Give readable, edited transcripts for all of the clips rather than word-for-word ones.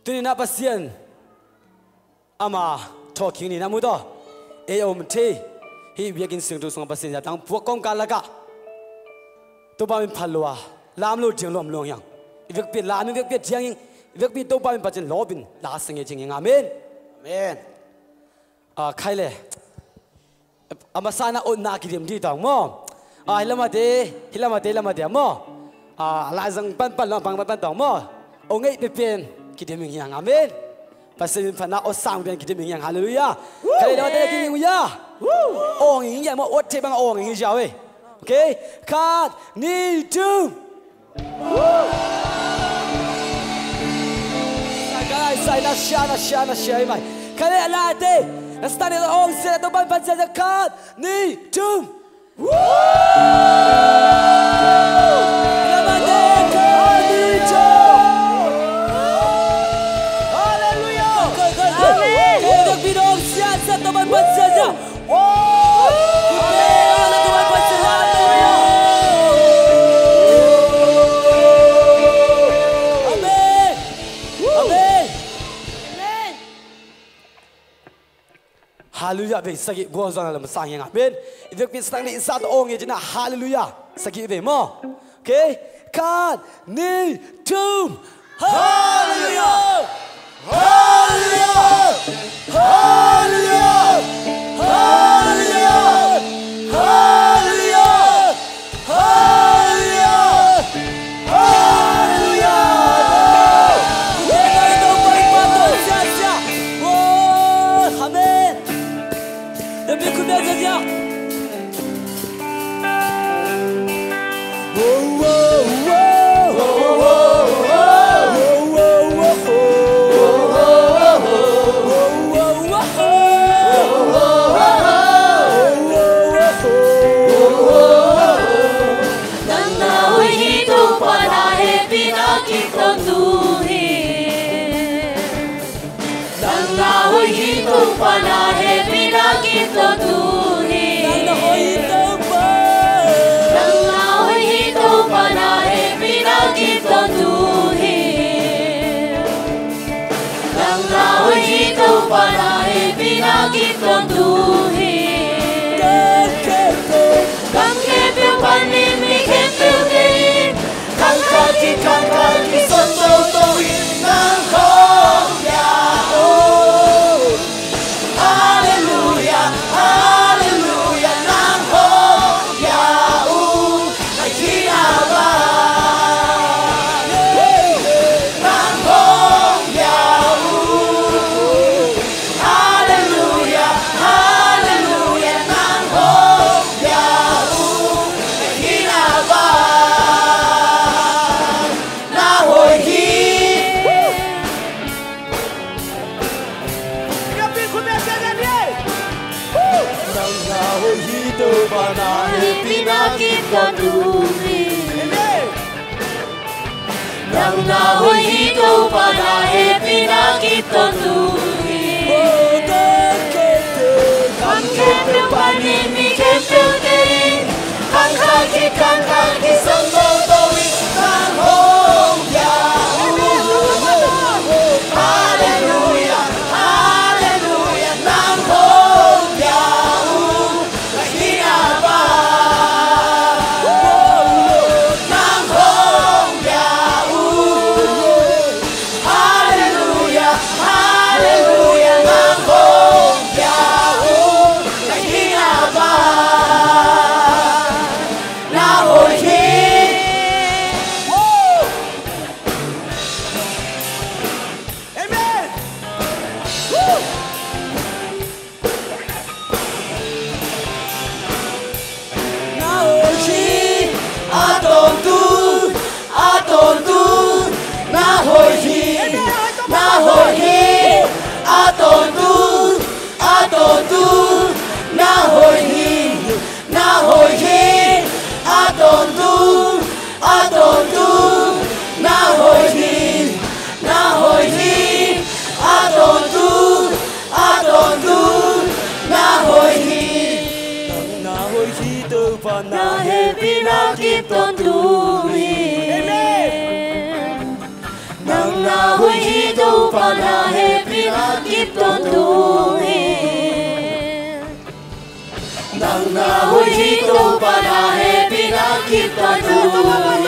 Tuni na pasien ama talking ni namu to te hi biakin sing tu song pasien tang puak kong kalaka to ba min phalwa lam lo jing lom long yang ivek pi lam ivek pi jiang ivek pi to ba min pachen lobin la sing jing amen amen khai le ama sana on na ki dim di tang mo hilama de mo la jang pan la bang pan tang mo ongai pe pen ki dim yang amen pasien phana o sang ben ki dim yang hallelujah khai le de ki ning ya ong ing ya mo ot che bang ong ing ya we okay cut need to guys sai na sha mai khai la de stand in the ong se to ban pan se cut need to Hallelujah, be sagi goes on the sang yang amen. If you stand inside the ong ejina hallelujah, sagi be mo. Okay, God need to hallelujah, hallelujah, hallelujah, hallelujah, hallelujah, hallelujah, hallelujah. Amen. Lebih kuda saja. panahe pinakip tontuhin. Nang nahoy hito panahe pinakip tontuhin.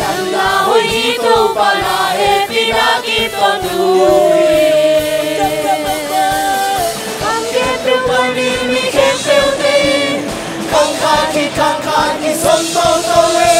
Nang nahoy hito panahe pinakip tontuhin. Ang kepeng panimi kepeng tein, kang kaki son tong tole.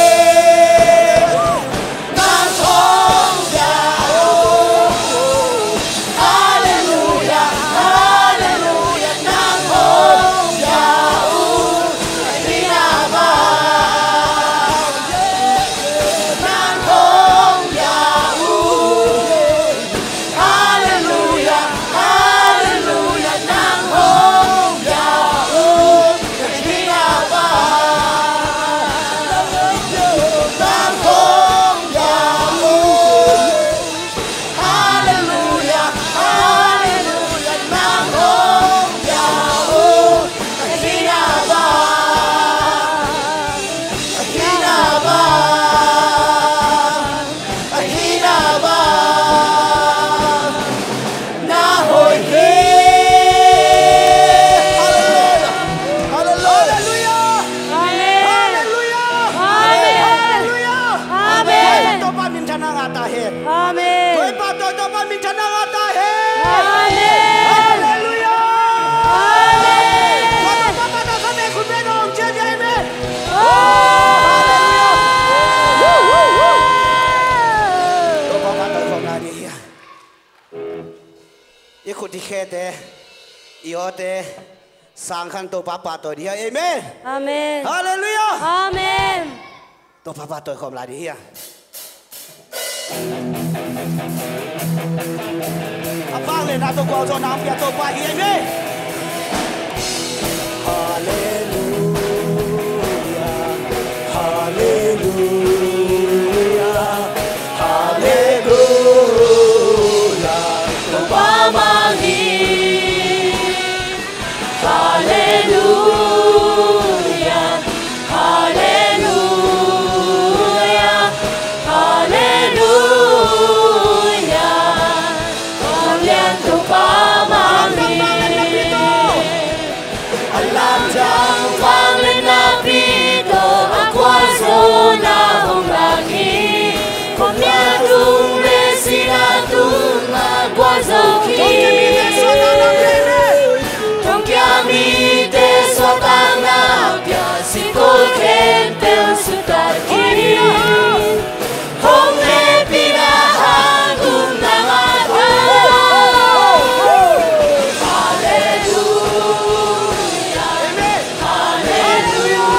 Ikutihete, iote, sangkan to papa to dia, amen. Amen. Haleluya. Amen. To papa to kom ladi ya. Abang le na to gua to nam pia to pa hi, amen. Haleluya. Haleluya. Haleluya. Hallelujah, hallelujah, hallelujah. Kalian tuh pamangkin, alam jang pangin napito, aku azona hong lagi. Kalian tuh mesinatung magwazauki. Amite sotana pia sikol kentel sutaki Hongre pinahan gumnangata Haleluya Haleluya Haleluya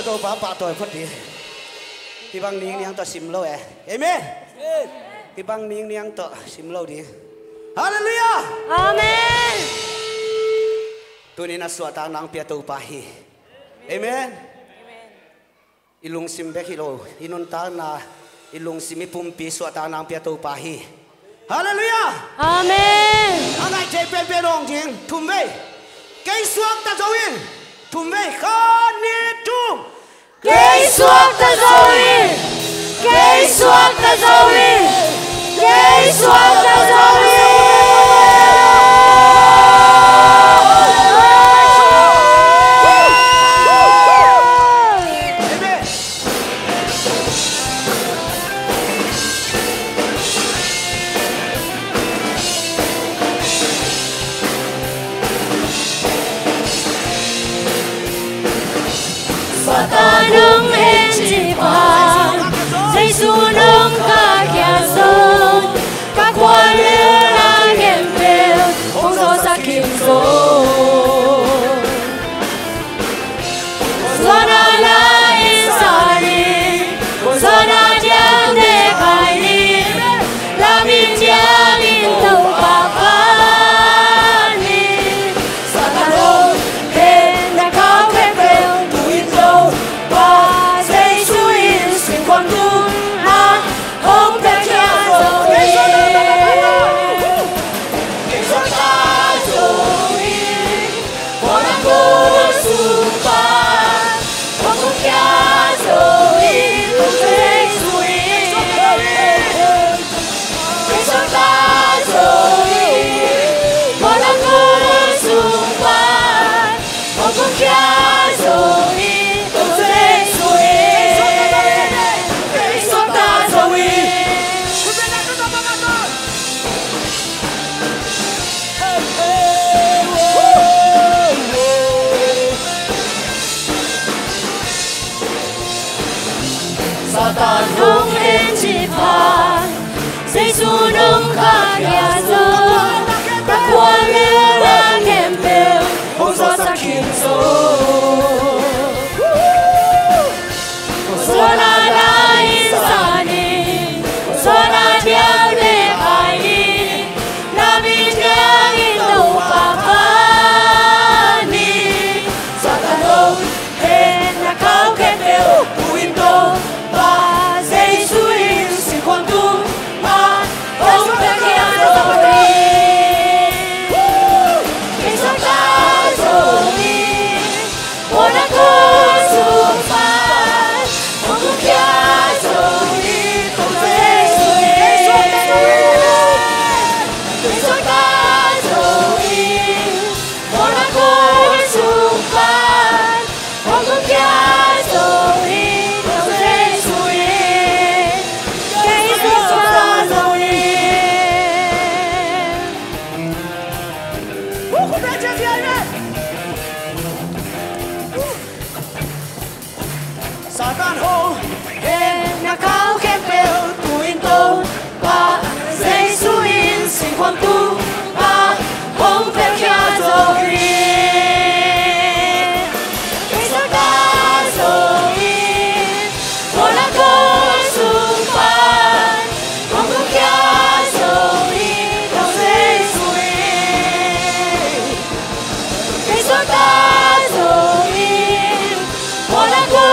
to papa to phật đi thì bang ning niang to sim lo amen thì bang ning niang to sim lo đi hallelujah amen tu ni na suat nang pia tu pahi amen ilung sim bekilo inun ta na ilung simi pumpi suata nang piatu pahi haleluya amen angai te pe pe rong jing thumbe cây suak ta zoin thumbe khan ni tum cây suak ta zoin cây suak ta zoin cây suak ta zoin Tanung enjipan, Giêsu nâng ca kia sông, các quan liêu đang hiền bèo, ông gió xa kim sông. Gió na la insani, gió na diang de khai ni, la min diang in tàu papani, sa tanung hen na cao khe bèo, tu in đâu. Tanung enjipan, Giêsu nâng ca kia sông, các quan liêu đang hiền bèo, ông gió xa kim sông. Gió na la insani, gió na diang de khai ni, la min diang in tàu papani, sa tanung hen na cao khe bèo, tu in đâu. Giêsu in xin quang tung mà ông ta kia rồi cây gió ta rồi buồn đã có sung phát ông cũng kia rồi ông Giêsu cây gió ta rồi buồn đã có sung phát ông cũng kia rồi Satan ho em na cao kém bèo tu in tô và Giêsu in xin quang tu và ông phép kia rồi cây gió ta rồi buồn đã có sung phát ông cũng kia rồi ông Giêsu cây gió ta rồi buồn đã có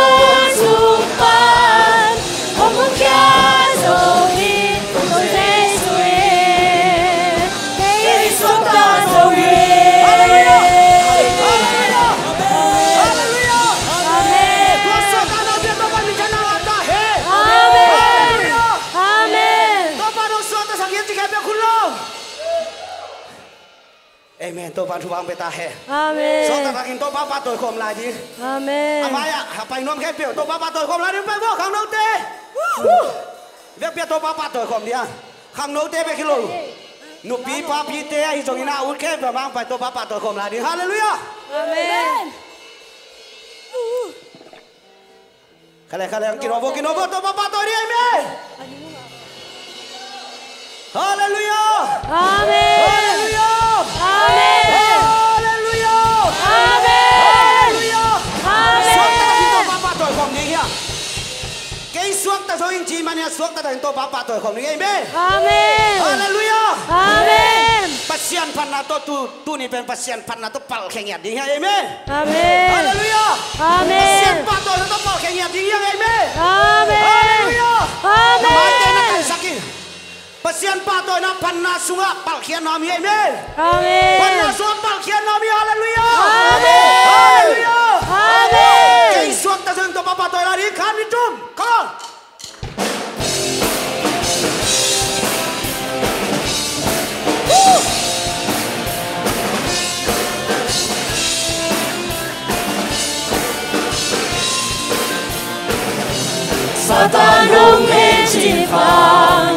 Amen. Tô ban thu bang beta he. Amen. So ta takin tô ba tôi khom lại đi. Amen. Amaya, phải nom cái biểu tô ba tôi khom lại đi phải vô khang nấu tê. Việc biết tô ba tôi khom đi à. Khang nấu tê về kilo. Nụ pi pa pi tê ai trong ina út kép và mang phải tô ba tôi khom lại đi. Hallelujah. Amen. Kalian kino vô tô ba tôi đi amen. Hallelujah. Amen. Hallelujah. Amen. Hallelujah. Amen. Hallelujah. Suốt ta takin tô Amen. ba tôi khom đi kìa. Cái suốt ta rồi chỉ mà nha suốt ta takin tô ba tôi khom đi amen. Amen. Hallelujah. Amen. Pasien panna to tu ni pen pasien panna to pal khengyat di amen. Amen. Hallelujah. Amen. Pasien pa to pal khengyat di amen. sian patoi na panna sunga palkhian nami amen. Amen. Panna sunga palkhian nami hallelujah. Amen. Hallelujah. Amen. Kei suak ta sang to papa toi lari khan ni tum. Come on. Satan hung hen chi phang,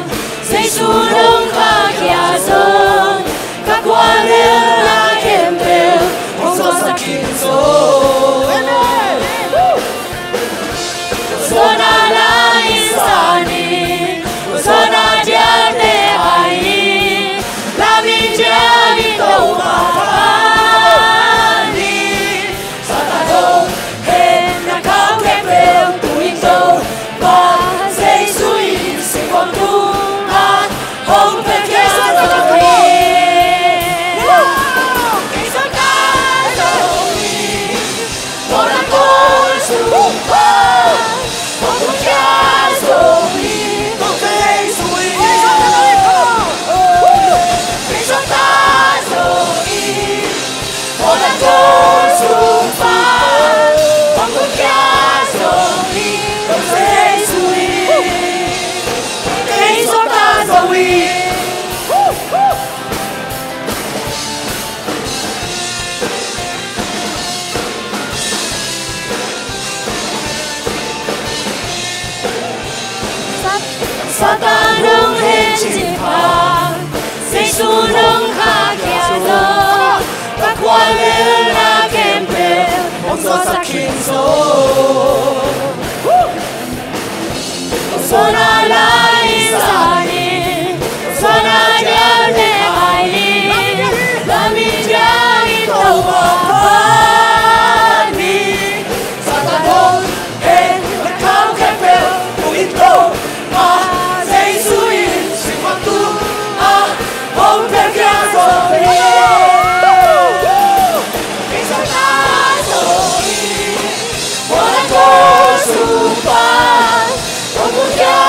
giê xu nâng kha kia sơn, các quan lên la khem bèo, hong gió sắc kim số. Sona la insani, sona dia te ai, la min dia mi tau mani. Satan hung hen na khao khem bèo, tu in tâu. Satan hung hen chi phang, giê xu nâng kha kia sơn, các quan lên la khem bèo, hong gió sắc kim số. Sona la insani, sona dia te ai, la min dia mi tau mani. Satan hung hen na khao khem bèo, tu in tâu. Hong theo kia rồi, khi chúng ta rồi, mỗi lần cô xung quanh, hong theo kia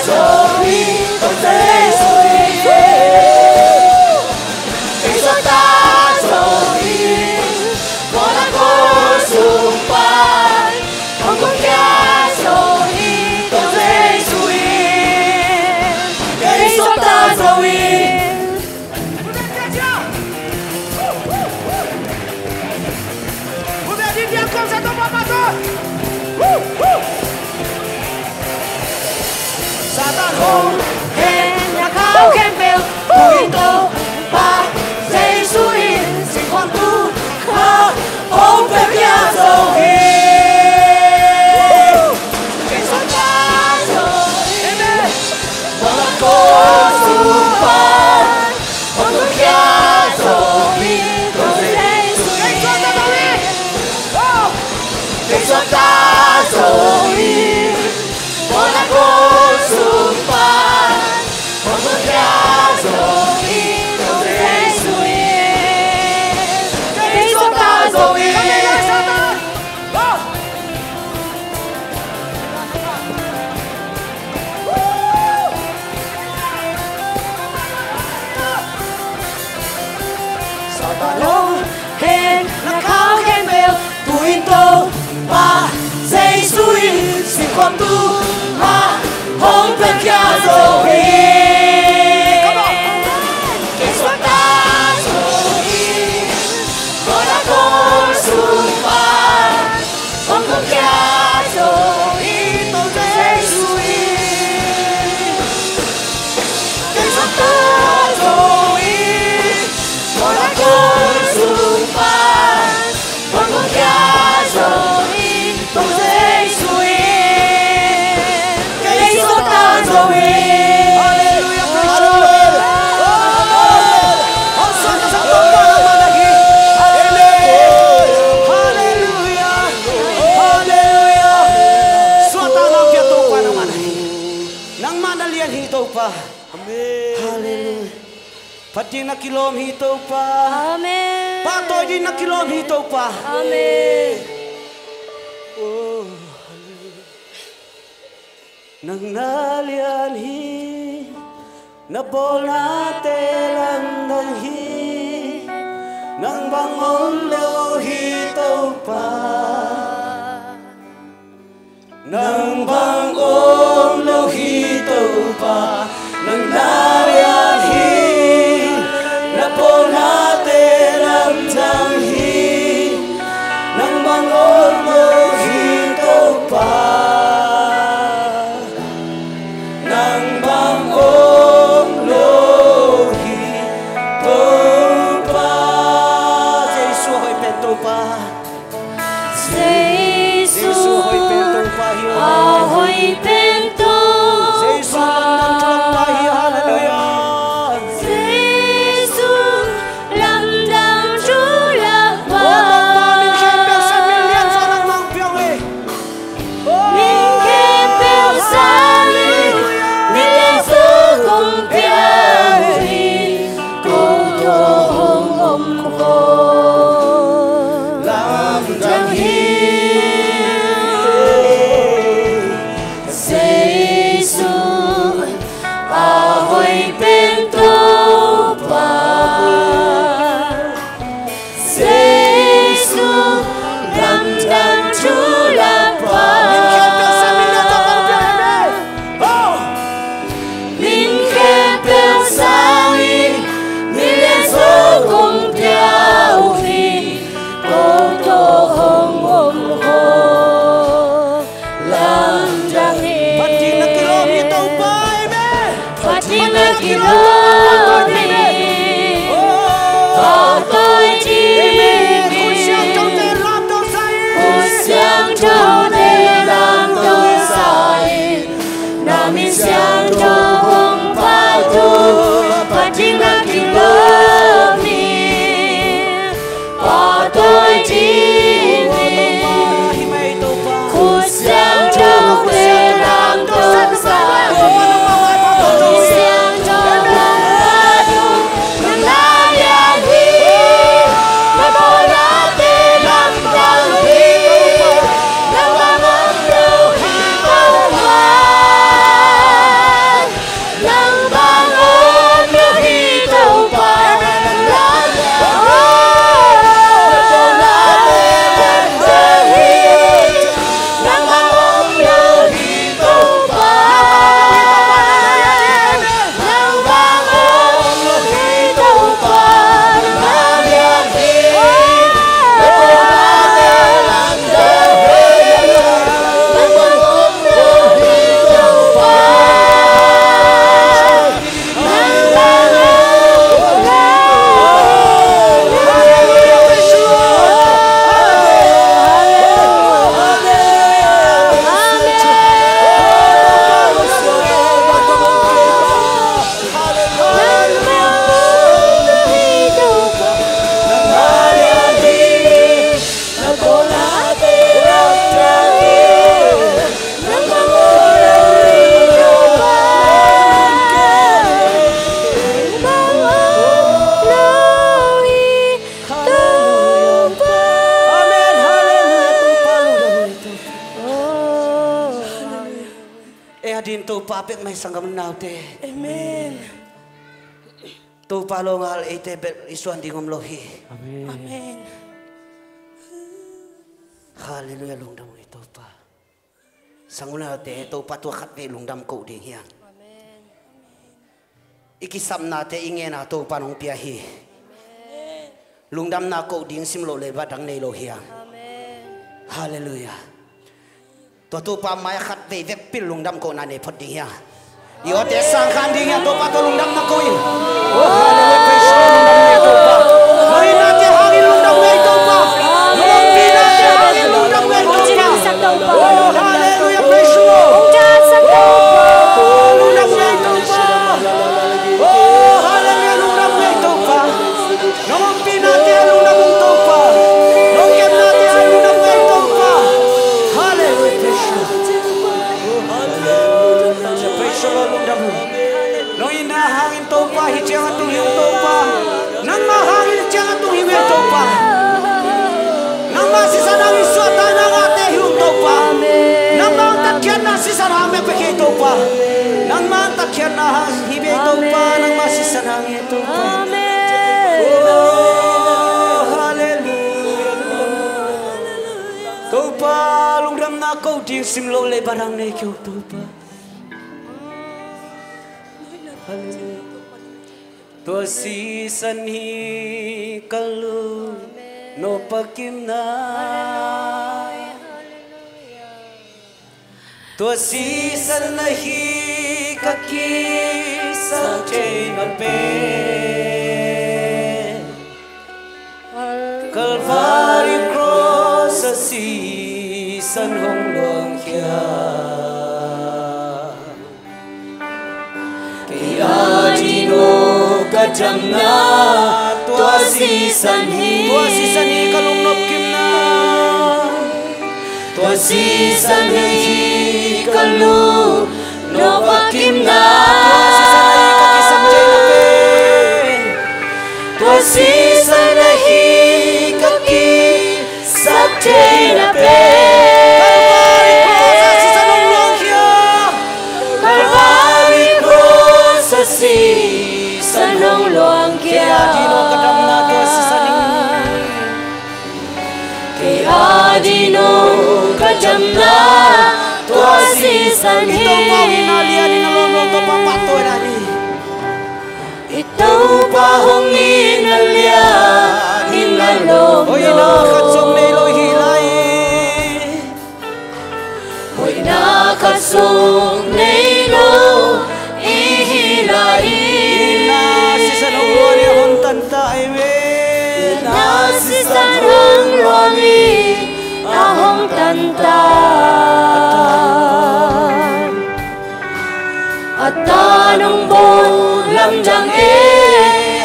rồi, không thể rồi, khi chúng ta rồi, mỗi lần cô xung quanh, hong theo kia rồi, không thể rồi, khi chúng ta rồi. Satan hung hen na khao khem bèo, tu in tâu ba giê xu in xin khoan tu ha hong theo kia rồi. Khi chúng ta rồi, mỗi lần cô xung quanh, hong theo kia rồi, không thể rồi. Khi chúng ta rồi, mỗi lần cô xung quanh, hong theo kia rồi, không thể rồi. Khi chúng ta rồi. Satan hung hen na khao khem bèo, tu in tâu ba giê xu in xin khoan tu ha hong theo kia rồi. Khi chúng ta rồi, mỗi lần cô xung quanh, hong theo kia rồi, không thể rồi. Khi chúng ta rồi, mỗi lần cô xung quanh, hong theo kia rồi, không thể rồi. Khi chúng ta rồi. Hallelujah, hallelujah. Hong sang sang to pa naman lagi. Hallelujah, hallelujah. Suata na piato pa naman. Nang manalian hito pa. Amen. Hallelujah. Pati na kilom hito pa. Amen. Patoy din na kilom hito pa. Amen. Oh, hallelujah. Nang nalian hi na bola te lam dan hi nang bangon lo hi tau pa nang bangon lo hi tau pa nang narian hi na bola te lam dan hi nang bangon lo hi tau pa nang bangon lo hi tau pa Giêsu hỡi bên tau pa Giêsu hỡi bên tau pa hỡi bên tau Giêsu làm tau pa hallelujah Giêsu làm đam chú lạc ba mình khen bèo san mình liên cho năng mang bèo đi mình khen bèo san mình liên sư cùng bèo đi cô thô hồng hồng khô làm đam hi Giêsu hỡi bên tau pa Giêsu làm đam chú lạc ba mình khen bèo san mình liên sư cùng bèo đi cô thô hồng hồng khô làm đam hi Fatima Kiloni Có tôi chỉ Hút xiang trong tê làm tôi sai Nami xiang trong hồng phá tu Fatima Kiloni Có tôi chỉ Hút xiang trong tê làm tôi sai tu pa pek mai sanggam nau te Amen tu pa lo ngal ite bet isuan di ngom lohi Amen hallelujah lungdam itu pa sanguna te tu pa tu khat ve lungdam ko ding hian iki samna te ingena tu pa nong pia hi lungdam na ko ding sim lo le ba dang nei lo hian hallelujah tu pa mai khat ve ve pil lungdam ko na ne phot ding hian yo te sang khan ding hian tu pa to lungdam na ko in oh hallelujah praise the Lord tu pa noi na te hangin lungdam ngai tu pa noi pi na te hangin lungdam ngai tu pa oh hallelujah praise the Lord lungdam ngai tu pa oh hallelujah lungdam ngai tu pa noi pi na te lungdam tu pa noi kem na te lungdam ngai tu pa hallelujah praise the Lord praise the Lord lungdam noi na hangin tu pa hi chang tu hi tu pa nang ma hangin chang tu hi we tu pa nang ma si sana wi so ta na ga te hi tu pa nang ma ta khen na si sana me pe ke tu pa nang ma ta khen na hibe to pa nang masisanang ito pa. Amen. Oh, hallelujah. To pa lungdam na kau ding simlo le barang ne kyo to pa. To si sanhi kalu no pakim na. To si sanhi kaki sa na pe. Calvary cross sa si san hong luang kya. Kaya dino kadam na tua si sanhi kalung nop kim na. Tua si sanhi kalung nop kim na. Tua si sanhi kaki sabte na pe. Si sanong luang kaya dino kadam na to si saning kaya dino kadam na to si saning ito pa hinalia ni nalono to papato nani ito pa hong hinalia ni nalono oy nakatsong nilo hilay oy nakatsong nilo Nasisanong luami ahong tantan at tanong bong lamjang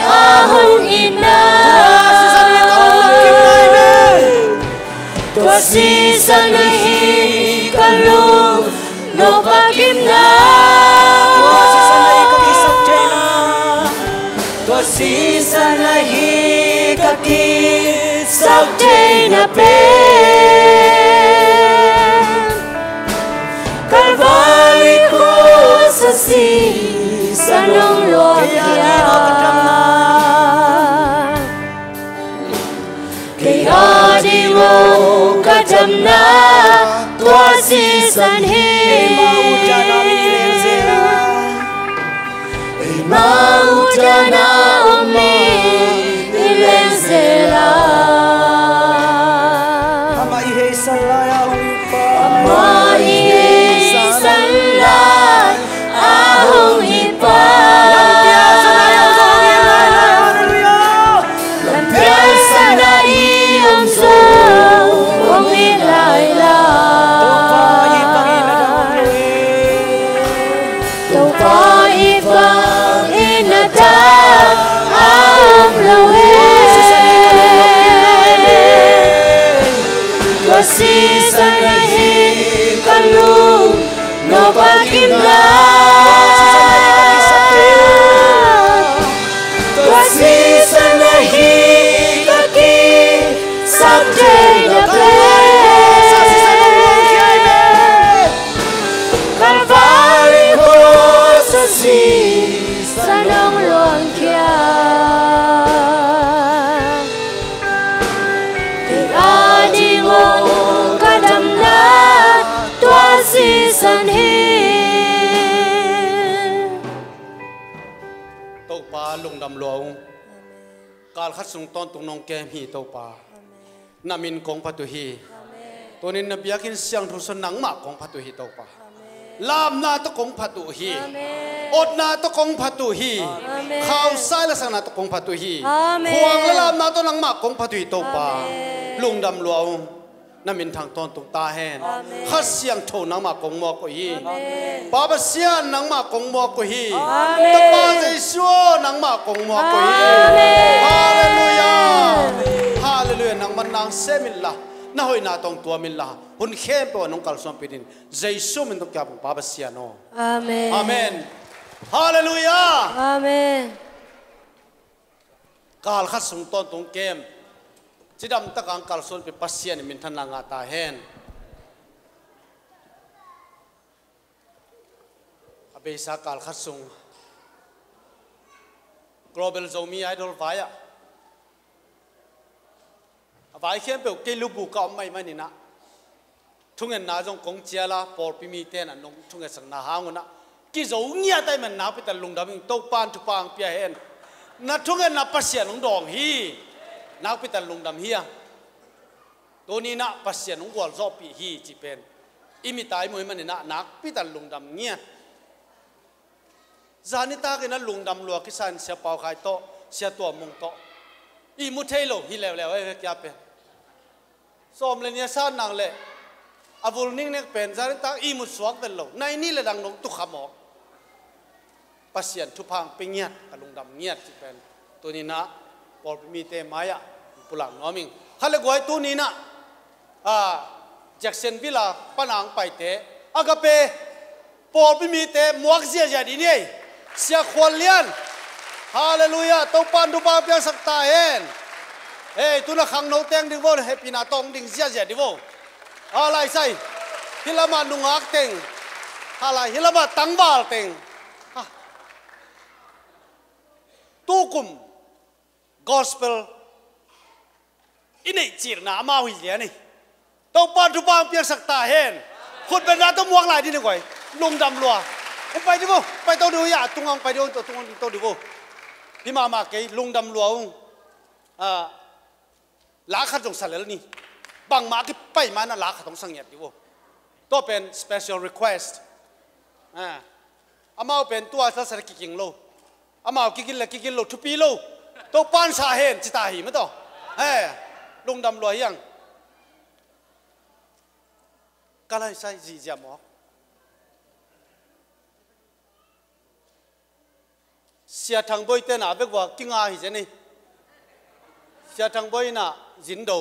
ahong ina tuasisan na hikalong no pakim na tuasisan na hikaki sabte na pe Calvary cross sa si sanong luang kaya kaya di mo kadam na tuasisan mauja namin ilensera mauja na umi ilensera ama ihe salaya upa ama ihe salaya ahong ipa lampiasa na iyong song ilayla Tupa ipang inata ang lawin kasi sa kalung no pagkimla kasi sa nahikaki sabte na pe Calvary cross sa si sanong luang kya di mo kadam na tuasi sanhi tau pa lung dam luang kal khat sung ton tung nong kem hi tau pa namin kong patuhi tonin nabiakin siang thuson nang ma kong patuhi tau pa lam na to kong patuhi od na to kong patuhi khau sai la sang na to kong patuhi huang la lam na to nang ma kong patuhi tau pa lung dam luang namin thang ton tung ta hen khat siang tho nang ma kong mo ko hi baba sian nang ma kong mo ko hi ta pa jesu nang ma kong mo ko hi hallelujah hallelujah nang man nang semilla na hoi na tong tua min la hun khem po nong kal som pidin jesu min tok kya baba sian no amen amen hallelujah amen kal khat sung ton tung kem Sidam tak angkal son pe pasien min than na nga ta hen abe sa kal khat sung global zomi idol vaya vai khian pe ke lu bu ka mai mai ni na thungen na jong kong chia la por pi mi ten an nong thunge sang na ha ngona ki zo nia tai man na pi ta lung dam to pan tu pang pia hen na thungen na pasien ong dong hi na pi ta lung dam hi to ni na pasien ong gol zo pi hi chi pen imi tai moi man ni na nak pi ta lung dam ngia zanita ke na lung dam lo ki san sia pau khai to sia to mong to i mu thei lo hi lew lew e kya pe som le nia san nang le avul ning nek pen zanita i mu suak tel lo nai ni le dang nong tu khamo pasien tu phang pingiat alung dam ngiat chi pen to ni na por mi te maya pulang noming khale goi tu ni na Jackson Villa panang pai te agape por mi te muak zia zia di ni sia khol lian hallelujah to pan du ba pya sakta hen hey tu na khang no teng ding bo happy na tong ding zia zia di bo alai sai hilama nungak teng halai hilama tangwal teng tukum gospel ini cirna ma hui lia ni to pan du ba pya sakta hen khut ben na to muak lai di ni koi lung dam luaไปดิบ่ไปตัวดูอย่าตุงองไปดูตัวตุงองตัวดิบ่พี่มาเกยลุงดำหลวงลาขัดจงสั่นแล้วนี่บางมาที่ไปมาน่ะลาขัดจงสั่งเหยียดดิบ่ตัวเป็น special request อามาเป็นตัวสัสกิกิงโลอามากิกินละกิกินโลทุปีโลตัวปานสาเห็นจิตาหิมั้ยต่อลุงดำหลวงยังก็เลยใส่จีจามอเสียทางบอยเต้นอาเบกว่ากิ้งอาหิเจนี่เสียทางบอยน่ะจินโด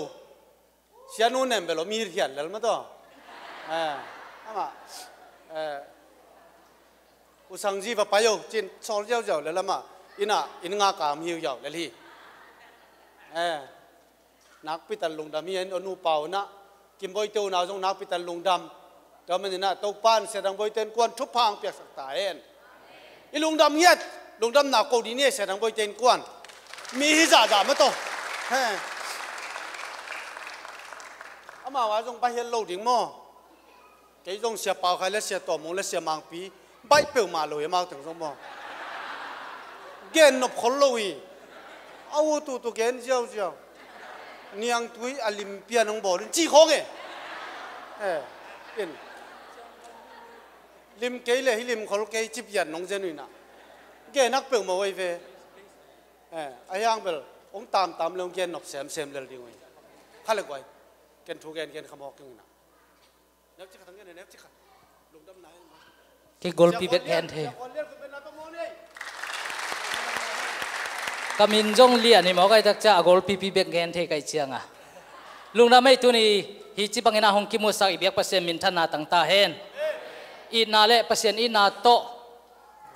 เสียนู่นเนี่ยเบลมีเหียนแล้วมั้งต่ออามาอุสังจีว่าไปอยู่จินสอนเจ้าแล้วละมาอิน่ะอินงากามหิวเจ้าแล้วที่นักพิตันลงดำมีอันอนุเป่านะกินบอยเต้าหนาวจงนักพิตันลงดำแต่มันนี่นะเต้าป้านเสียทางบอยเต้นกวนทุบพังเปียกสักตาเองอีลงดำเงียดลงดำหนักกูดีเนี่ยเสียทางบอยเจนกวนมีฮิจ่าไม่โตอามาว่าจงไปเห็นโลดิ่งมั่วแกจงเสียเปล่าใครและเสียตัวมงและเสียมังปีใบเปลี่ยวมาเลยมาถึงสมบ่เกณฑ์นบคนลุยเอาตัวเกณฑ์เจ้าเนียงตุยอลิมเปียนงบ่จีโค้งเเป็นลิมเกยเลยให้ลิมคนเกยจิบยันนงเจนุยนะเกนักเปลี่ยวมาไว้เฟไอ้ยังเปล่าองตามลงเกนนบเซมเลยดีกว่าข้าเลยกว่าเกนทูเกนขมอกยังไงนะนับจิกทั้งเกนนับจิกลงดำน้ำกี่กอลปีเบ็ดแฮนเทกามินจงเลียนี่หมอไก่ตักจ้ากอลปีเบ็ดแฮนเทไก่เชียงอ่ะลุงดำไม่ตัวนี้ฮิจิบังเงินหงกิมุสักอีเบียกเปอร์เซ็นต์มินทันนาตั้งตาเห็นอีนาเล่เปอร์เซ็นต์อีนาโต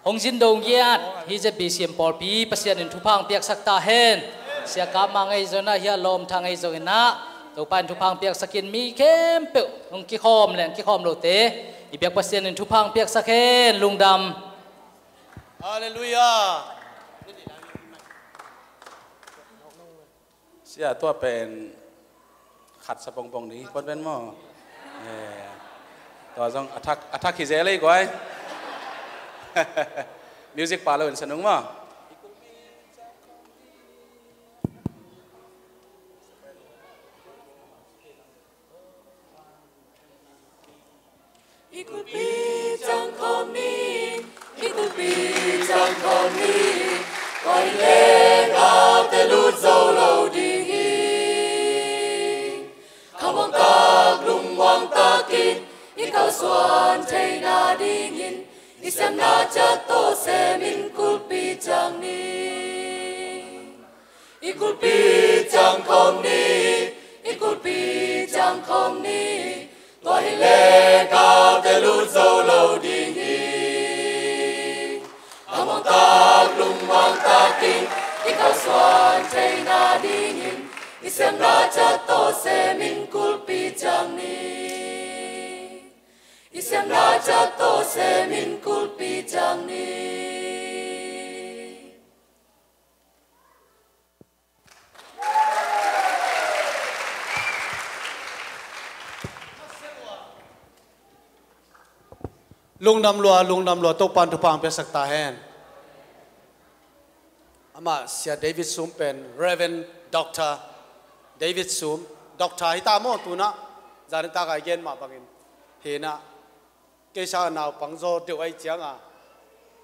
หงจินดงเยียดฮิจะบีเซียมปอลปีเปอร์เซ็นต์อินทุพังเปียกสักตาเห็นเสียกามังไอโซน่าเฮียลมทางไอโซน่าตัวปันทุพังเปียกสักินมีเข้มเปะหงกิคอมแหลงกิคอมโลเตอีเบียกเปอร์เซ็นต์อินทุพังเปียกสักเห็นลุงดำฮาเลลูยาเสียตัวเป็นขัดสปองนี้คนเป็นหม้อตัวต้องอัทักขี้เจเลยก้อยมิวสิกป่าเลยสนุกมั้งอีกุปีจังคอมนี้อีกุปีจังคอมนี้ไว้เล่กาเตลูโซโลดีฮีขมองตากลุงวังตากินอีเขาสวนเทนาดีงินอีเซมนาจะโตเซมินกุลปีจังนี้อีกุลปีจังคอมนี้อีกุลปีจังคอมนี้ไว้เล่กาเตลูโซโลดีฮีขมองตากลุงวังตากินอีเขาสวนเทนาดีงินอีเซมนาจะโตเซมินกุลปีจังนี้อีเซมนาจะโตเซมินกุลปีจังนี้ ลุงดำลัวตัวปันทุพังเป็นสักตาแหนอามาเสียเดวิดซูมเป็น Reverend Doctor เดวิดซูมด็อกเตอร์ฮิตาโมตุนะจาริตากายเกนมาบังอินเฮนะเกชานาวปังโจเดียวไอเจียงอ่ะ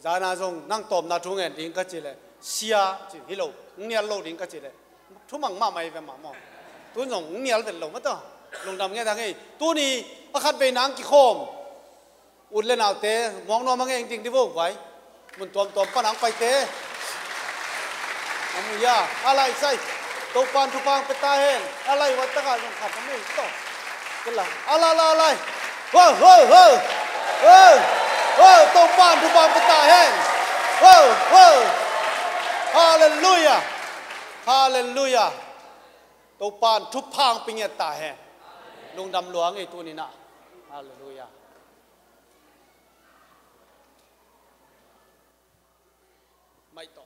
จานาจงนั่งตบนาทุ่งเงินดิ้งก็จีเลยเสียจีฮิโลเนี่ยโลดิ้งก็จีเลยทุ่มมังมาไม่เป็นหมาหมอตัวจงเนี่ยเป็นโลมั้งต่อลงดำเงี้ยทางไงตัวนี้ประคัดไปนังกี่โคมอุ่นเล่นเอาเตะมองนอนมังเองจริงที่พวกไว้มันตัวปนังไปเตะมันยาอะไรใส่ตัวปานทุพังไปตาเห็นอะไรวัดตะการยังขัดไม่ต่อกันละอะไรเฮ้ยตัวปานทุพังไปตาเห็นฮาเลลูยาตัวปานทุพังไปเงียตาเห็นลุงดำหลวงไอ้ตัวนี้นะฮาเลลูยาไม่ต่อ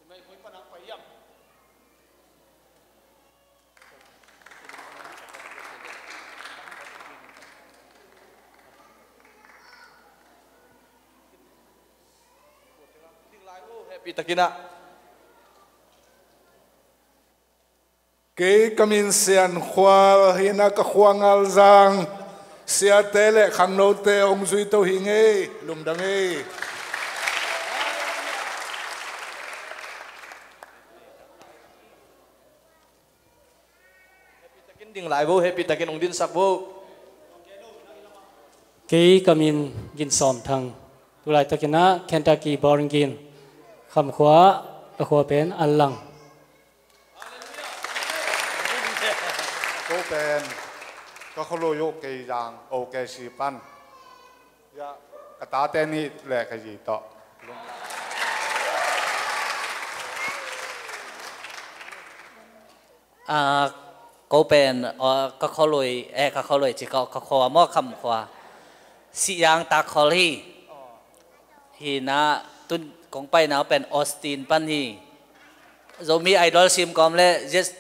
ไม่คุยปนังไปยัง Happy takina ke kamin sian khwa hina ka khwangal zang sia tele khang no te ong zui to hinge lungdange happy takin ding lai bo happy takin ong din sak bo ke kamin gin som thang tulai takina Kentucky born gin kham khwa a khwa pen allang ko pen ka kholo yo ke yang o ke si pan ya kata te ni le ka ji to ko pen ka kholoi ka kholoi chi ka khwa mo kham khwa si yang ta kholi hi na tun kong pai na pen Austin pan hi zomi idol sim kom le just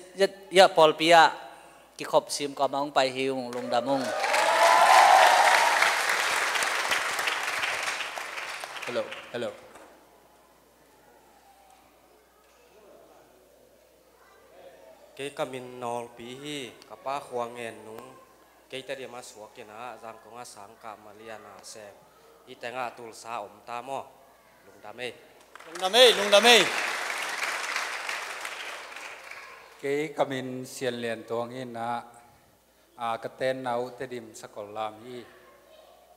ya Paul Pia ki khop sim kom ong pai hiung lung damung hello cái camin nol pi kapa khuangen nung cái tadi mas wakina jang konga sangka maliana se itenga tul sa ta mo lung dame cái camin xiên liền tuang in na cái tên nào tên dim sakol lam hi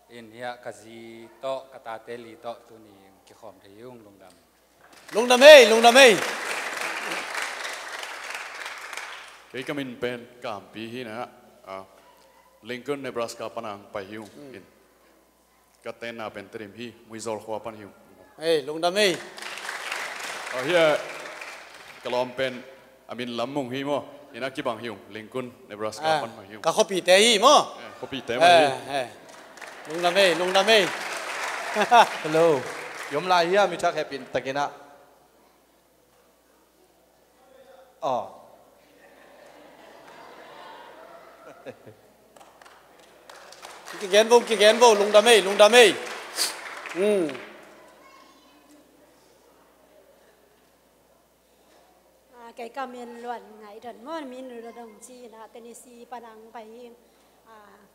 in hia kazi to kata teli to tu ni ki khom thei yung lung dame cái camin pen cảm pi hi na Lincoln Nebraska panang pai hiu in cái tên nào pen trim hi muizol khwa pan hiu lung dame here kalom pen amin lamung hi mo ina ki bang hiu Lincoln Nebraska pan hiu ka khopi te hi mo khopi te ma hi lung dame hello yom lai hi mi thak happy takina ki gen vô lung dame cái camin luận ngày đợt mưa min rồi đồng chi na Tennessee panang pai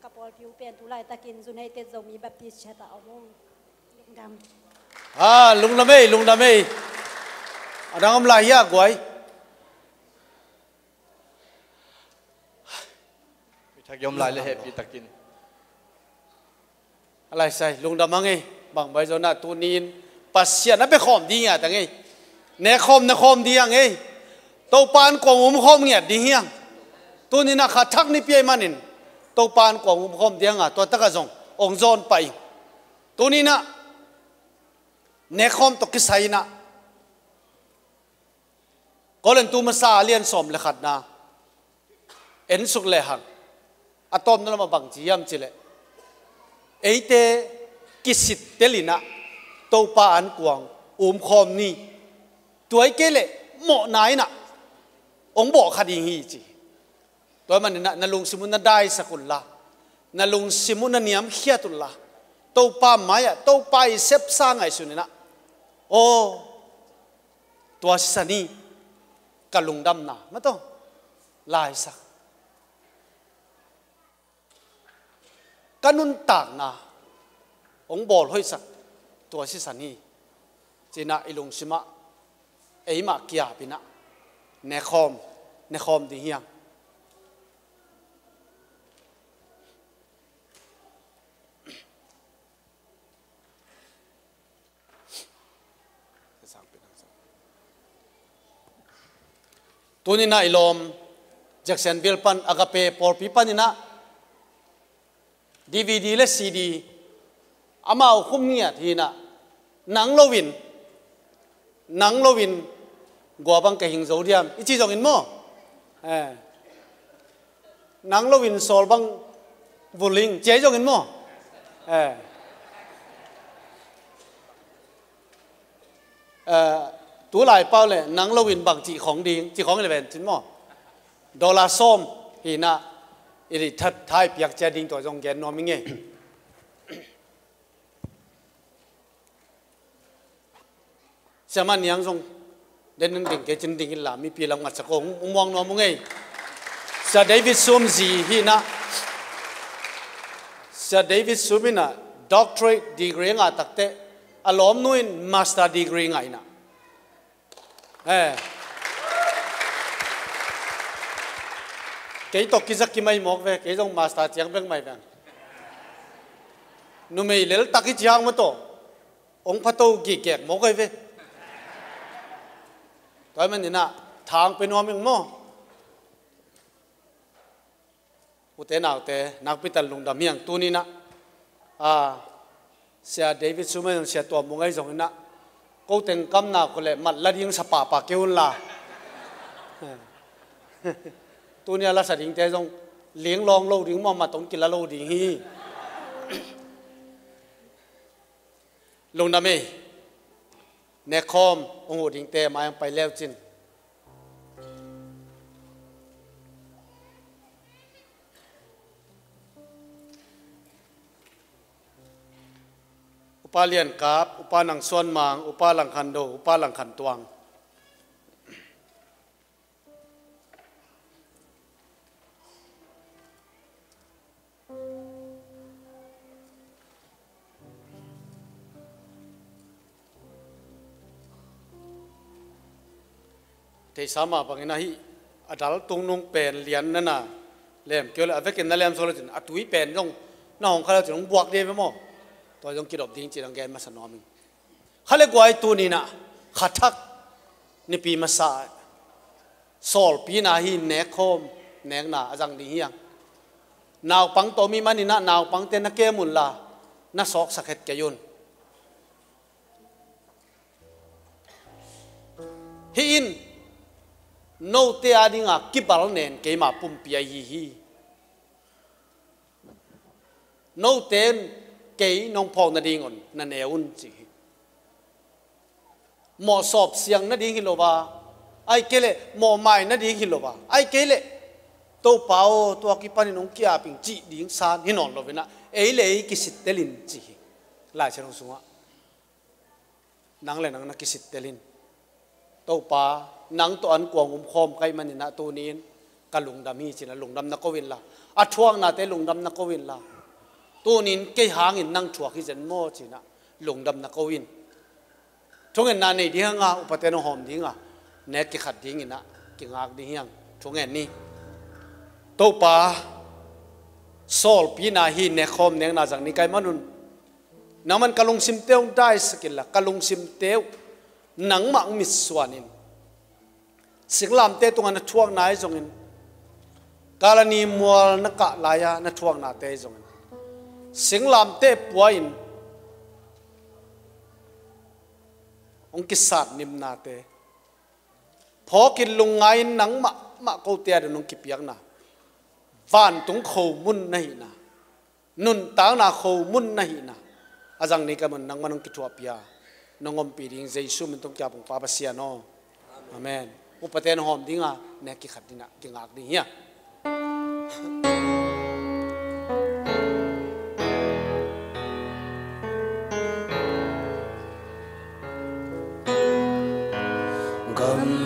kapol piu pen tu lai takin United zomi baptist chata omong lung dame adang am lai ya gwai mi thak yom lai le happy takin alai sai lung damang ei bang bai zona tu nin pasien na pe khom di nga tang ei ne khom di ang ei to pan ko khom nge di hiang tu ni na kha thak ni pe manin to pan ko khom di nga to taka jong ong zon pai tu ni na ne khom to ki sai na ko len tu ma sa lian som le khat na en suk le hang atom na ma bang chi yam chi le eite kisit telina to pa an kuang khom ni tuai ke le mo nai na ong bo khadi hi chi ตัวมันนี่นะลุงสิมุนน่ะได้สักุลละนะลุงสิมุนน่ะเนียมเขียตุลละตัวป้าไม้อะตัวป้าเซฟสร้างไงสุนี่นะโอ้ตัวสันนี่กะลุงดำนะไม่ต้องลายสักกันนุนตากนะองบอลห้อยสักตัวสันนี่จีน่าอิลุงสิมะเอ้ยมาเกียบินะเนคอมดีเฮียงตัวนี้นะอิลอมแจ็คสันวิลปันอากาเปปอลปีปันนี่นะดีวีดีและซีดีอามาเอาคุ้มเนี่ยทีนะหนังโลวินกัวบังกะหิงโซเดียมอีจีจงอินโมหนังโลวินโซลบังบุลิงเจ๊จงอินโมตัวหลายเป้าเลยหนังโลวินบังจีของดีจีของอะไรเป็นจินโมดอลลาร์ส้มฮีน่ะอีดิทัดท้ายเปียกเจดิงตัวจงแกนนอมิงเงสมัยยังทรงเดินดิ่งเกจินดิ่งอิลามีปีหลังมัดสกงมองนอมุงเงเซเดวิดซูมซีฮีน่ะเซเดวิดซูมิน่ะด็อกเตอร์ดีกรีงาตักเตะอารมณ์นุ่นมาสเตอร์ดีกรีงาอิน่ะเกยตกกิจกิไม่หมกเวเกยจงมาสเตอร์จียงเบ่งไม่แบงนุ่มไม่เลี้ยตักกิจยังมาโตองค์พระโตกี่แก่หมกเวตอนมันนี่นะทางเป็นว่ามึงโม่อุเทนเอาแต่นักพิทัลลุงดำเมียงตัวนี้นะเสียเดวิดซูเมนเสียตัวมุงไอ้สองนะกูแต่งกำนักคนเลยมัดละดิ้งสปาปากเกวนละตัวนี้ละสัตว์ดิ้งแต่จงเลี้ยงลองโลดิ้งมาต้องกินละโลดิ้งฮีลุงดำเมเนคอมองค์ดิ้งแต่มายังไปแล้วจินอุปาเลียนกาบอุปาหนังส่วนมังอุปาหลังคันโดอุปาหลังคันตวงที่สามาบังนะฮีอดัลตุงนงเป็นเลียนนั่นน่ะเล่มเกี่ยวกับเวกินนั่นเล่มโซลจินอัตุยเป็นจงน้องเขาจะต้องบวกเดียวไปมั้งตัวจงกิดอบดิ้งจีรังแกนมาสนอมิงเขาเรียกว่าไอ้ตัวนี้นะขัดทักนี่ปีมาสายโซลปีนาฮีเนคอมเนกนาจังดีเฮียงนาวปังตัวมีมันนี่นะนาวปังเตนักเกมุลลาน่าสอกสักเหตุแกยุนฮีอินโนเตอดิงากิบาลเนนเกมาปุ่มปีฮีโนเตนเกยน้องพองนาดีงอนนั่นเอวุนจีหมอสอบเสียงนาดีฮิโลบาไอเกเลหมอไม่นาดีฮิโลบาไอเกเลตัวเปล่าตัวกิปันน้องกี้อาปิงจีดิ้งซานฮินอนโลเวนะเอเลกิสิตเตลินจีลายเชนงสุงะนังเลนังนักกิสิตเตลินตัวป่านังตัวอันกวงคอมใครมันนี่นะตัวนี้กะลุงดำฮีจีนะลุงดำนักวินละอัดช่วงนาเตลุงดำนักวินละตัวนี้เกี่ยหางอินนั่งชัวขี้เจนโม่จีนะหลงดำนักวินช่วงเงินนานนี่ดีงาอุปเทนหอมดีงาเนกขัดดีงินะกิงากดีเฮียงช่วงเงินนี้ตัวป่าโซลปีนาฮีเนคอมเนกนาจังนี่ไกมันนุนน้ำมันกะลุงซิมเตียวได้สกิลละกะลุงซิมเตียวหนังมังมิสวานินสิ่งลามเตตรงนั้นช่วงไหนจงอินกาลนีมัวนักกะลายาณช่วงนาเตจงอินสิ่งลามเตปวอินองกิสัตนิมนาเตพอกินลุงไงหนังมะกูเตียดนงกิเปียกนะวานตุงโขมุนนะฮินะนุนตางนาโขมุนนะฮินะอาจังนี้ก็มันนังมันงกิจวัตรปียนงอมปีดิ้งเจสุมันต้องจับองปาปเสียโนอาเมนอุปเทนหอมดิ้งอ่ะเนกิขัดดิ้งอ่ะกิงอักดิ้งเฮีย Gầm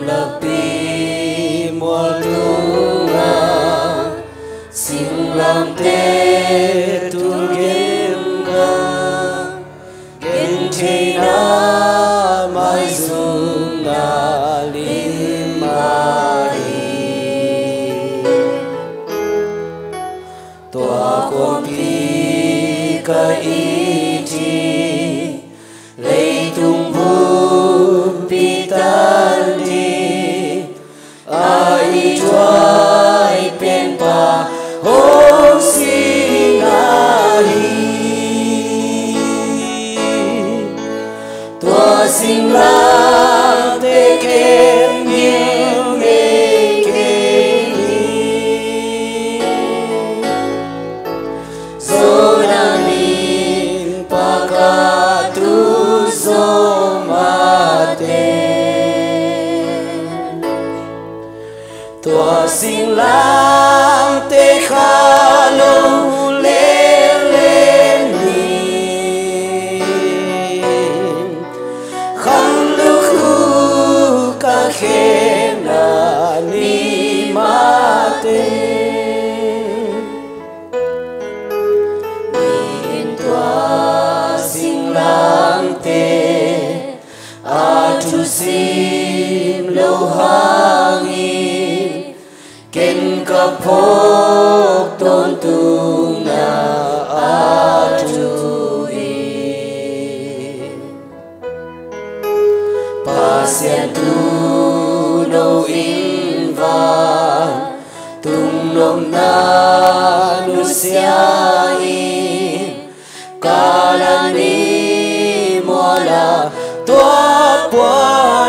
lapi mùa tunga sing lam te tu gen ga gen te na mai zum na limai tua con pi ka iti lei tung bu pi tan đi ai chuai pen pa hong si ngai tua sing la te kem nhiều nghe kê zona nin pa ka tu zo ma te tua sing lang te kha lâu lên lên nhìn khăn lưu khu ca khe na ni ma te nhìn tua sing lang te a tu sim lâu hangin ken kapok ton tung na atui pasien tu no in va tung nom na nu sia in kalani mola tua po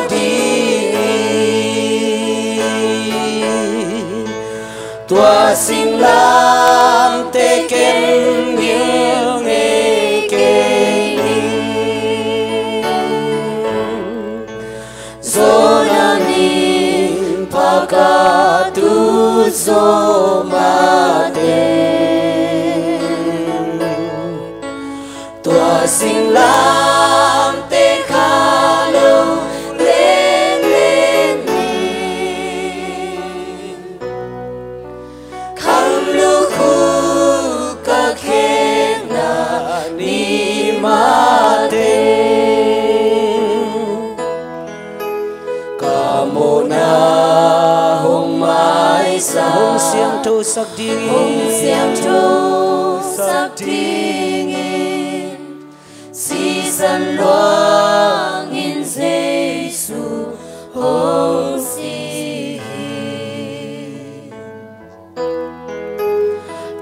di tua sing lam te kem nhiều nghe kê zona nin pa ka tu zo ma te tua sing lam te kha lâu lên lên nhìn khăn lưu khu ca khe na ni ma te ca mô na hồng mai sa hồng xiang thâu sắc đi si san loang in Giêsu hồng si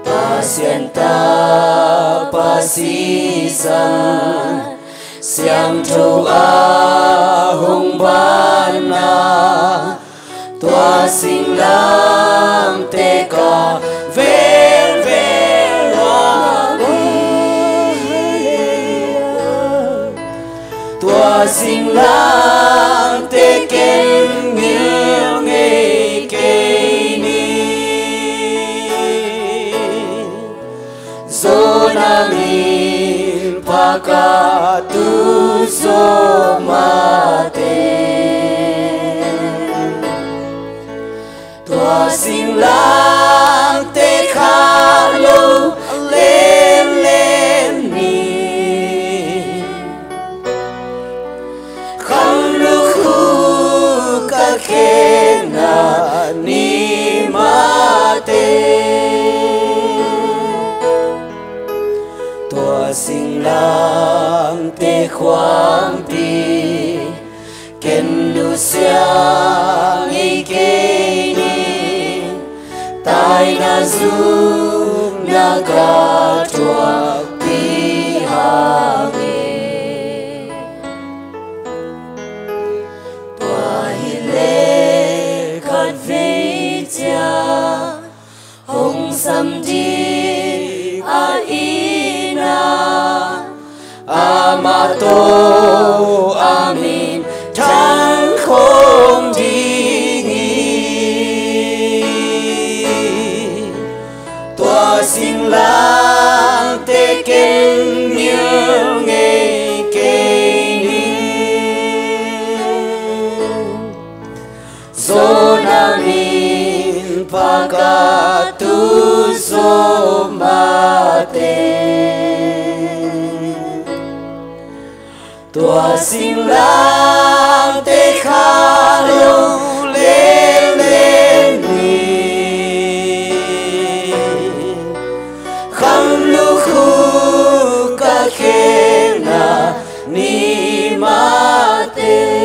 ta sienta pa si san siang thâu a hồng ban na tua sing lam te ka ven ven loang tua sing lam te ken nhiều nghe kê ni zona min pa ka tu zo ma te tua sing lam te kha lâu lên lên nhìn khăn lưu khu ca khe na ni ma te tua sing lam te khoang pi ken lu sia ngi ke ni tai na zum na ka tua pi ha ngi tua hi le khat ve cha hong sam di a ina amato amin tan không đi nghỉ tua sinh lang tê kinh như nghe kê ninh zo na min pa ka tu zo ma te tua sinh lang tê kha lông lên lên mình khăm lu khu ca khe na ni ma te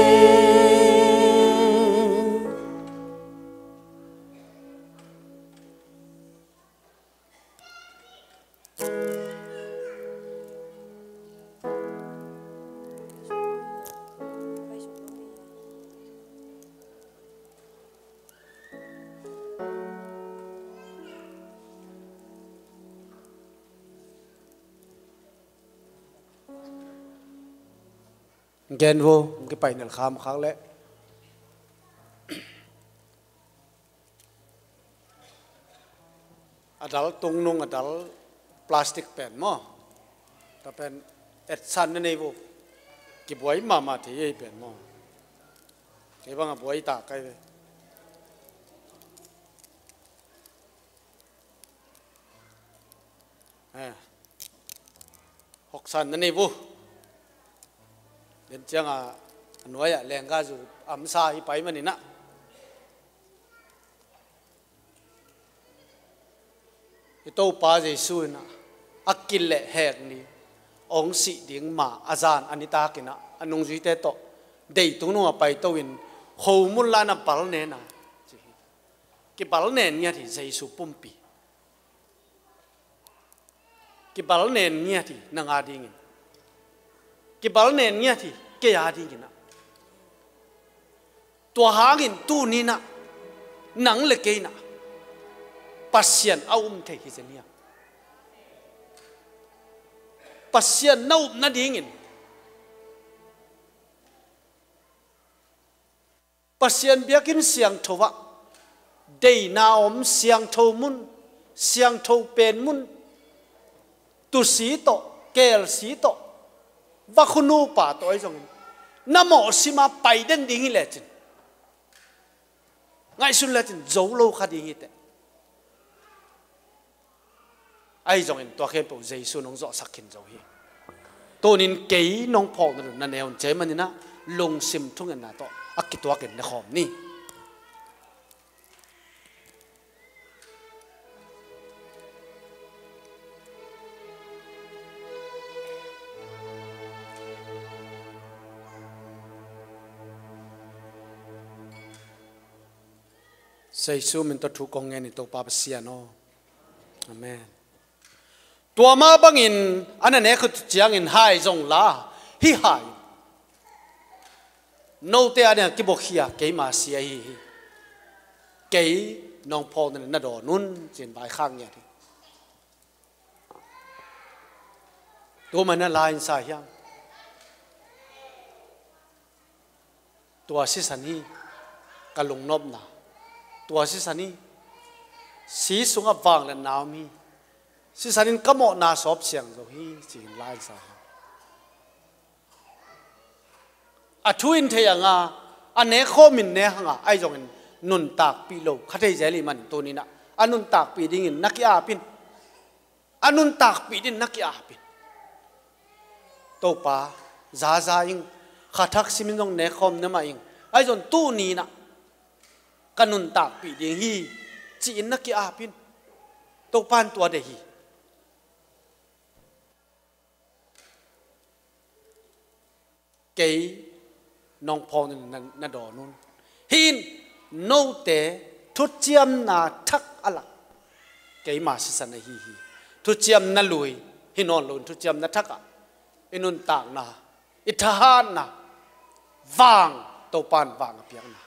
gen vô cái bài này khám khác lẽ adal tung nung adal plastic pen mo ta pen et san này vô cái buổi mà thì ấy pen mo cái bang buổi ta cái học san này vô đến chăng nói leng ga dù ấm sa hi pai mani na ito pa Jesu na akil le hek ni ong si ding ma azan anita kina anung zui te to dei tung nu pai to win ho mun la na pal ne na ki pal ne nya thì Jesu pumpi ki pal ne nya thì nang ading cái bảo nền nhá thì cái gì đi kìna tua hàng tu ni na nắng lệ cái na pasien aum thế cái gì nhá pasien nâu na đi ngin pasien biakin siang thova day na siang thâu mun siang thâu pen mun tu sĩ to kel sĩ to và khunu pa to ai jong namo sima pai den ding le chin ngai sun le chin zo lo kha ding ite ai jong en to khe po Jesu nong zo sakhin zo hi to nin ke nong pho na neon che man na long sim thung en na to akitwa ken na khom ni Jesu min to thu kong nge ni to pa sia no amen tua ma bangin ana ne khut chiang in hai jong la hi hai no te ana ki bo khia ke ma sia hi ke nong pho na do nun chin bai khang nya thi to man na lain sa hyang tua si san hi kalung nop na tua si sani si sunga vang le naw mi si sanin kamo na sop siang zo hi chin lai sa a thuin the anga ane kho min ne hanga ai jong nun tak pi lo khathei jeli man to ni na anun tak pi ding in nakia pin anun tak pi din nakia pin to pa za za ing khathak simin jong ne khom ne ma ing ai jong tu ni na kanun tak pi ding hi chi na ki apin to pan tua de hi ke nong pon na do nun hin no te thu chiam na thak ala ke ma si san hi hi thu chiam na lui hi non lun thu chiam na thak a inun tak na ithahan na vang to pan vang piang na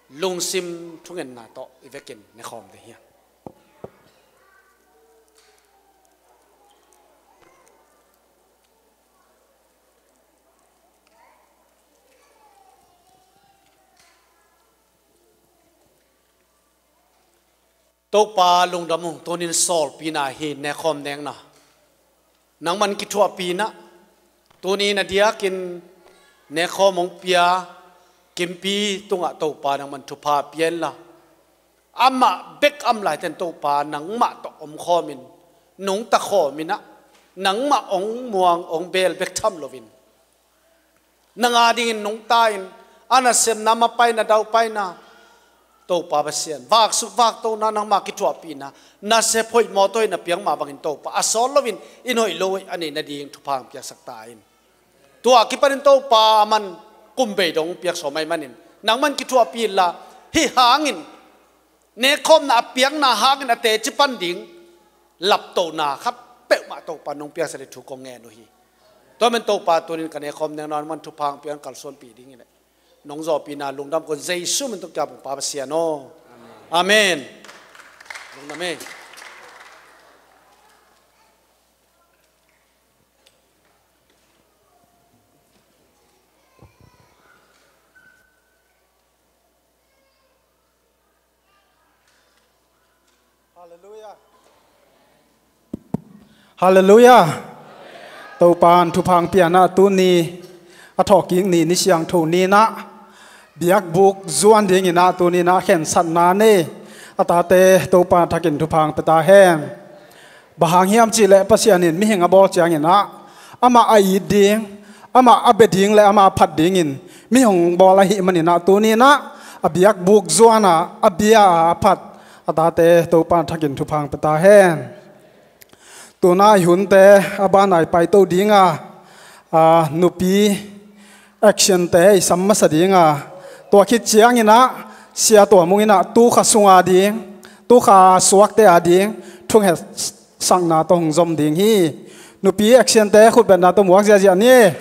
lung sim thung en na to ivekin ne khom de hi ตัวปลาลงดำตัวนินสอลปีนาเห็นในคอมแดงนะนังมันกิทัวปีนะตัวนี้นะเดียกินในคอมองเปียกิมปีตรงตัวปลานังมันทุพาเปียนละอามาเบกอัมหลายแต่ตัวปลานังมาตอมคอมินหนงตะคอมินะนังมาองม่วงองเบลเบกทัมโลวินนังอาดินหนงตายอันนั้นเสียนำมาไปนะดาวไปนะตัวปลาเสียนวากสุกวากตัวนั้นนังมากิจวัตรปีนะน่าเสพหอยมอตัวน่ะเปียงมาบังอินตัวปลาอสอลโลวินอินหอยโลยอันนี้นาดีงทุพางเปียกสักตายตัวกิปนินตัวปลามันกุมเบดงเปียกสมัยมันนินนังมันกิจวัตรปีละฮิหางินเนคอมน่ะเปียงน่ะหางินเตจิปันดิงหลับตัวน่ะครับเปะมาตัวปลานงเปียกเสด็จถูกกองแงนุฮีตัวมันตัวปลาตัวนี้กันเนคอมแน่นอนมันทุพางเปียงกัลส่วนปีดิ้งนี่แหละน้องจอปีนาลุงดำคนเจสุมันต้องจับปลาเสียโนอาเมนลุงดำเองฮาเลลูยาฮาเลลูยาตัวปานทุพังเปียนาตุนีอทอกิงนี่นิเสียงทูนีนะเบียกบุกจวนดิ่งนาตุนีนะเข็นสันนาเนอตาเตตัวปานทักินทุพังเปตาแห้งบางเฮียมจีเลปัสยานินมิหิงอบอลเจียงนะอามาไอดิ่งอามาอับเบดิ่งและอามาพัดดิ่งมิหงบอลหิมันนาตุนีนะอเบียกบุกจวนนะอเบียพัดอตาเตตัวปานทักินทุพังเปตาแห้งตัวน่าหุ่นเตอบานไหนไปตัวดิ่งนุปีแอคชั่นเตะสัมมาสดิ่งตัวคิดเจียงนะเสียตัวมุงนะตู้ข้าสุงอาดิ่งตู้ข้าสวกเตอาดิ่งทุ่งเหสังนาตรงจมดิ่งฮีนุปีแอคชั่นเตะขุดเป็นนาตัวหมวกเจียนี่ ฮ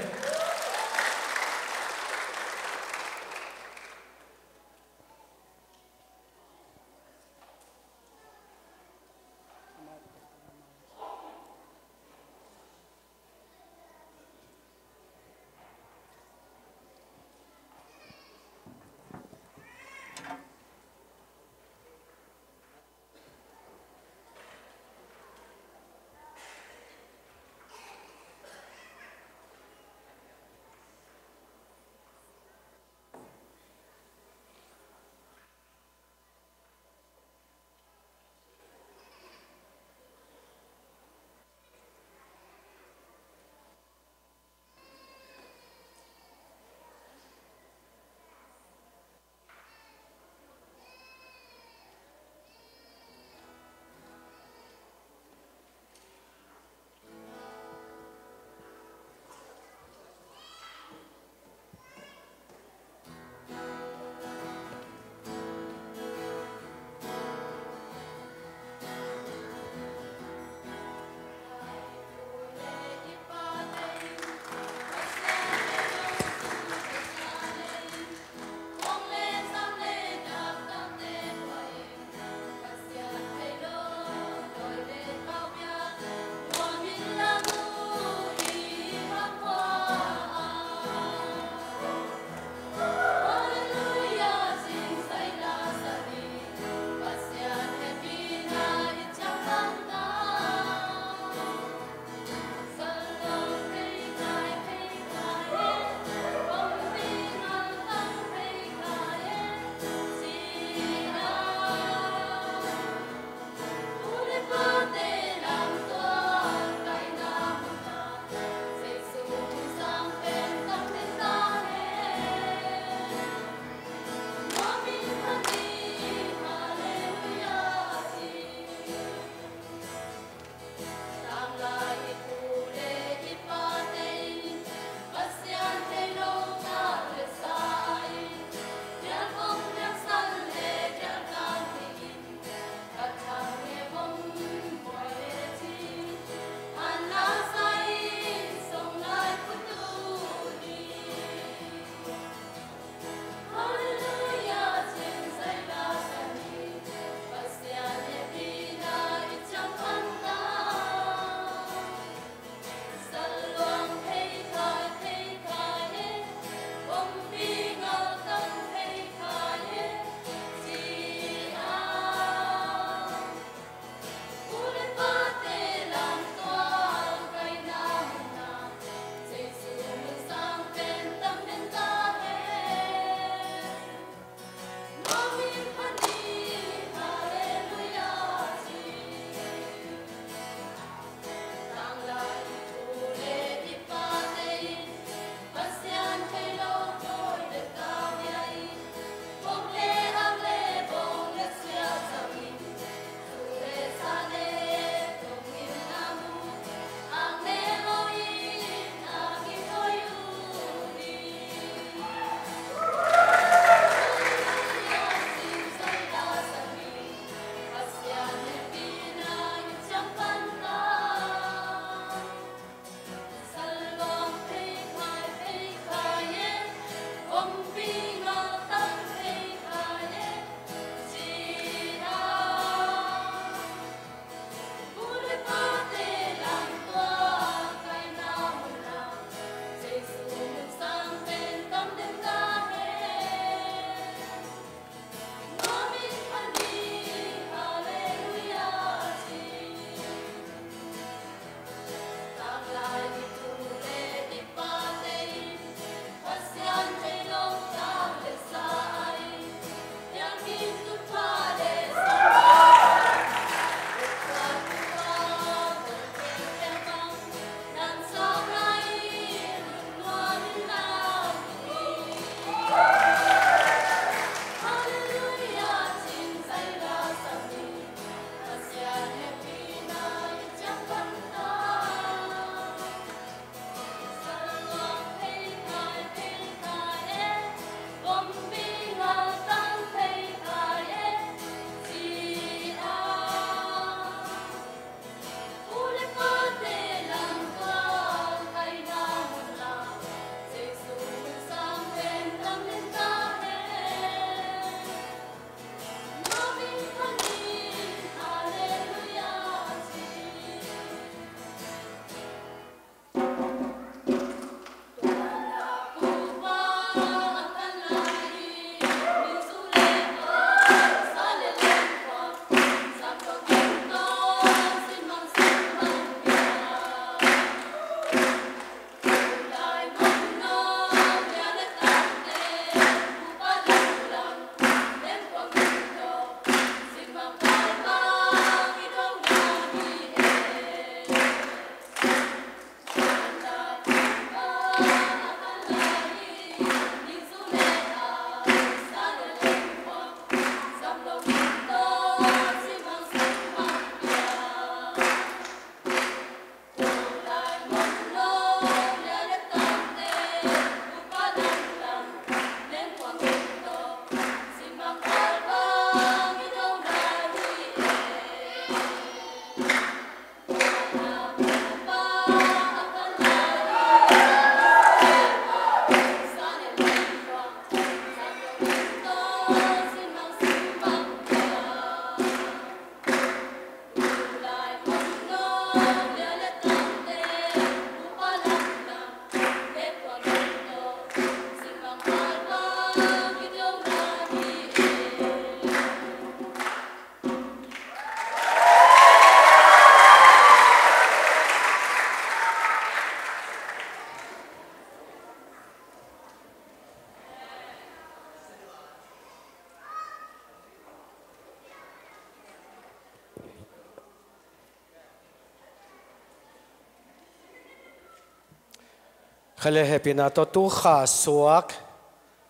khale happy na to tu kha suak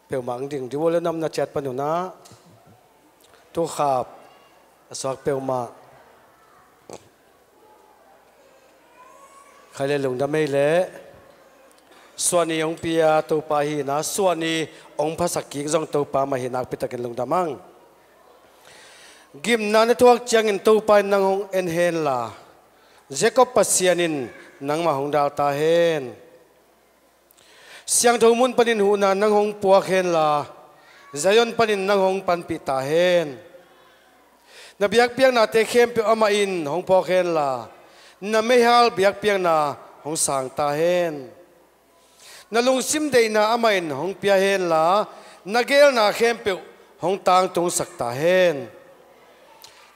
pe mang ding di wala nam na chat panuna tu kha suak pe ma khale lung da mai le swani ong pia to pa hi na swani ong phasaki jong to pa ma hi nak pitakin lung da mang gim na ne tuak chang in to pa nang hong en hen la Jacob pasianin nang ma hong dal ta hen siang tho mun panin hu na nang hong puak hen la zayon panin nang hong pan pi ta hen na biak piang na te khem pe ama in hong puak hen la na me hal biak piang na hong sang ta hen na lung sim dei na ama in hong pia hen la na gel na khem pe hong tang tung sak ta hen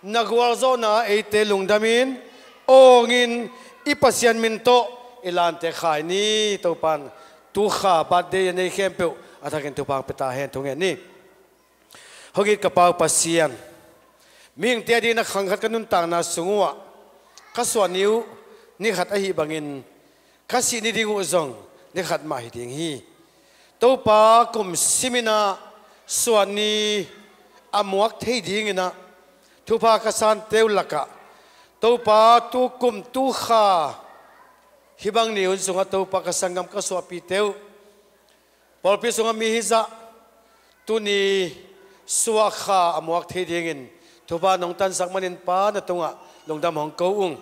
na gwal zo na e te lung damin ongin ipasian min to ilan te khai ni to pan tu kha ba de nei khem pe athakin tu pang peta hen thung ni hogi kapau pasian ming te di na khang khat kanun tang na sungwa ka swaniu ni khat a hi bangin kasi ni dingu zong ni khat ma hi ding hi to pa kum simina swani amuak thei ding ina tu pa ka san teu laka to pa tu kum tu kha hibang niun sunga to pa ka sangam ka swapi teu polpi sunga mi hiza tu ni suakha amuak thei dingin tu pa nong tan sak manin pa na tunga longdam hong ko ung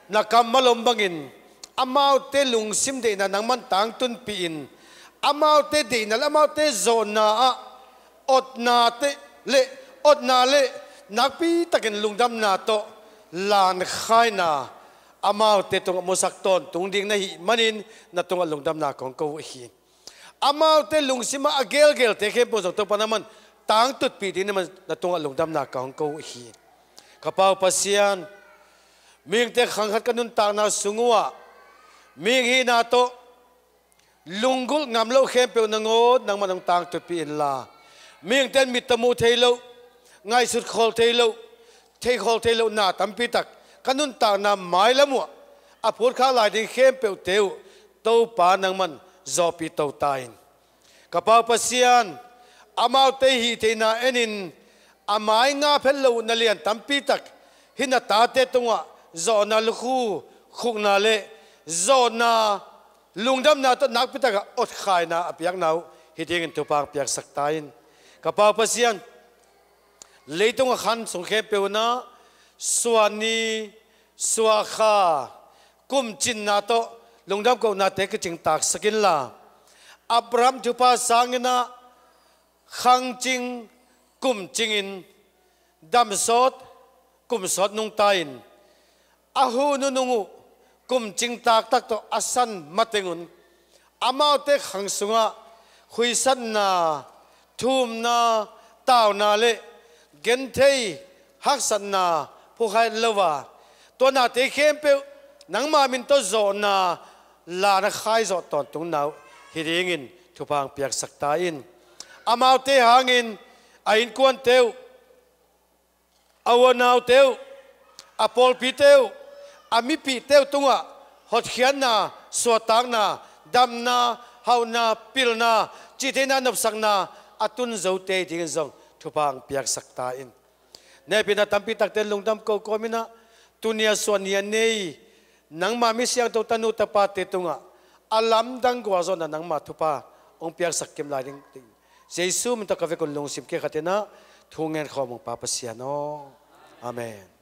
na kam malom bangin amau te lung sim de na nang man tang tun pi in amau te de na amau te zona a ot na te le ot na le nakpi takin lungdam na to lan khai na amau te tung mosak ton tung ding na hi manin na tung lungdam na kong ko hi amau te lung sima agel gel te khem po to panaman tang tut pi din na tung lungdam na kong ko hi kapau pasian ming te khang khat kanun ta na sungwa ming hi na to lungul ngam lo khem pe na ngot nang manang tang tut pi in la ming ten mitamu thailo ngay sut khol thailo thei khol thailo na tampi tak kanun ta na mai lamu apur kha lai ding khem pe teu to pa nang man zo pi to tain kapau pasian amau te hi te na enin amai nga phelo na lian tampi tak hina ta te tunga zo na lukhu khuk na le zo na lungdam na to nak pi tak ot khai na apyak nau hi ding tu pa pyak sak tain kapau pasian leitung khan songkhe peuna swani swakha kum chin na to lungdam ko na te ke ching tak sakin la abram thupa sangina khang ching kum chingin dam sot kum sot nung tain ahu nu nungu kum ching tak tak to asan matengun amau te khang sunga khuisan na thum na taw na le gen thei hak san na pu khai lova to na te khem pe nang ma min to zo na la na khai zo ton tung nau hi ringin thupang piak sakta in amau te hangin a in kwan teu awanau teu apol pi teu ami pi teu tunga hot khian na swatang na dam na hau na pil na chi te na nop sak na atun zo te ding zong thupang piak sakta in ne pina tampi takten lungdam ko komina tunia sonia nei nang ma mi siang to tanu tapa te tunga alam dang gwa zona nang ma thupa ong piak sakkem la ding jesu min to ka ve kon lung sim ke khatena thungen khomong pa pasiano amen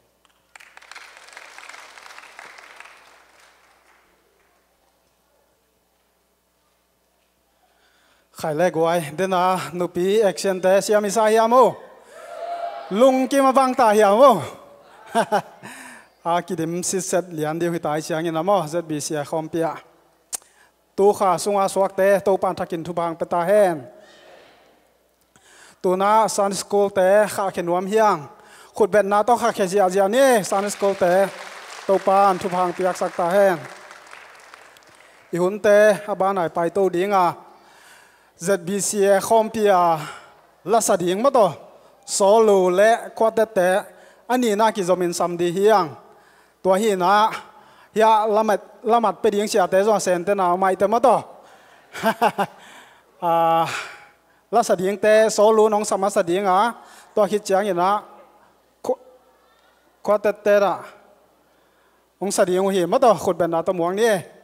khai le guai dena nupi action te siami sa hiamo lung ki ma bang ta hiamo a ki dim si set lian de hui tai siang in amo zet bi sia khom pia tu kha sunga swak te to pan thakin thu bang peta hen tu na san school te kha khenwam hiang khut bet na to kha khe zia zia ni san school te to pan thu bang piak sak ta hen i hun te abanai pai to dinga ZBC khompia la sading ma to solo le kwat te ani na ki zomin samdi hiang to hi na ya lamat pe ding sia te zo sen te na mai te ma to la sa ding te so lu nong sama sa ding a to hit chang ina ko te ra ong sa ding hi ma to khut ben na to muang ni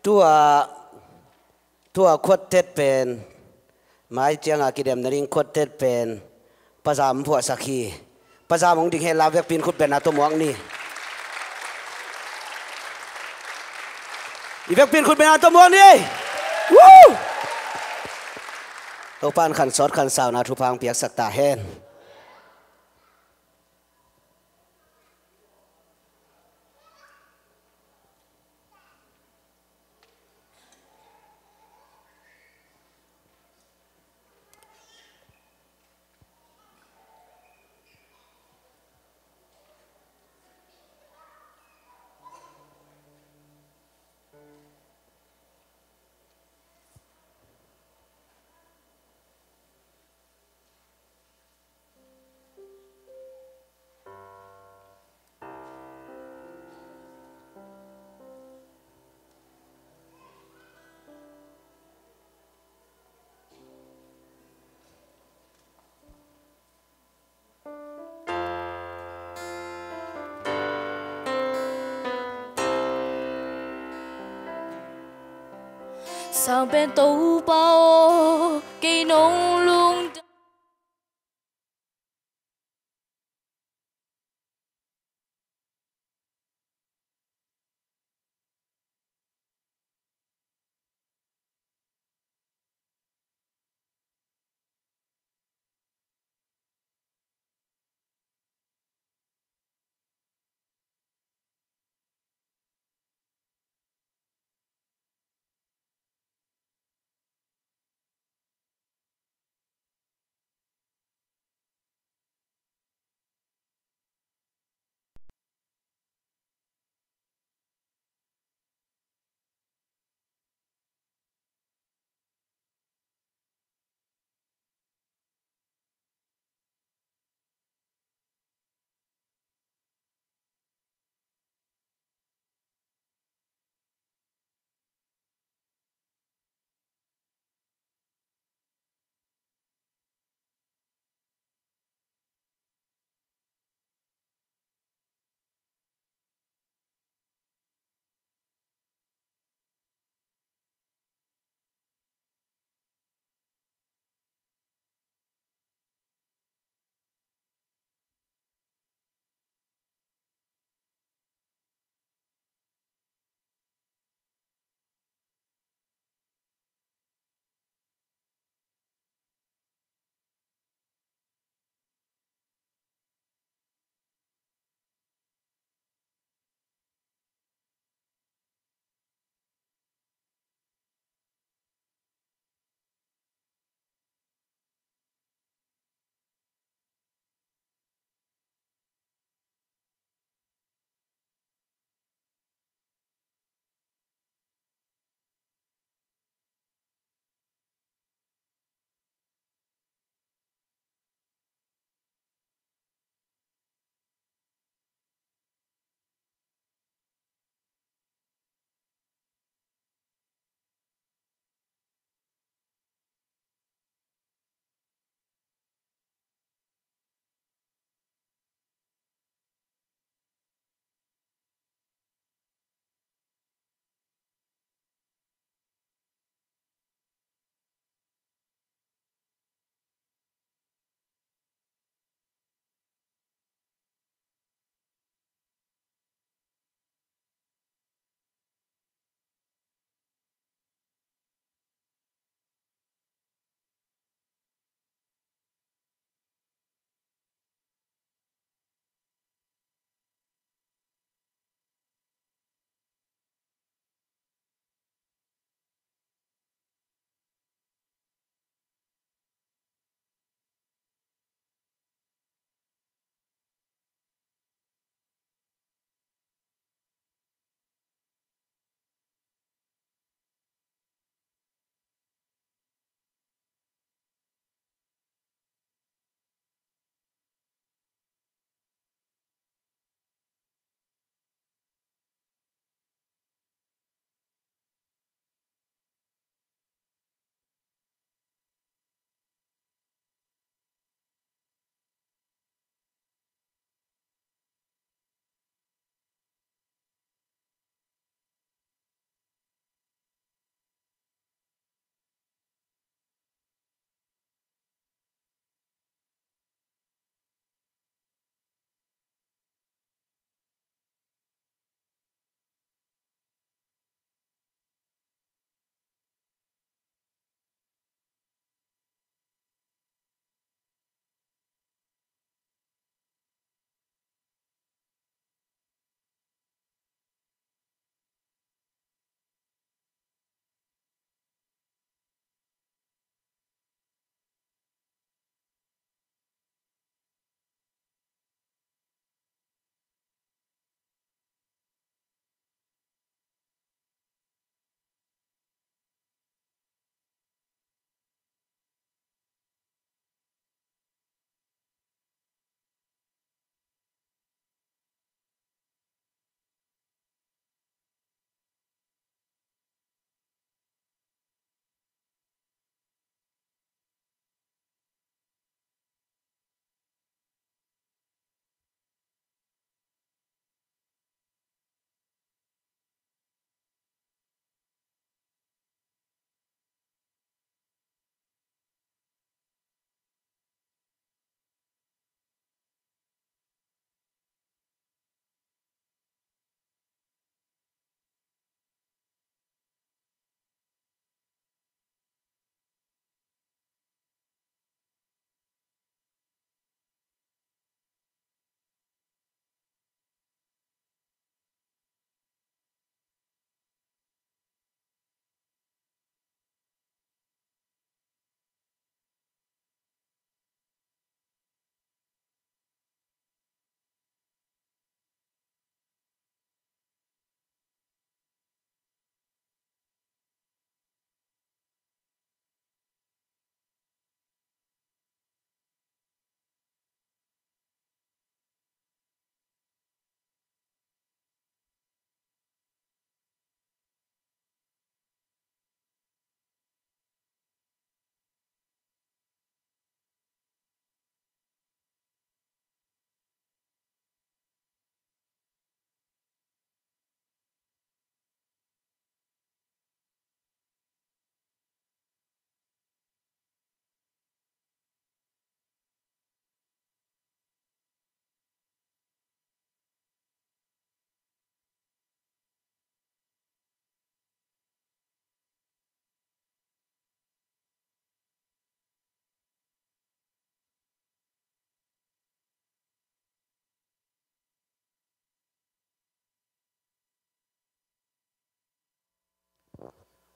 ตัวขวดเท็ดเป็นไม้เจียงอากิเดมนริงขวดเท็ดเป็นภาษาผัวสักขีภาษามงดิเฮลาเวกปินขุดเป็นอาตัวมวงนี่อีเวกปินขุดเป็นอาตัวมวงนี่วู้ตัวปานขันสอดขันสาวนาทุพังเปียกสักตาแห้ง上边都包给浓浓的。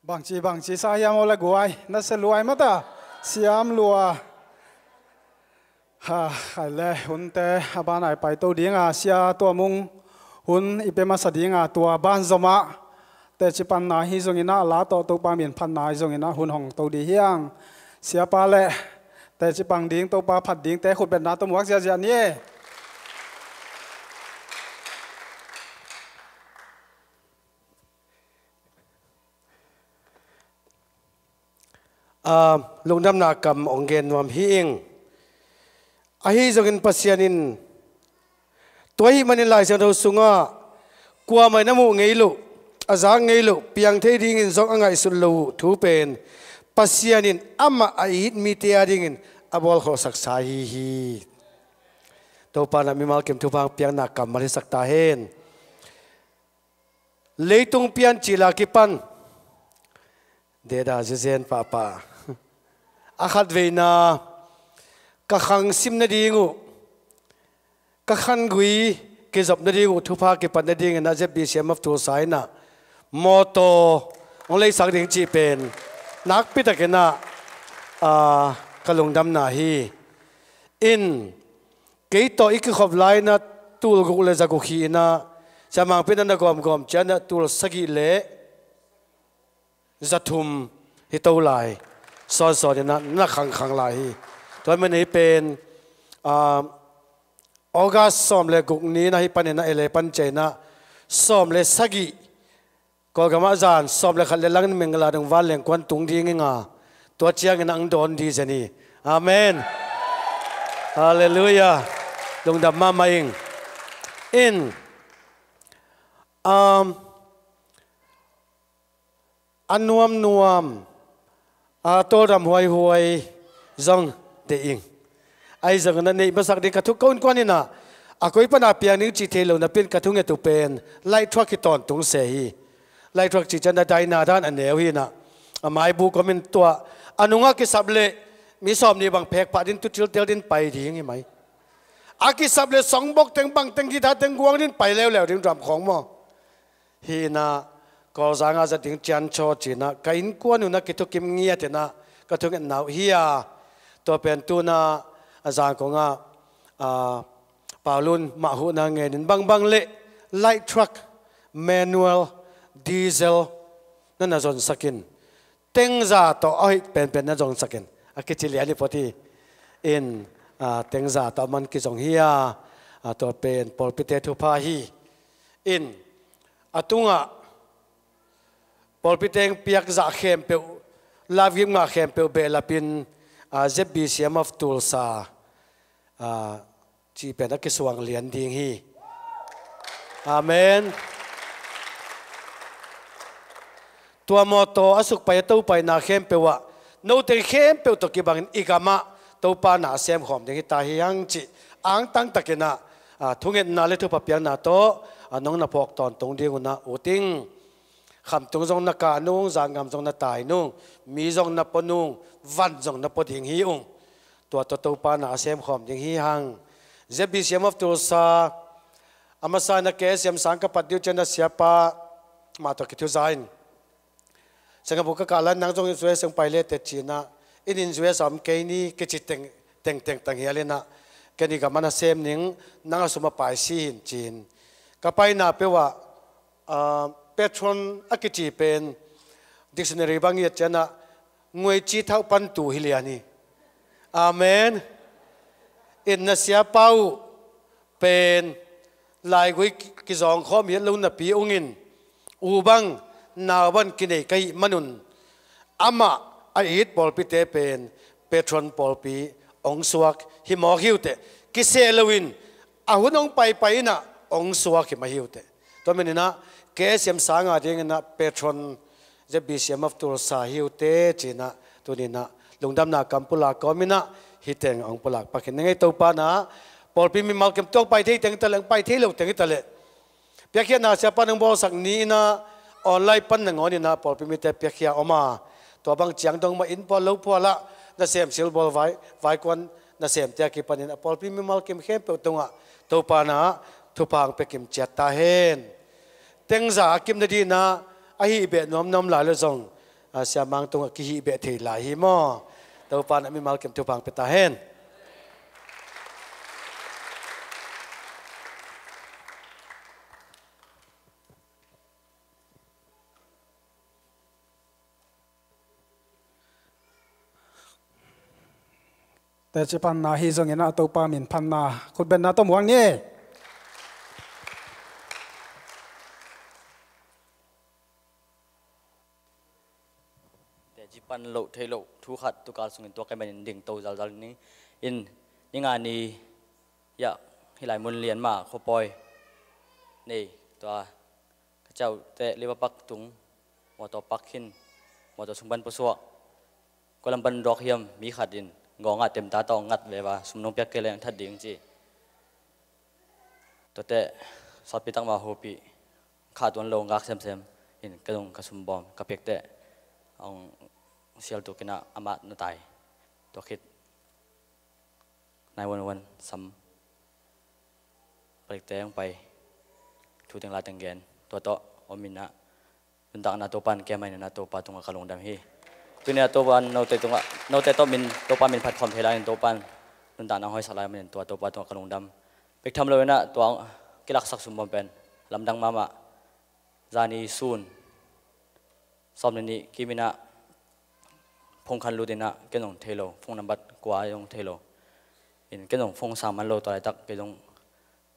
bang chi sa yam ola guai na se luai mata siam lua ha ale hunte abanai pai to dinga sia to mung hun ipema sadinga tua ban zoma te chipan na hi zongina la to pa min phan na zongina hun hong to di hiang sia pa le te chipang ding to pa phat ding te khut ben na to muak sia sia ni lung dam na kam ong gen nuam hi ing a hi zongin pasianin toy manin lai sa do sunga kwa mai namu ngeilu azang ngeilu piang thei ding in zong angai sul lo thu pen pasianin ama ait mi te ading in abol kho sak sa hi to pa na mi mal kem thu pang piang na kam mari sak ta hen leitung pian chila ki pan de da zen papa akhat veina ka khang sim na dingu ka khan gui ke job na dingu thupa ke pan na ding na je bcm of to saina moto onlei sak ding chi pen nak pi ta ke na kalung dam na hi in ke to ik khop lai na tul gu le za gu khi na samang pin na gom chana tul sagi le zathum hi to lai so na khang lai hi toy man hi pen August som le guk ni na hi panin na ele pan chena som le sagi ko gama zan som le khal le lang mengla dang wal leng kwan tung ding nga to chiang nang don di jani amen hallelujah dong da ma maing in nuam to ram huai zong de ing ai zong na nei basak de ka thu kon kwanina akoi pana piang ni chi thelo na pin ka thu nge tu pen lai truck ki ton tung se hi lai truck chi chan da dai na dan an neu hi na amai bu komin to anunga ki sable mi som ni bang phek pa din tu til tel din pai ding hi mai aki sable song bok teng bang teng ki tha teng guang din pai lew ding ram khong mo hi na ko zanga za ding chan cho china kain kwanu na ki to kim ngia te na ka thung nau hiya to pen tu na azang ko nga paulun ma hu na nge nin bang le light truck manual diesel na zon sakin teng za to oi pen na zon sakin akichili ani poti in teng za to man ki zong hiya to pen polpite thu pha hi in atunga polpiteng piak za khem pe lavim nga khem pe be lapin ZBCM of Tulsa chi pe na kiswang lian ding hi amen tua moto asuk pa to pa na khem pe wa no te khem pe to ki bang ikama to pa na sem khom ding ta hiang chi ang tang takena thungen na le thu pa piang na to anong na phok ton tong ding na uting kham tung jong na ka nung zangam jong na tai nung mi jong na ponung van jong na poding hi ung to pa na sem khom ding hi hang ZBCM of Tulsa amasa na KSM sang ka patdiu chana siapa ma to kithu zain sanga buka kalan nang jong suwe sang paile te china in suwe sam ke ni ke chi teng tang hialena kani ka mana sem ning nang asuma pai si hin chin kapai na pewa petron akichi pen dictionary bangi chana ngoi chi thau pan tu hiliani amen in na sia pau pen lai goi ki zong khom hi lo na pi ungin ubang nawan kine kai manun ama a hit pol pi te pen petron pol pi ong suak hi mo hiute ki se lowin a hunong pai na ong suak hi ma hiute to menina KSM sanga ding na petron ZBCM of Tulsa hiute china tunina lungdam na kampula komina hiteng ong pulak pakin ngai to pa na polpi mi malkem tok pai thei teng talang pai thei lo teng tale pyakhia na sia panang bol sak ni na online pan na ngoni na polpi mi te pyakhia oma to bang chiang dong ma in pol lo pola na sem sil bol vai kon na sem te ki panin polpi mi malkem khem pe tonga to pa na thupang pekim chat ta hen teng za kim na di na a hi be nom la le zong sia mang tung ki hi be thei la hi mo to pan mi mal kem tu pang peta henแต่จะพันนาฮีจงเงินตัวปามินพันนาคุณเป็นนาตัวหมวงนี่แต่จีปันโลเทโลทุกขัดตุการส่งตัวกันเป็นดิ่งโตจัลนี้อินนี่งานนี้อยากให้หลายมุนเรียนมาขปอยนี่ตัวเจ้าแต่เรียกว่าปักตุงมอตัวปักหินมอตัวสมบัติประสวกก็ลำบันดอกเฮียมมีขัดดินงองัดเต็มตาตองงัดเลยว่าสมนงเปียกเกลียงทัดดิ่งจีตัวแต่สอดปีตั้งมาโฮปีขาดตัวลงกักเซมอินกระดงกระสุมบอมกระเปียกแต่องเสียลตัวกินะอามาตนตายตัวคิดในวันซ้ำไปแต่งไปทูเต็งลาเต็งเกนตัวโตอมินะเป็นต่างนาตัวปันแกไม่นาตัวปาตรงกับขลงดำฮีตัวเนี่ยตัวปันเราแต่ตรงเราแต่ตัวมินตัวปันมินพัดคอมเพลย์ตัวปันเป็นต่างนาห้อยสลายมันตัวปาตรงกับขลงดำไปทำเลยนะตัวกิลักศักดิ์สมบูรณ์เป็นลำดังมาจานีซูนสอบนี้กิมินะพงคันลูดินะเกนงเทโลพงนับบัดกว่ายงเทโลอินเกนงพงสามันโลตัวไรตักเกนง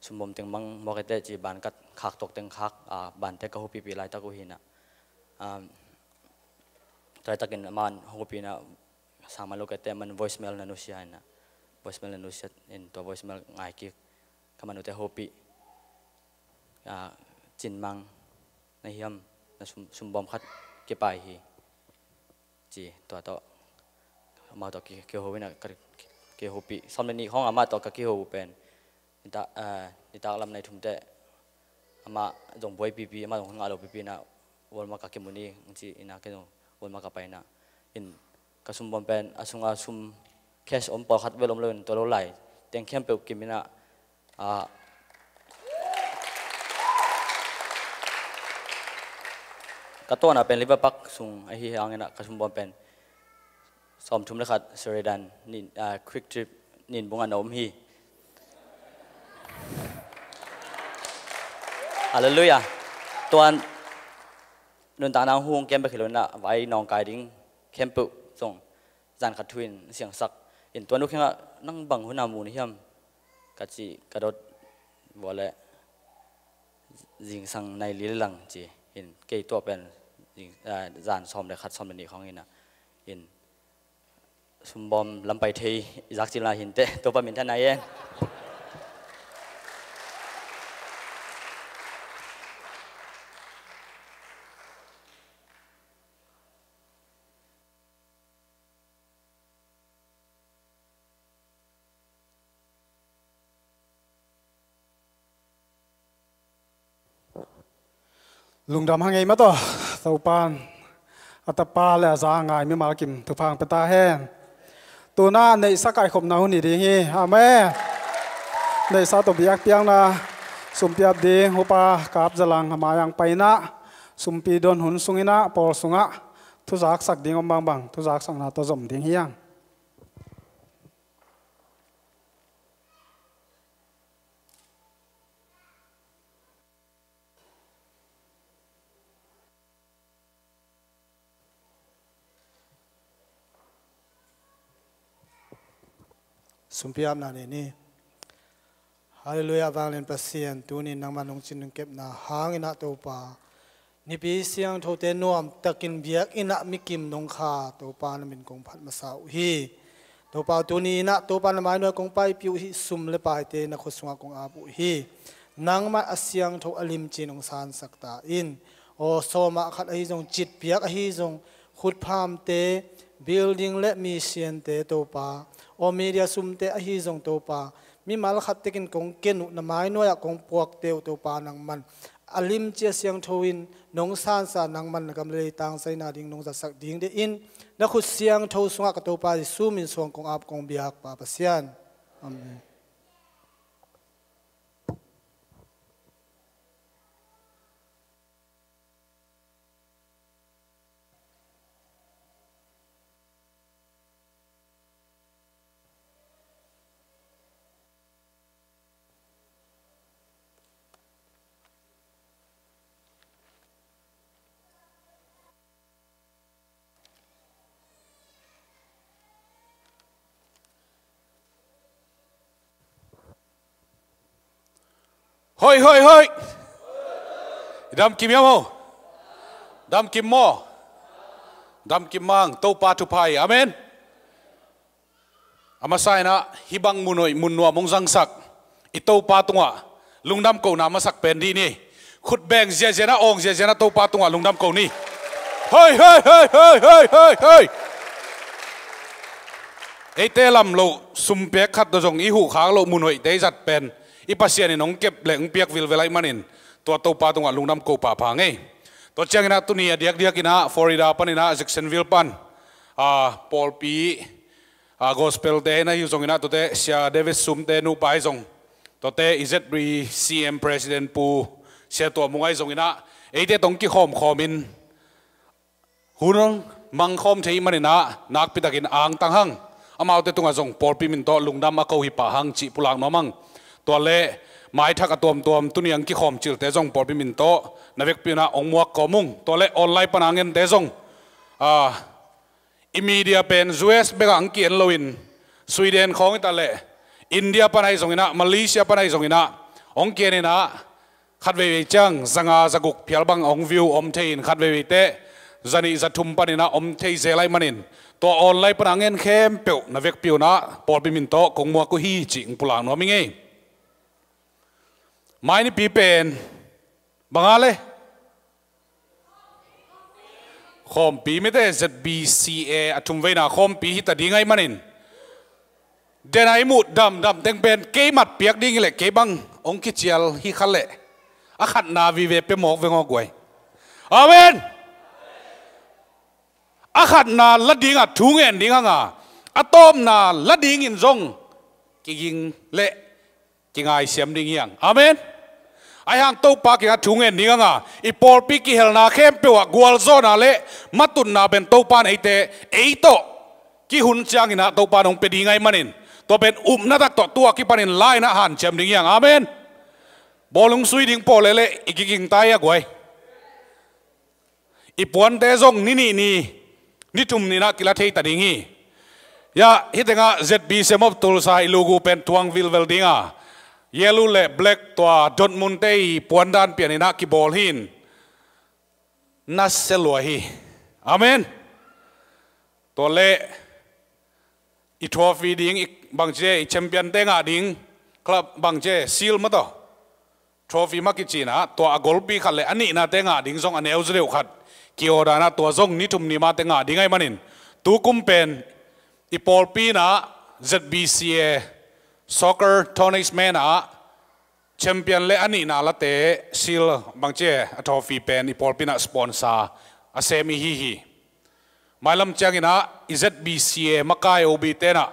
สมบูรณ์เต็งบังบอกเตจีบานกัดขากตกเต็งขากบานเตกหูปีปีไรตักกูหินะตัวไรตักกินมันหูปีนะสามันโลกเตมัน voicemail นันุเซียนะ voicemail นันุเซียอินตัว voicemail ง่ายกิขมันอุเตหูปีจินมังในเฮียมนะสมบูรณ์คัดเก็บไปฮีจีตัวโตมาตัวเกี่ยวหัวนะเกี่ยวหัวปีสมัยนี้ห้องอามาตัวเกี่ยวหัวเป็นนิตาลำในทุ่มเตะอามาจงบวยปีอามาจงงาโลปีนะวันมากับเกี่ยวมุนีจีอินะเกี่ยววันมากับไปนะอินกระสุมบอมเป็นอาสุมแคชอมปอคัดเวลอมเลินตัวเราไหลเตียงเข้มเปลวกิมินะกระตัวน่ะเป็นลิเวอร์ปักซุงไอฮีอังเงินกระสุมบอลเป็นซ้อมทุ่มเลยครับเซเรดันนินควิกทริปนินบุงอันอมฮีฮาเลลูยาตัวนุนตานาฮวงเกมไปขึ้นน่ะไว้นองกายดิ้งเข้มปุส่งจานขัดทวินเสียงสักเห็นตัวนุกแค่นั่งบังหัวหน้ามูนี่เฮียมกัดจีกระโดดบัวเละยิงสังในลิ้นหลังจีเห็นเกยตัวเป็นจานซ้อมเลยคัดซ้อมเป็นนี้ของเห็นนะเห็นสมบอมลำไปทีจักจิลาเห็นเตะตัวปามินท่านนายเองลุงดำหางไงมาต่อสาวปานอัตปาและจางไงไม่มากิมทุพังเปตาแห้งตัวหน้าในสักไก่ขมนาหุ่นดีงี้อาเม่ในซาตบยักเปียงนะสุมเปียบดีหัวปลากาบจลังมายังไปนะสุมปีโดนหุ่นสุงินะปอลสุงะทุจักสักดิ่งอมบางทุจักสังนาตัวจมดิ่งเฮียงสุมพิยามนานี่ฮาเลลูยาบางเลนปัสเซียนตัวนี้นังมันลงจินเก็บนาหางอินะตัวปานิปีเสียงโทเตนวมตะกินเบียกอินะมิกิมนงคาตัวปานมินกงพัดมาสาวฮีตัวปาตัวนี้นะตัวปานไม้นวกงไปปิวฮิสุมเลปายเตนะขสงกงอาบุฮีนังมันเสียงโทอลิมจินงสานสักตาอินโอโซมาขัดอหิจงจิตเบียกอหิจงขุดพามเตบิลดิ้งและมีเซียนเตตัวปาโอเมีเดียซุมเตอหิจงตัวปามีมาลขัดเตกินกงเกนุนไม้นวยกงปวกเตวตัวปานังมันอลิมเจียเสียงทวินนงซานสานังมันกำเลยตังไซนาดิงนงจัสักดิงเดอินนักขุดเสียงทวสงกตัวปาซูมินสวงกงอาบกงเบียกปาปเสียนอาเมน hoi hoi hoi dam kim yamo dam kim mo dam kim mang to pa tu pai amen amasai na hibang munoi munwa mongjang sak ito pa tunga lungdam ko na masak pen di ni khut beng zia zia na ong zia zia na to pa tunga lungdam ko ni hoi hoi hoi hoi hoi hoi hoi ete lam lo sumpek khat do jong i hu khang lo munoi te zat pen i pasien ni nong kep leng piak vil velai manin to pa tunga lungnam ko pa pa nge to chang na tu ni diak diak ina Florida panina Jacksonville pan Paul P gospel te na yu jong ina to te sia David sum te nu pai jong to te izet bri CM president pu sia to mungai jong ina ete tong ki khom khomin hunong mang khom thei manina nak pitakin ang tanghang amau te tunga jong Paul P min to lungnam a ko hi pa hang chi pulang mamang to le mai thak atom tom tuniang ki khom chil te jong Paul P min to navek pina ongmuak komung to le online panangen te jong imedia pen US begang ki en loin Sweden khong ta le India panai jong ina Malaysia panai jong ina ong ki ina khat ve chang zanga zaguk phialbang ong view om thein khat ve te zani zathum panina om thei zelai manin to online panangen khem pe navek piu na Paul P min to kongmuak ko hi ching pulang no mi nge mai ni pi pen bangale khom pi me te ZBCA atum veina khom pi hi ta dingai manin denai mu dam teng pen ke mat piak ding le ke bang ong ki chial hi khale a khat na vi ve pe mok ve ngo goi amen a khat na la ding a thu ngen ding nga atom na la ding in zong ki ging le ki ngai siam ding yang amen ai hang to pa ki thu ngen ding nga I Paul P ki hel na khem pe wa gwal zona le matun na ben to pa nei te eito ki hun chang ina to pa nong pe ding ngai manin to ben na tak to tua ki panin lai na han chem ding yang amen bolung sui ding po le le ikiging tai a goi I puan te zong ni tum ni na kila thei ta ding hi ya hitenga ZB semop tul sai logo pen tuang vil vel dinga yellow le black toa Dortmund te puan dan pianina ki bol hin nas selwa hi amen to le I trophy ding bangje I champion te nga ding club bangje seal ma to trophy ma ki china to a gol pi khale ani na te nga ding zong aneu zreu khat ki oda na to zong ni tum ni ma te nga dingai manin tu kum pen I Paul P na ZBCA soccer tournament a champion le ani na la te sil bangche a trophy pen I Paul P na sponsor a semi hi mailam changina ZBCA makai obi te na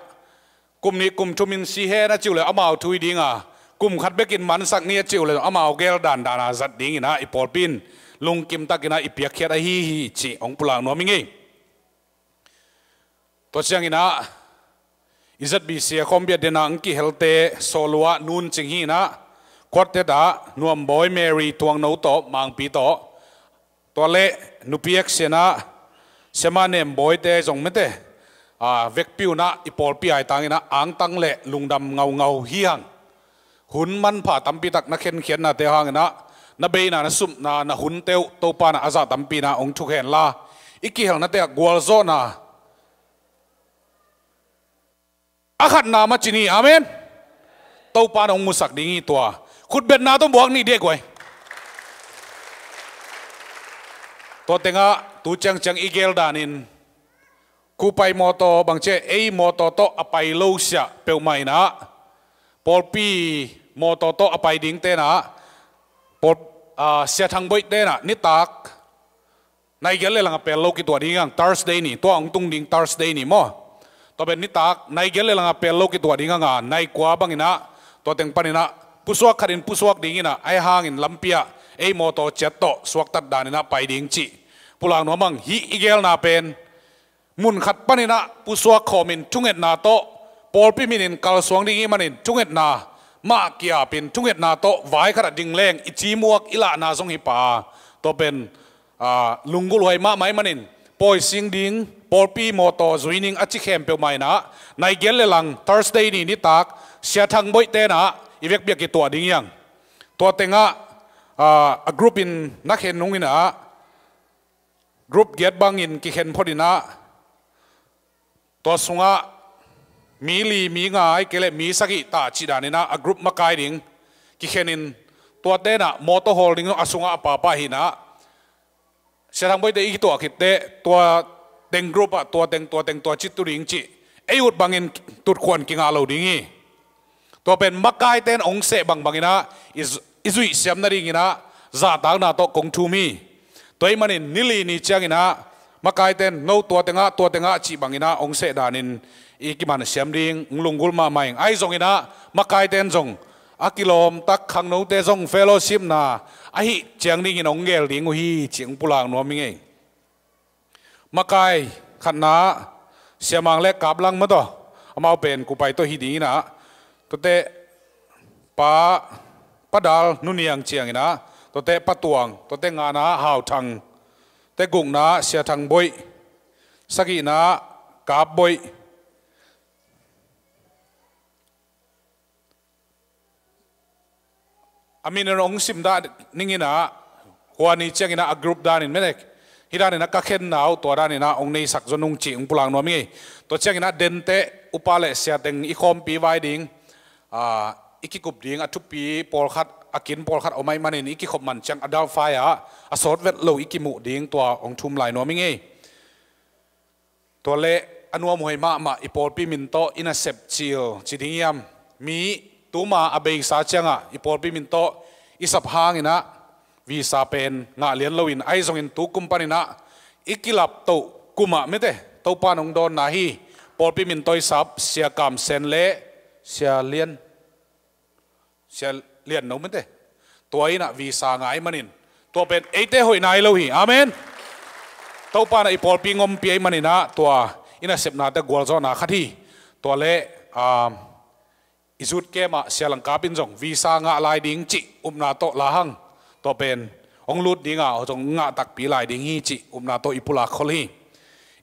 kum ni kum tumin si he na chiule amau thui dinga kum khat bekin man sak ni chiule amau gel dan dana zat ding ina I Paul Pin lung kim takina I piak khiat a hi chi ong pulang no mi nge to changina ZBCA khombia dena angki helte solwa nun ching hi na khotte da nuam boy Mary tuang no to mang pi to le nupiek sena semanem boy te jong mete vek piu na I Paul P ai tangina ang tang le lungdam ngau hi hang hun man pha tampi tak na khen khian na te hang na be na sum na hun teu to pa na aza tampi na ong thu khen la iki hel na te gwal zo na akhat na ma chini amen to pa na ong musak dingi to khut bet na to buak ni de koi to tenga tu chang igel danin kupai moto bangche ei moto to apai lo sia pe mai na Paul P moto to apai ding te na Paul sia thang boi te na ni tak nai gel le lang pe lo ki to ding ang Thursday ni to ang tung ding Thursday ni mo to ben ni tak nai gel le lang pe lo ki to ding nga nai kwa bangina to teng panina pusuak kharin pusuak ding ina ai hangin lampia ei moto chet to suak tat danina pai ding chi pulang no mang hi igel na pen mun khat panina pusuak khomin tunget na to Paul P minin kal suang ding manin tunget na ma kia pin tunget na to vai khara ding leng ichi muak ila na zong hi pa to pen lungul hoi ma mai manin poi sing ding Paul P moto joining achi khem pe mai na nai gel le lang Thursday ni tak sia thang boi te na ivek biak ki to ding yang ตัวเต็งa group in นักเห็นนุ่งอินะ group get บางอินกิเห็นพอดีนะตัวสุงะมีลีมีงายเกลมีสักิตาจีดานินะ a group มาไกดิ้งกิเห็นินตัวเต้น่ะมอเตอร์โฮลดิ้งอสุงะป่าป่าหินะเสียทางไปเตอีกตัวคิดเตตัวเต็ง group ตัวเต็งตัวจิตตุริงจีไออุดบางอินตุดควรกิงอาลูดิ้งตัวเป็นมักไกเต้นองเสบางอินะอิซุยเสียมนาริงินะซาตากนาโตกงทูมีตัวมันนินนิลีนิจังอินะมักไกเต้นโนตัวเต็งจีบางอินะองเสดานินอีกิมันเสียมดิงลุงกุลมาไม่ไอซงอินะมักไกเต้นซงอากิโลมตักขังโนเตซงเฟโลชิมนาไอเจียงดิ่งอินองเกลดิ่งอุฮีเจียงปุลางนัวมิงเองมักไกขันนาเสียมังเล็กกับลังมาต่อเอามาเป็นกูไปตัวฮีดีนะตัวเตป้าดาลนุ่นยังเจียงนะตัวเตะป้าตวงตัวเตะงานะหาวทังเตะกุงนะเสียทังบอยสกีนะกาบบอยอามินรองซิมดานิ่งนะหัวนี้เจียงนะกรุ๊ปดานินไม่เล็กฮิดานินะก็เข็นหนาวตัวดานินะองนี้สักจนุงจีองปุลังนัวมีตัวเจียงนะเดนเตอุปาเลเสียเต็งอีคอมปีไวดิ้งอีกกุบดิ้งทุกปีปอลคัดอากินปอลคัดเอาไม่มาเนี่ยอีกขบมันจังอดาลไฟอสอดเวทโลอีกมุดิ้งตัวองทุมไหลนัวมิงเอตัวเละอนัวมวยมาอีปอลปีมินโตอินาเซปจิลจิดิ้งยามมีตัวมาอเบยสาจังอีปอลปีมินโตอิสับหางนะวีซาเป็นงาเลียนโลวินไอซงอินตุกุมปานินะอีกิลับโตกุมะไม่เตะโตปานองโดนนาฮีปอลปีมินโตอิสับเสียกามเซนเล่เสียเลียนเสียเลียนนู้นมั้ยเต้ตัวนี้นะวีซ่าง่ายมันนินตัวเป็นเอเต้หอยนายเราหีอาเมนตัวปานะอีพอลปีงมปีไอมันนินะตัวอินาเซปนาเตกัวลโซนาขัดที่ตัวเล่อิสุดเกมเสียหลังกาปินจงวีซ่าง่ายลายดิ้งจินาโตลาหังตัวเป็นองลุดดิ้งจงง่ายตักปีลายดิ้งฮีจินาโตอิปุลาคอลี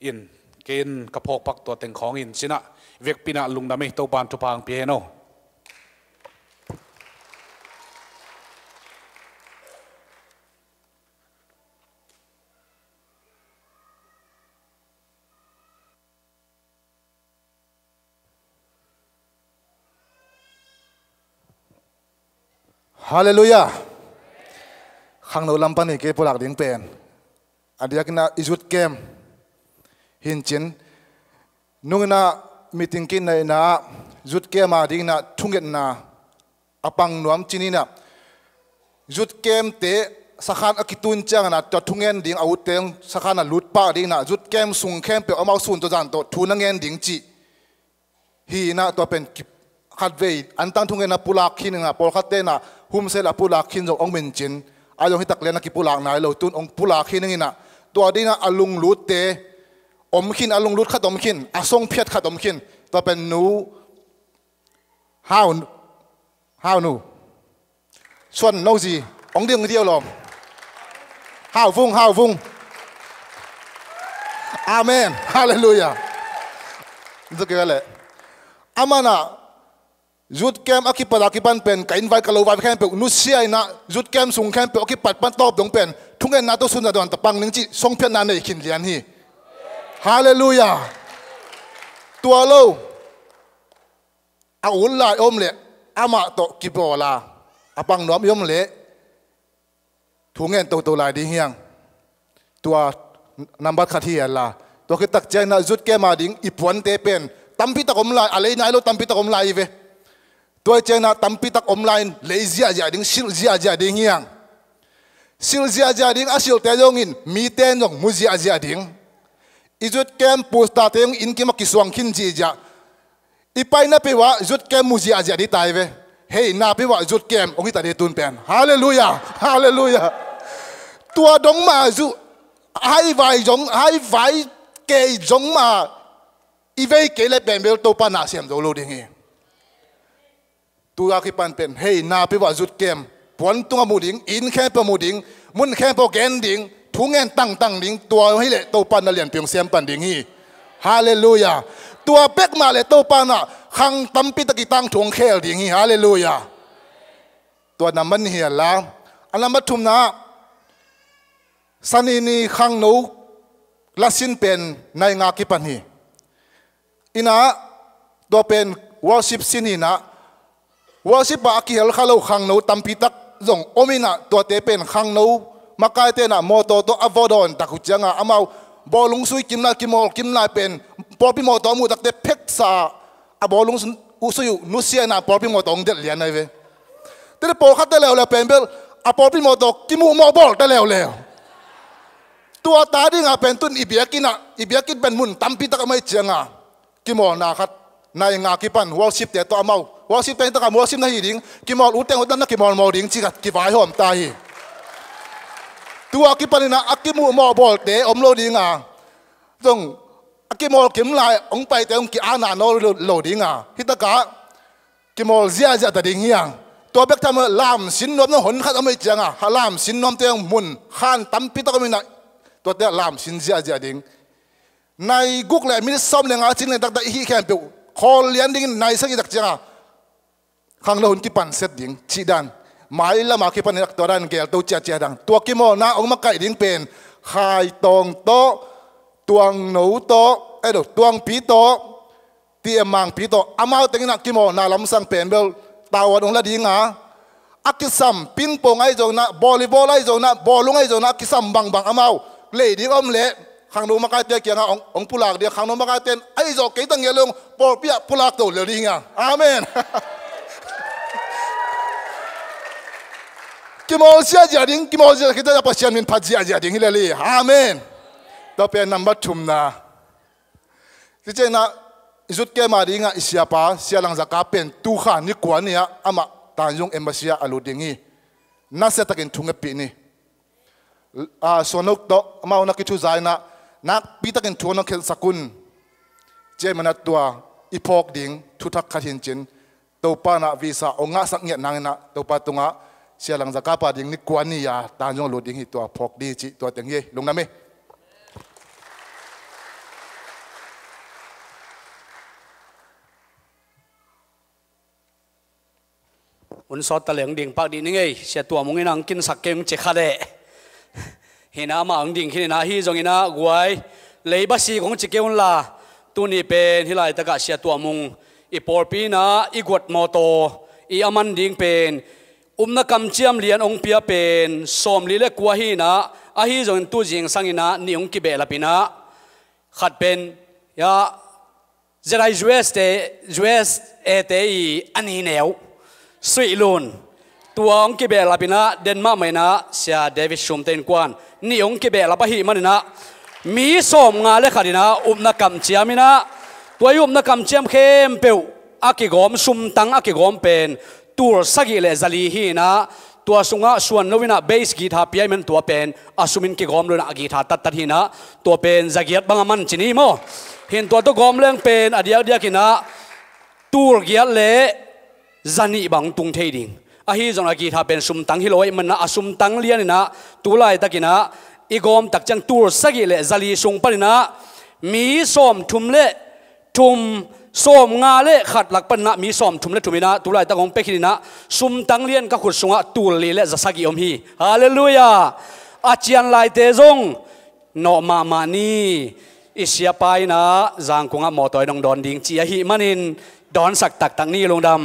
อินเกณฑ์กระพกปักตัวเต็งของอินสินะเวกปีนะลุงดำไม่ตัวปานทุพังเปียโนฮาเลลูยาข้างโน้นลำพันนี่เก็บพลักดิ้งเป็นอันเดียกินอิจุดเกมหินจินนุ่งน่ะมีติงกินในน่ะจุดเกมมาดิ้งน่ะทุ่งเงินน่ะอปังนวมจินีน่ะจุดเกมเตะสักขันอกิตุนจังน่ะจอดทุ่งเงินดิ้งอาวุธเต็งสักขันน่ะลุดป้าดิ้งน่ะจุดเกมส่งแคมเปเอามาส่วนตัวจันตัวทุนเงินดิ้งจีฮีน่ะตัวเป็นขัดเวย์อันตั้งทุ่งเงินน่ะปุลักขินน่ะปอลขัดเตน่ะหุ่มเสละปุลักขินจงองเมนจินอายงฮิตักเลียนกิปุลักนายเราตุนองปุลักขินนี่น่ะตัวดิ้งน่ะอลุงลุดเตอมขินอลุงลุดขัดอมขินอาทรงเพียรขัดอมขินตัวเป็นนูห้าวนูส่วนโนจีองเดียงเดียวหรอห้าวฟุ้งอาเมนฮาเลลูยานี่ก็เลยอามานะจุดเกมอากิปัดอากิปันเป็นการอินไว้กับเราไว้แค่เป็นนุเซียนะจุดเกมส่งแค่เป็นอากิปัดปันตอบตรงเป็นทุกเงินนาตัวสุนทรดอนตะปังหนึ่งจีทรงเพียรนานในขินเลียนฮีฮาเลลูยาตัวเราอาอุลลาอมเละอามาโตกิบอลาอาปังน้อมยมเละทุกเงินตัวลายดีเฮียงตัวนับบัตรขัดที่อะไรล่ะตัวคือตักใจนะจุดเกมมาดิ้งอีพวนเตเป็นตั้มพิตากอมลายอะไรนายเราตั้มพิตากอมลายเวตัวเจนะตั้มพิตากอมลายเลยเสียใจดิ้งสิลเสียใจดิ้งเฮียงสิลเสียใจดิ้งอาศิลเตยงอินมีเตยงมุเสียใจดิ้งอีจุดเกมปูสตาเตยงอินกิมักกิสวงขินจีจ้าอีไปนับไปว่าจุดเกมมุเสียใจดิ้งตายเวเฮ้ยนับไปว่าจุดเกมองค์ตาเดตุนเป็นฮาเลลูยาฮาเลลูยาตัวดงมาจุให้ไว้จงให้ไว้เกยจงมาอีเวเกลเป็นเบลตัวปานาเสียมโดโลดิ้งตัวคิดปันเป็นเฮ้ยนาไปว่าจุดเกมผลตัวมูดิ้งอินแค่ปมูดิ้งมุนแค่ปแกนดิ้งทุงเงินตั้งดิ้งตัวให้เละตัวปานาเลียนเพียงเสียมปันดิ้งฮีฮาเลลูยาตัวเป็กมาเลยตัวปานาขังตั้มปิตะกิตังทวงเคลดิ้งฮีฮาเลลูยา ตัวน้ำมันเหี่ยแล้วอันนั้นมาทุ่มนะสันนี่ขังนูละสินเป็นในงากิปันฮีอินะตัวเป็นวอร์ชิปสินีนะวอร์ชิปบากิเฮลข้าเราขังนูตั้มพิทักส่งโอมินะตัวเตเป็นขังนูมาไกลเตนะโมโตตัวอวอดอนตักหุจังอ่ะอามาบอลลุงซุยกิมนากิมอลกิมนาเป็นพอพิโมโตมูตักเตเพ็กซาอะบอลลุงอุซุยนุเซียนะพอพิโมโตงเด็ดเลียนไงเว้แต่พอขัดได้แล้วเป็นเบลอะพอพิโมโตกิมูโมบอลได้แล้วตัวตาดิ้งอ่ะเป็นตุนอิเบียกินอ่ะอิเบียกินเป็นมุนตั้มพิทักไม่เจียงอ่ะกิมอลนาคัดนายงากิปันวอลชิปเตตัวเมาวอลชิปเป็นตะกับวอลชิปนาฮีดิ้งกิมอลอุตเตงอุตนักกิมอลมอดิ้งจิกัดกิบายหอมตายตัวกิปันนี่นะอักกิมูโมบอลเตอมโลดิ้งอ่ะตรงอักกิมอลกิมลายองไปแต่องกิอานาโนโลดิ้งอ่ะฮิตกะกิมอลเสียจะตัดดิ้งเฮียงตัวเบกทำลามสินนวมนั่งหนขัดไม่เจียงอ่ะลามสินนวมเตียงมุนขันตั้มพิทักไม่นะตัวเดียลามสินเสียจะดิ้งในกุกเลยมิสซอมเลยงาจินเลยตักได้ฮีแคมเปิลคอลเลียนดิ้งในสักอีกเจียงอ่ะขังเราหุ่นกิปันเสร็จดิ้งชีดันหมายละมากิปันนักตัวดันเกลตัวเจียดังตัวกิมอลนะองมาไก่ดิ้งเป็นไข่ตองโตตวงหนูโตตวงปีโตเตียมังปีโตอามาเต็งนักกิมอลนาลำสังเป็นเบลตาวดงละดิ้งอ่ะอักกิซัมปิงปองไอโจนะบอลลีบอลไอโจนะบอลลุงไอโจนะกิซัมบังอามาเลยดิ้งอมเละขังโนมาไก่เตียเกียงอ่ะองปุลากเดียขังโนมาไก่เตียนไอโจเกยตั้งเงี้ยลงบอลเปียปุลากโตเลยดิ้งอ่ะอาเมนกิมอลเสียจะดิ้งกิมอลเสียคิดจะพัชยันมินพัชยาจะดิ้งฮิเลลีอาเมนต่อไปนัมบัตชุมนะที่เจนะจุดเกมาดิ้งอ่ะอิสยาปาเสียหลังจากการเป็นตู้ข้านี่กวนเนี่ยอามาตานยงเอ็มบาซีอาลูดิ้งน่าเสียตะกินทุ่งปีนี่ส่วนนกโตมาอุนักชุดใจนะนักปีตะกินทุ่งนกเขนสกุลเจมันนัดตัวอีพอกดิ้งทุทักขัดหินจินตัวป้านะวีซ่าองค์สักเงียนนางนะตัวป้าตุงะเสียหลังจากการปาดิ้งนี่กวนนี่ยาตานยงลูดิ้งตัวพอกดีจิตัวเต็งเย่ลงน้ำไหมอุนสอดตะเหลียงดิ่งปากดิ่งนี่ไงเสียตัวมึงนี่นังกินสักเกงเจคาเดเห็นอามาอังดิ่งที่นี่นะฮีจงอินะกวยเลยบัสีของจิเกอุนลาตัวนี้เป็นที่ไรตะกะเสียตัวมึงอีปอร์ปีนะอีกวดมอโตอีอามันดิ่งเป็นนักกำเจียมเลียนองเปียเป็นสมลีเล็กกว่าฮีนะอาฮีจงตัวจิงสังอินะนี่องกิเบลปีนะขัดเป็นยาจะได้จวสเอเตอีอันนี้แนวสวีลุนตัวองค์กิเบลาปินะเดนมาร์กไม่นะเสียเดวิดชุมเตนกวนนี่องค์กิเบลาปะฮีมันนะมีสมงานเล็กขัดนะนักกำเจียมินะตัวนักกำเจียมเข้มเปียวอากิกอมชุมตังอากิกอมเป็นตัวสักิเลจลีฮีนะตัวสุงะส่วนโนวินะเบสกีตาร์เปียมันตัวเป็นอาสุมินกิกอมเลยนะกีตาร์ตัดฮีนะตัวเป็นจักรียดบางมันจินีโมเห็นตัวกอมเรื่องเป็นอเดียกินะตัวเกียร์เล่จันนี่บังตุงเทดิงอาฮีจงอากีท่าเป็นสุมตังฮิโลยมันนะอาสุมตังเลียนนะตุลายตะกินะอีกอมตักจังตัวสักิเลจลีสงปนินะมีส้มทุมเล่ทุมส้มงาเล่ขัดหลักปนนะมีส้มทุมเล่ทุมินะตุลายตะกงเปกินะสุมตังเลียนก็ขุดสงะตุลลีเล่จะสักิอมฮีฮาเลลูยาอาเจียนลายเตจงโนมานีอิสยาปายนะจางกงะมอตอยดองดอนดิงจีอาฮีมันินดอนสักตักตังนี่ลงดำ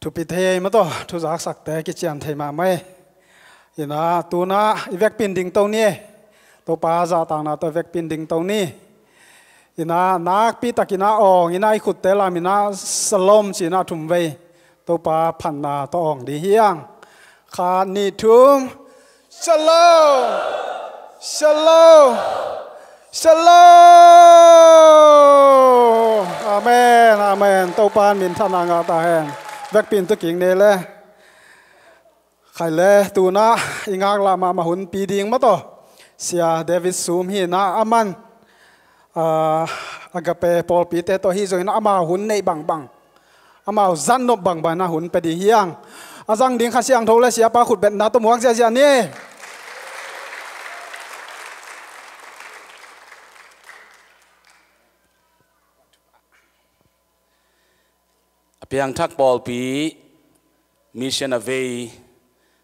ทุพิเทมาต่อทุจักสักแต่กิจยามเทมาไม่ยินะตัวน่ะเวกปินดิ่งตรงนี้ตัวป้าจะต่างน่ะตัวเวกปินดิ่งตรงนี้ยินะนักปีตะกินะอองยินะขุดเตลามินะสลมจีนะทุ่มเวตัวป้าพันนาตัวอองดีเฮียงขานีทุ่มสลมสลมสลมอาเมนอาเมนตัวป้ามินทนางาตาแหงเวกปินตัวกิ่งเนี่ยเลยใครเลยตัวน่ะอิงากลามาหุ่นปีดิ่งมาต่อเสียเดวิดซูมฮีนะอามันอากาเปปอลปีเตตัวฮีจอยนะอามาหุ่นในบัง amau zan no bang ba na hun pe di hiang azang ding kha siang thole sia pa khut bet na to muang sia sia ni piang thak Paul pi mission away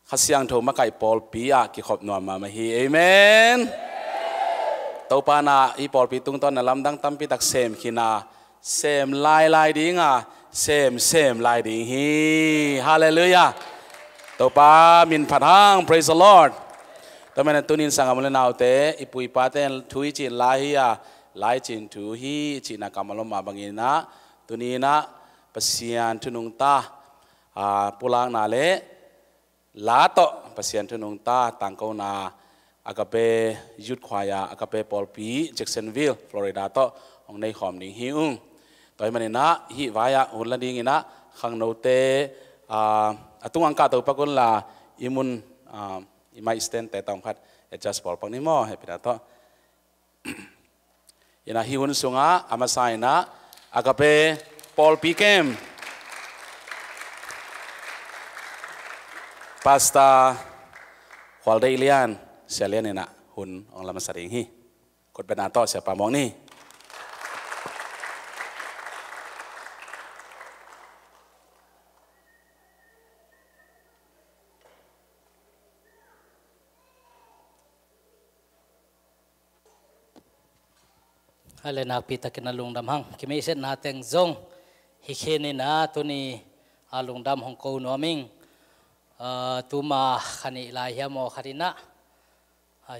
khasiang tho makai Paul pi a ki khop no ma hi amen tau pa na I Paul pi tung ton na lam dang tam pi tak sem khina sem lai ding a sem lai ding hi hallelujah tau pa min phat hang praise the Lord ta men tunin sangam le naw te ipui pa ten thui chi lai hi a lai chin thu hi chi na kamalom ma bangina tunina pasian tunung ta pulang na le lato pasian tunung ta tangkau na agape youth choir agape Paul P Jacksonville Florida to ong nei khom ding hi toy manina hi waya hunla ding ina khang no te atung angka to pakun la imun imai stand te tong khat adjust Paul pang ni mo he pida to ina hi hun sunga amasai na agape Paul P Kem Pasta Walde Ilian Sialian ina hun ong lama saring hi kot benato siapa mong ni ale nak pita kinalung dam hang kimi set na teng zong hikheni na tuni alung dam hong ko noming tuma khani lai hiamo kharina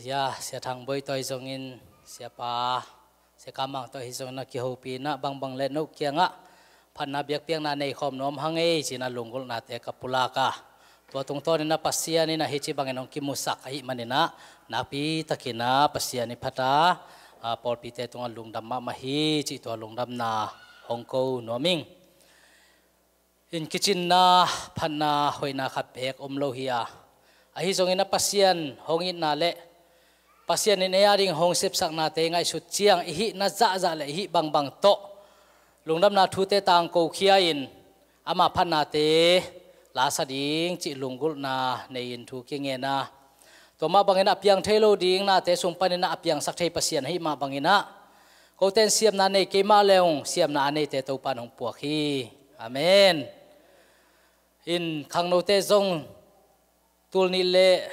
ya sia thang boi toy zongin siapa se kamang to hi zong na ki hopi na bang le no kianga phanna biak piang na nei khom nom hang ei china lungul na te kapula ka to tung to ni na pasia ni na hichi bangenong ki musak hi manina na pi takina pasia ni phata Paul P te tunga lungdam ma hi chi to lungdam na hongko noming in kitchen na phanna hoina khat bek omlo hiya ahi zongina pasian hongin na le pasian in earing hong sep sak na te ngai su chiang hi na za le hi bang to lungdam na thu te tang ko khia in ama phanna te la sading chi lungul na nein thu ki nge na to ma bangina piang thelo ding na te sumpanina apiang sak thei pasian hi ma bangina ko ten siam na nei ke ma leong siam na nei te to panong puak hi amen in khang no te zong tul ni le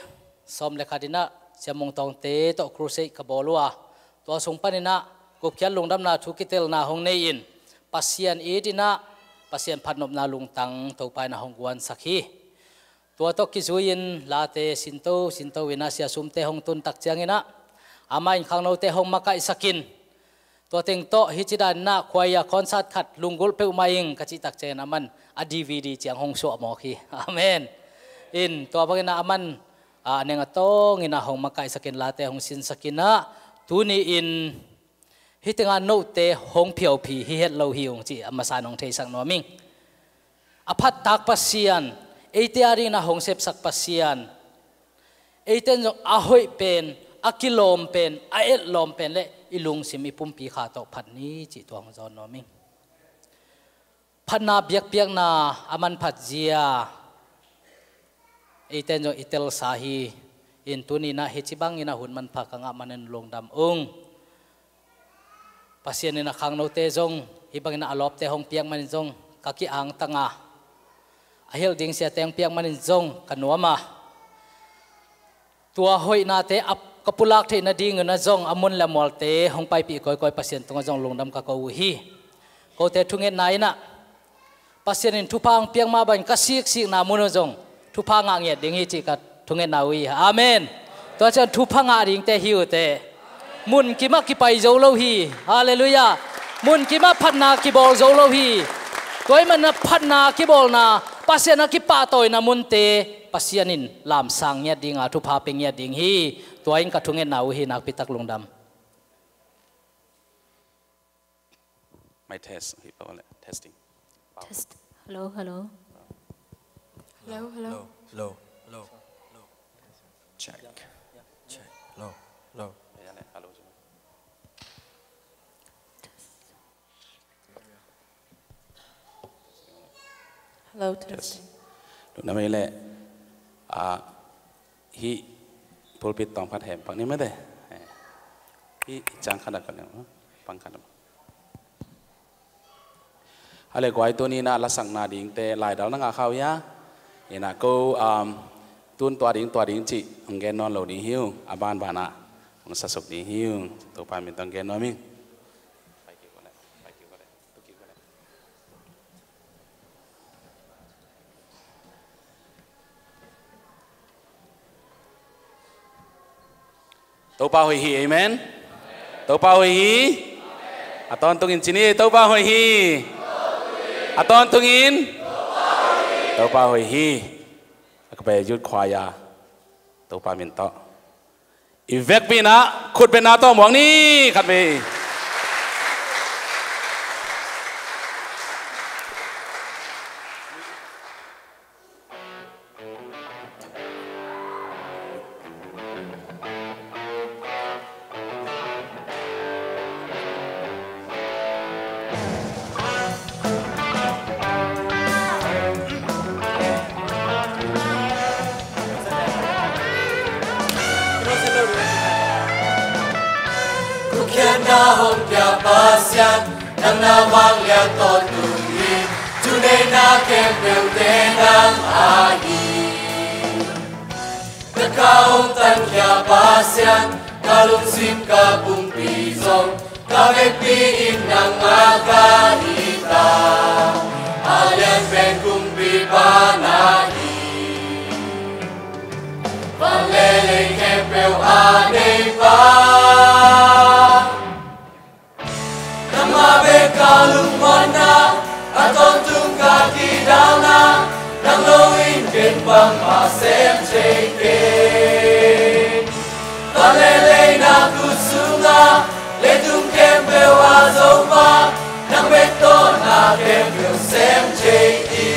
som le khadina siamong tong te to crusade ka bolwa to sumpanina ko khyal lungdam na thu kitel na hong nei in pasian edina pasian phanop na lungtang to pa na hongwan sakhi tua to kizuin late sinto wina sia sumte hong tun tak chiangina ama in khangno te hong makai sakin to teng to hichidan na khwaya concert khat lungul pe umaing kachi tak chen aman a DVD chiang hong so mo khi amen in to bagina aman anenga to ngina hong makai sakin late hong sin sakina tuni in hitenga no te hong phiau phi hi het lo hi ong chi amasa nong thei sang no ming aphat tak pasian eitiari na hong sep sak pasian eiten jong ahoi pen akilom pen aet lom pen le ilung sim ipum pi kha to phat ni chi tuang zon no ming phanna biak na aman phat zia eiten jong itel sahi in tuni na hechibang ina hun man pha kanga manen longdam pasien ina khang no te jong hibang na alop te hong piang man jong kaki ang tanga ahil ding sia teng piang manin zong kanuama tua hoi na te ap kapulak the na ding na zong amun la mol te hong pai pi koi pasien tunga zong lungdam ka ko hi ko te thungen nai na pasien in thupang piang ma ban ka sik na mun zong thupang nga nge ding hi chi ka thungen na wi amen to chan thupang nga ring te hiu te mun ki ma ki pai zo lo hi hallelujah mun ki ma phatna ki bol zo lo hi toy man na phatna ki bol na pasien na ki pa toy na munte pasianin lam sang nya ding a thu pa peng nya ding hi toin ka thungen nau hi nak pitak lungdam my test hi pawale testing test hello check hello Low testing. Lúc nào mới lệ hi pulpit tòng phát hẻm bằng ní mới đây hi trang khăn đặc này bằng khăn hãy quay tôi ní na là sang na điên tê lại đó là ngã khao ya thì na cô tuôn tòa điên chị ông nghe non lầu đi hiu ban bà nà ông sa sục đi hiu tôi phải mình tăng nghe nói mình tàu bao hồi hi amen tàu bao hồi hi aton tungin sini tàu bao hồi hi aton tungin tàu bao hồi hi các bạn yết khoaya tàu bao mình to ivek bina khut bina to mong ni khát về na hom pia pasian nang na wang lia to tu hi today na kem bel te nang ahi ta kaung tan kia pasian kalung sim ka bung pi zong ka ve pi in nang aga ita alian pen kum pi pa na hi van lele kem bel a nei pa kalung mana aton tung kaki dana nang loin ken bang masem cheke talele na kusunga le tung kempe wazoma nang beto na kempe sem cheke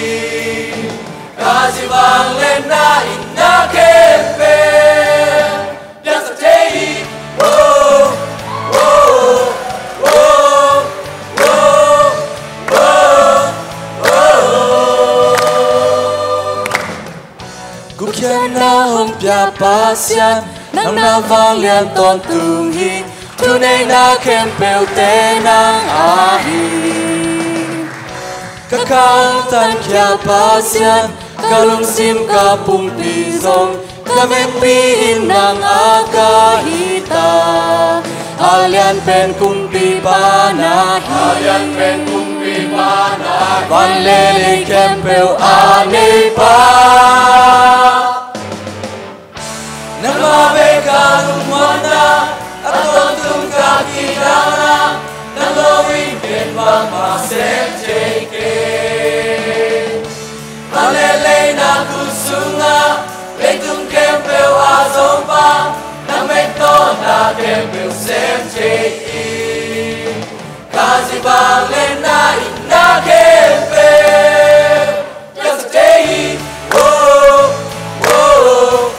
kaji bang lena inna kempe yang satei oh na hong pia pasian nang na vang lian ton tung hi tu nei na kem pel te nang ahi ka kang tan kia pasian kalung sim ka pung pi zong ka ven pi in nang aga hita alian pen kum pi pa na hi alian pen kum pi pa na van lele kem pel a nei pa Namabe kalung mana aton tung kaki dana nalowin ken bang masem cheke alele na kusunga leitung kempel azomba nameto na kempel sem cheke kazi bang lena inna kempel just stay oh oh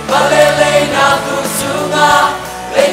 Valele na kusunga, le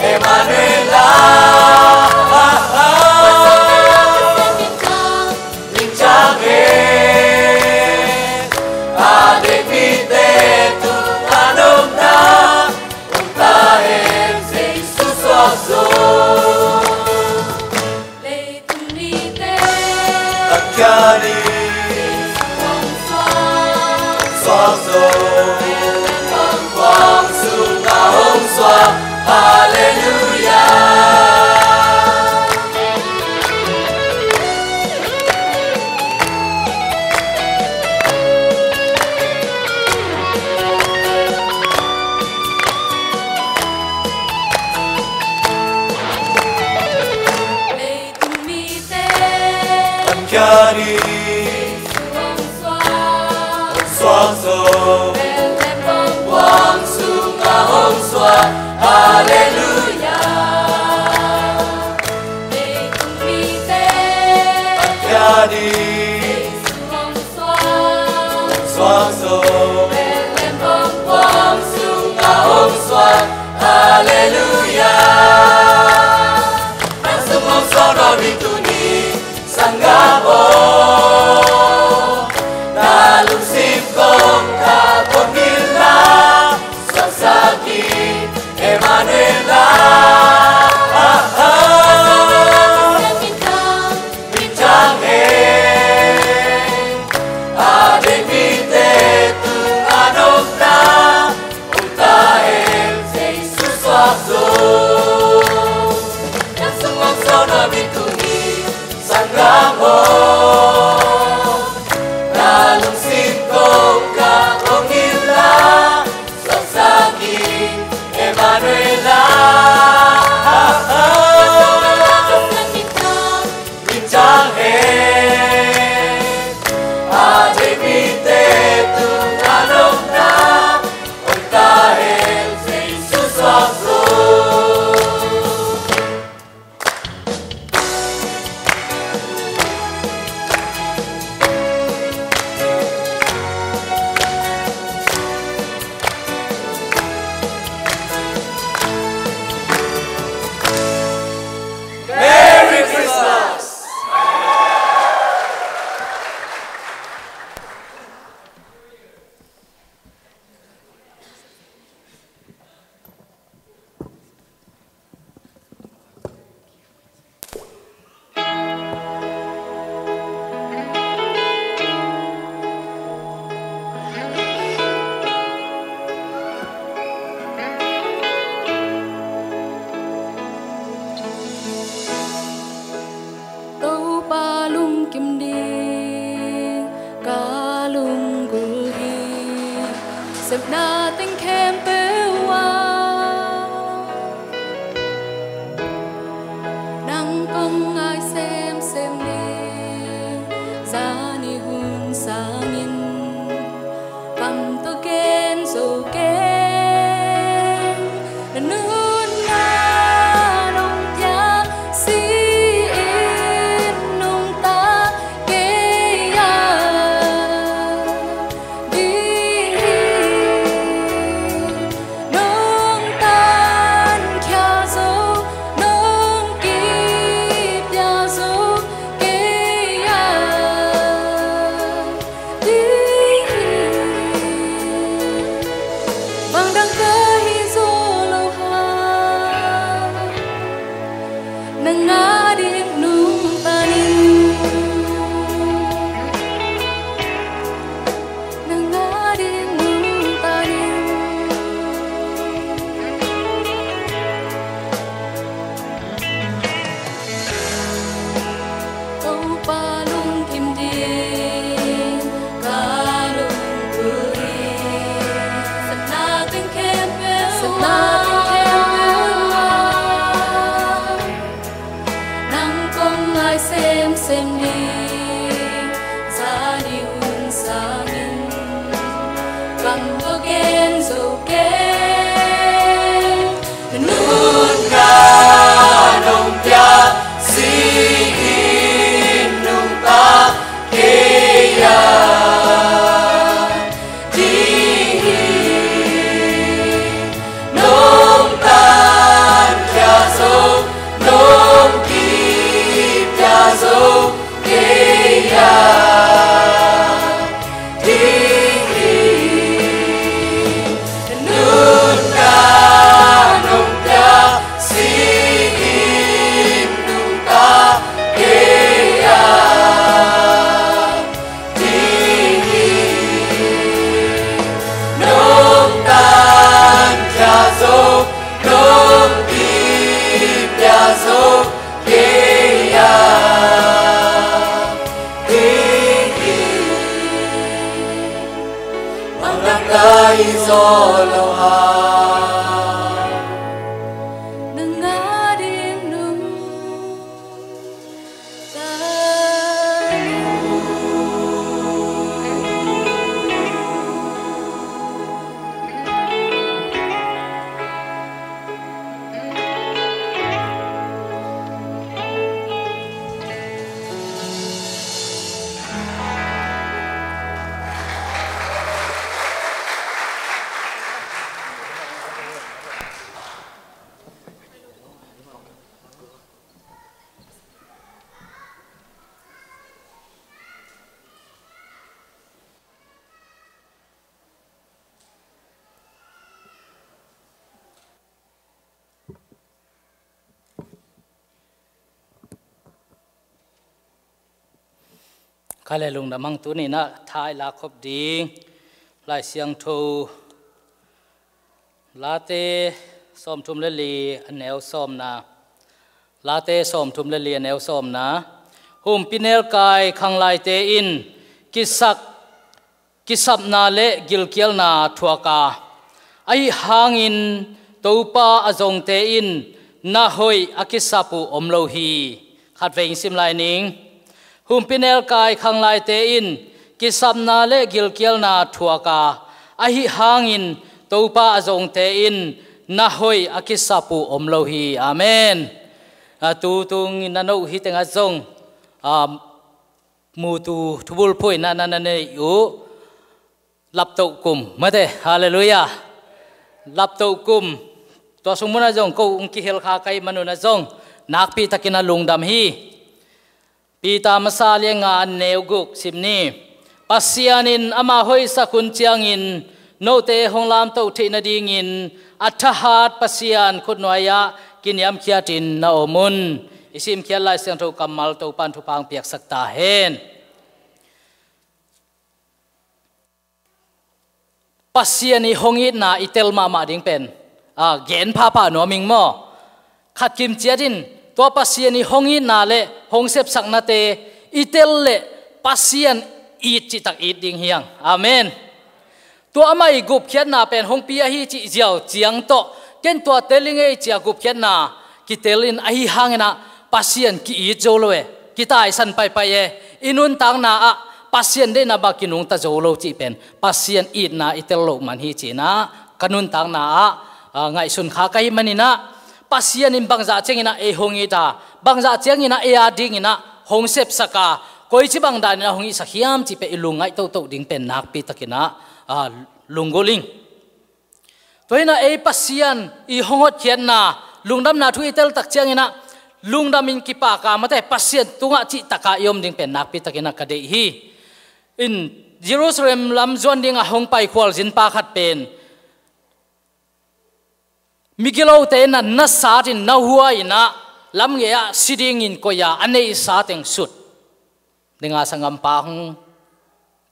Emmanuel kia đi xoa dầu quang su ngà hồng xoa Hallelujah kia đi xoa dầu quang su ngà hồng xoa Hallelujah Nasum hồng xoa đó đi tu ni Sangabo na lusip kong kapongila sasaki Emanuela bintang ademite tu anokna utael Jesus waktu dan semua zona bituni Sangamo Lalong singkong kakongila Sasaki Emanuela Bincang ademite tu anokna Ontahel Jesus waktu Merry Christmas! Tâu ba lung kim đi ca lung gulhi sep na tinh kem pewa nang công ai xem đi ra ni hun sangin cầm tô ken so ken nun na nong tia si ข้าเลยลุงดำมังตัวนี้นะท้ายลาครบดีลายเสียงโทลาเตซ้อมทุมเลลีอันแนวซ้อมนะลาเตซ้อมทุมเลลีอันแนวซ้อมนะหุ่มปิเนลกายขังลายเตอินกิสับนาเลกิลเกียลนาทัวกาไอหางอินตูปาอจงเตอินนาหอยอากิสัปูอมโลฮีขัดเวงซิมลายนิงหุ่มปิเนลกายขังลายเตอินกิสับนาเลกิลเกียลนาทัวกาไอหางอินตูปาอจงเตอินนาหอยอากิสัปูอมโลฮีอาเมนตูตุงนันโอฮิเตงอจงมูตูทุบุลพุยนันเนยูลับตุกุมมาเถอะฮาเลลูยาลับตุกุมตัวสมุนจงกูอุงกิเฮลคาไกมนุนจงนักปีตะกินาลุงดำฮีปีตามซาเลียงานเนวกุกสิมนีปัสยานินอามาหอยสักุนเจียงินโนเตหงลามตุทินดีงินอัฐหัดปัสยานคุดนวยะกินยามเขียตินนาอมุนอิสิมเขียนลายเสียงทุกำมัลตุปันทุพังเปียกสักตาเฮนปัสยานิหงอิดนาอิเตลมาดิงเป็นเกณฑ์พาป่าหนัวมิงมอขัดกิมเจียดินตัวปัสยานิหงอิดนาเลหงเสพสักนาเตอิเตลเลปัสยานอีจิตักอีดิงเฮียงอาเมนตัวอามาอีกุบเขียนนาเป็นหงปียฮีจิเจียวเจียงโตเกณฑ์ตัวเตลิงเอเจียกุบเขียนนากิเตลินไอหางนะpasien ki i jolo e kita isan pai pai e inun tang na a pasien de na ba kinung ta jolo chi pen pasien i na itel lo man hi chi na kanun tang na a ngai sun kha kai manina pasien in bangza chengina e hongi ta bangza chengina e a ding ina hong sep saka koi chi bang da na hongi sakhiam chi pe ilungai to to ding pen nak pi takina lungoling toina e pasien i hongot khian na lungdam na thu itel tak chengina lungdamin kipa ka mate pasien tunga chi taka yom ding pen nak pi takina ka dei hi in Jerusalem lam zon ding a hong pai khwal jin pa khat pen migilo te na na sa tin na huwa ina lam nge a siding in ko ya anei sa teng sut dinga sangam pa hong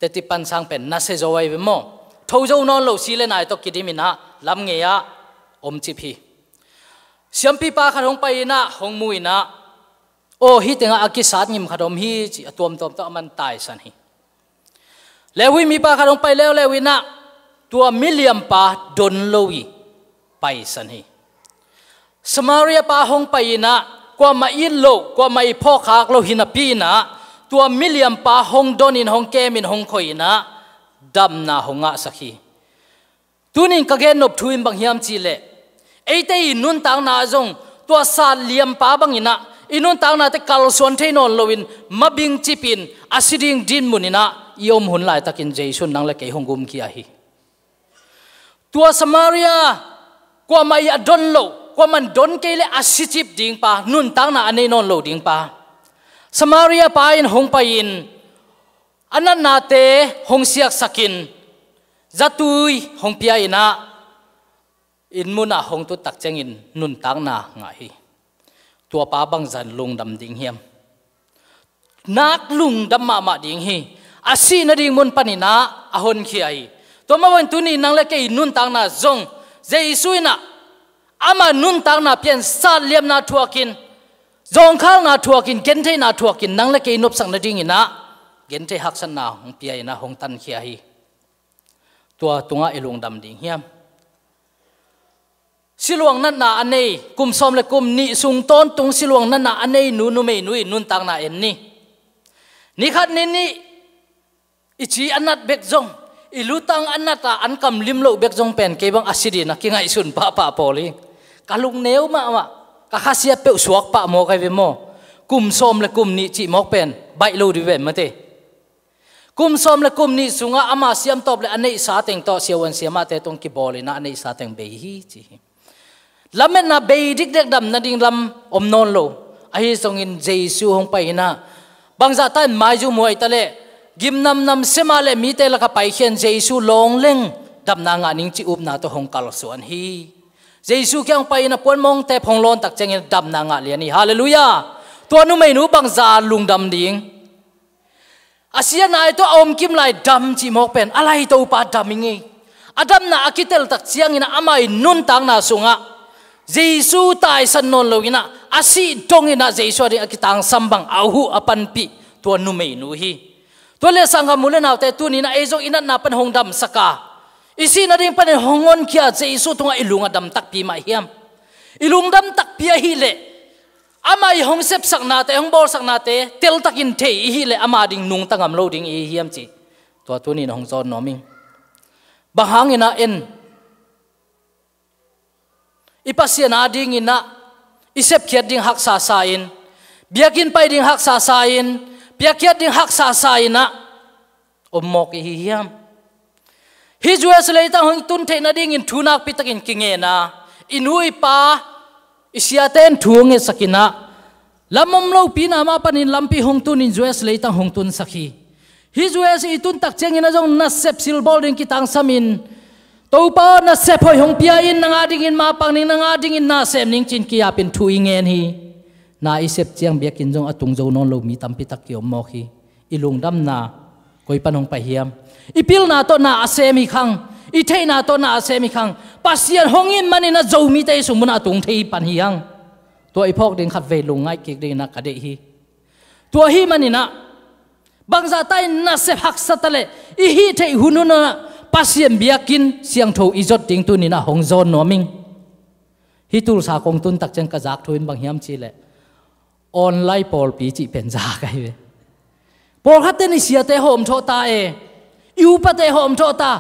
te ti pan sang pen na se zo wai mo thojo non lo si le nai to kidimina lam nge ya om chi phi siampi pa khan hong pai na hong mui na o hi tenga akisat ngim khadom hi chi atom tom to man tai san hi lewi mi pa khan hong pai lewi na tua million pa don lowi pai san hi Samaria pa hong pai na kwa ma in lo kwa mai pho khak lo hina pi na tua million pa hong don in hong kemin hong khoi na dam na honga sakhi tunin kagen nop thuin bang hiam chi le eite inun tang na zong tua sa liam pa bang ina inun tang na te kal son the non loin mabing chipin asiding din munina yom hun lai takin jaisun nang le ke hongum ki a hi tua Samaria kwa mai adon lo kwa man don ke le asichip ding pa nun tang na anei non lo ding pa Samaria pa in hong pa in anan na te hong siak sakin zatui hong pia ina in muna hong tu tak chengin nun tang na nga hi tua pa bang zan lung dam ding hiam nak lung dam ma ding hi asi na ding mun panina ahon khi ai to ma wan tu ni nang le ke nun tang na zong jesuina ama nun tang na pian sa liam na thuakin zong khal na thuakin gente na thuakin nang le ke nop sang na ding ina gente hak san na hong pia ina hong tan khi ai tua tunga ilung dam ding hiam siluang nan na anei kum som le kum ni sung ton tung siluang nan na anei nu mei nui nun tang na en ni khat ni ichi anat bek jong ilutang anata an kam lim lo bek jong pen ke bang asidi na ki ngai sun pa poli kalung neu ma ka khasia pe suak pa mo kai ve mo kum som le kum ni chi mok pen bai lo di ve ma te kum som le kum ni sunga ama siam top le anei sa teng to siawan siama te tong ki boli na anei sa teng be hi chi lamen na beidik dek dam na ding lam om non lo ahi song in jesu hong pai na bangza tan mai ju moi tale gim nam sema le mi te la ka pai khen jesu long leng dam na nga ning chi up na to hong kal suan hi jesu kyang pai na pon mong te phong lon tak cheng dam na nga le ni hallelujah to nu mai nu bangza lung dam ding asia na ito om kim lai dam chi mok pen alai to pa damingi adam na akitel tak chiang ina amai nun tang na sunga Jesu tai san non lo ina asi dong ina Jesu ri akitang sambang ahu apan pi to nu mei nu hi to le sangha mule na te tu ni na ezo ina na pan hong dam saka isi na ding pan hongon kia Jesu tunga ilunga dam tak pi ma hiam ilung dam tak pi hi le amai hong sep sak na te hong bol sak na te tel takin the hi le ama ding nung tangam lo ding i hiam chi to tu ni hong zon no ming bahang ina en ipasian ading ina isep khiat ding hak sa sain biakin pai ding hak sa sain biakiat ding hak sa saina omok hi hiam hi jues leita hong tun the na ding in thunak pitakin kingena inui pa isiaten thuange sakina lamom lo pina ma panin lampi hong tun in jues leita hong tun sakhi hi jues itun tak chengina jong na sep silbol ding kitang samin topa na sep hoi hong pia in nanga ding in ma pang ning nanga ding in na sem ning chin kia pin thuingen hi na isep chiang biakin jong atung zo non lo mi tampi tak ki omok hi ilung dam na koi panong pahiam ipil na to na asemi khang i thei na to na asemi khang pasian hongin manina zo mi te sumuna tung thei pan hiang to ipok ding khat ve lungai ki ding na kade hi to hi manina bangza tai na se hak satale i hi thei hununa pasien biakin siang tho izot ding tu ni na hong zon noming hi tul sa kong tun tak chang ka jak thoin bang hiam chi le online pol pi chi pen za kai ve pol hat ni sia te hom tho ta e yu pa te hom tho ta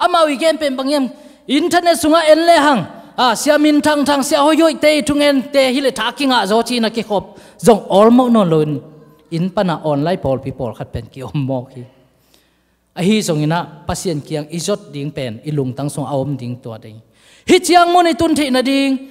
ama weekend pen bang hiam internet sunga en le hang sia min thang thang sia hoyoi te tungen te hi le thakinga zo chi na ki khop zong almo non lon in pana online pol pi pol khat pen ki om mo ki ahi zongina pasien kiang izot ding pen ilung tang song aom ding to ding hi chiang mon i tun the na ding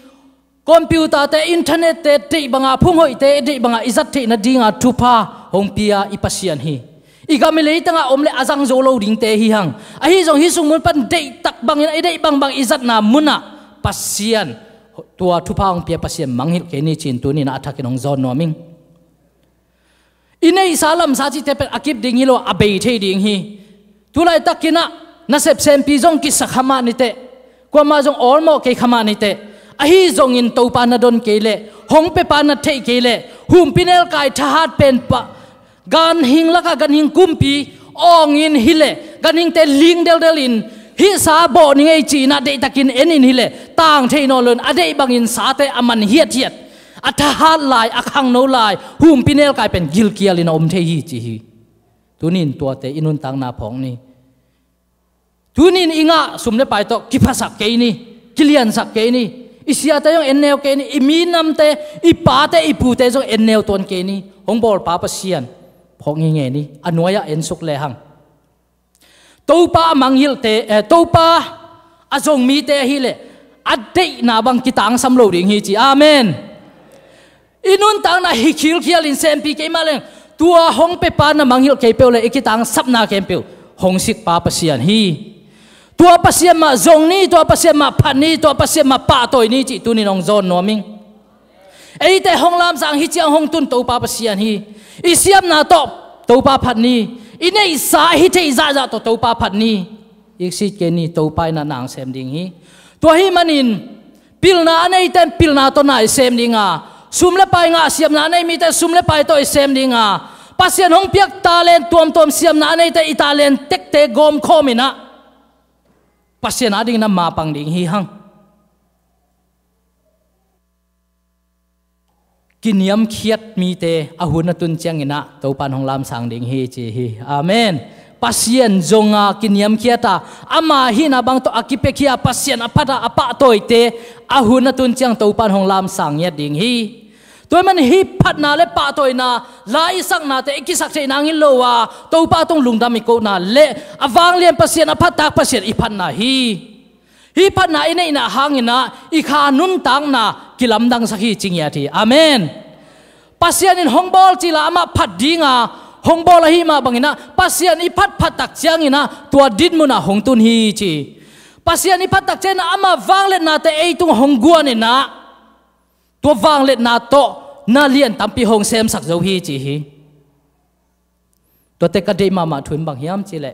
computer te internet te te banga phung hoi te de banga izat the na dinga thupa hong pia i pasien hi igamile tanga omle azang zo lo ding te hi hang ahi zong hi sung mun pan de tak bangin ai de bang bang izat na muna pasien tua thupa hong pia pasien manghil ke ni chin tu ni na athakin hong zon noming inei salam sa chi te pe akip ding hi lo abei the ding hi tulai takina na sep sem pi jong ki sakhama ni te kwa ma jong olmo ke khama ni te ahi jong in to pa na don ke le hong pe pa na thei ke le hum pinel kai thahat pen pa gan hing laka gan hing kumpi ong in hile gan hing te ling del del in hi sa bo ni ngei chi na de takin en in hile tang thei no lon ade bang in sa te aman hiat hiat athahat lai akhang no lai hum pinel kai pen gil kial in om thei hi chi hi tunin tua te inun tang na phong ni tunin inga sumle pai to kipasak ke ni kilian sak ke ni isia ta yong enneo ke ni iminam te ipa te ipu te jong enneo ton ke ni hongbol pa pa sian phong nge ni anuaya en suk le hang topa manghil te topa azong mi te hi le ade na bang kitang sam lo ding hi chi amen inun tang na hi khil khial in sem pi ke maleng tua hong pe pa na manghil ke pe le ikitang sapna ke pe hong sik pa pasian hi tua pasian ma zong ni tua pasian ma phan ni tua pasian ma pa toy ni chi tu ni nong zon noming ei te hong lam sang hi chiang hong tun to pa pasian hi isiam na to pa phan ni inei sa hi te za za to pa phan ni iksi ke ni to pai na nang sem ding hi tua hi manin pilna anei ten pilna to na sem dinga sumle pai nga siam na nei mi te sumle pai to sem dinga pasien hong piak talent tom siam na nei te italian tek te gom khomina pasien ading na ma pang ding hi hang kiniam khiat mi te ahuna tun changina to pan hong lam sang ding hi chi hi amen pasien zonga kiniam khiata ama hi na bang to akipe khia pasien apada apa toite ahuna tun chang to pan hong lam sang ya ding hi toy man hi phat na le pa toy na lai sak na te ikisak che nangin lowa to pa tong lungdam ko na le awang lian pasien aphat tak pasien i phat na hi phat na ine na hangina i kha nun tang na kilam dang sakhi chingya thi amen pasien in hongbol chila ama phat dinga hongbol hi ma bangina pasien i phat tak chiangina tua din muna hongtun hi chi pasien i phat tak chena ama wanglet na te ei tung hongguan na tua wanglet na to na lian tampi hong sem sak zo hi chi hi ตัวเตกระเดมาทุนบางยามจิเล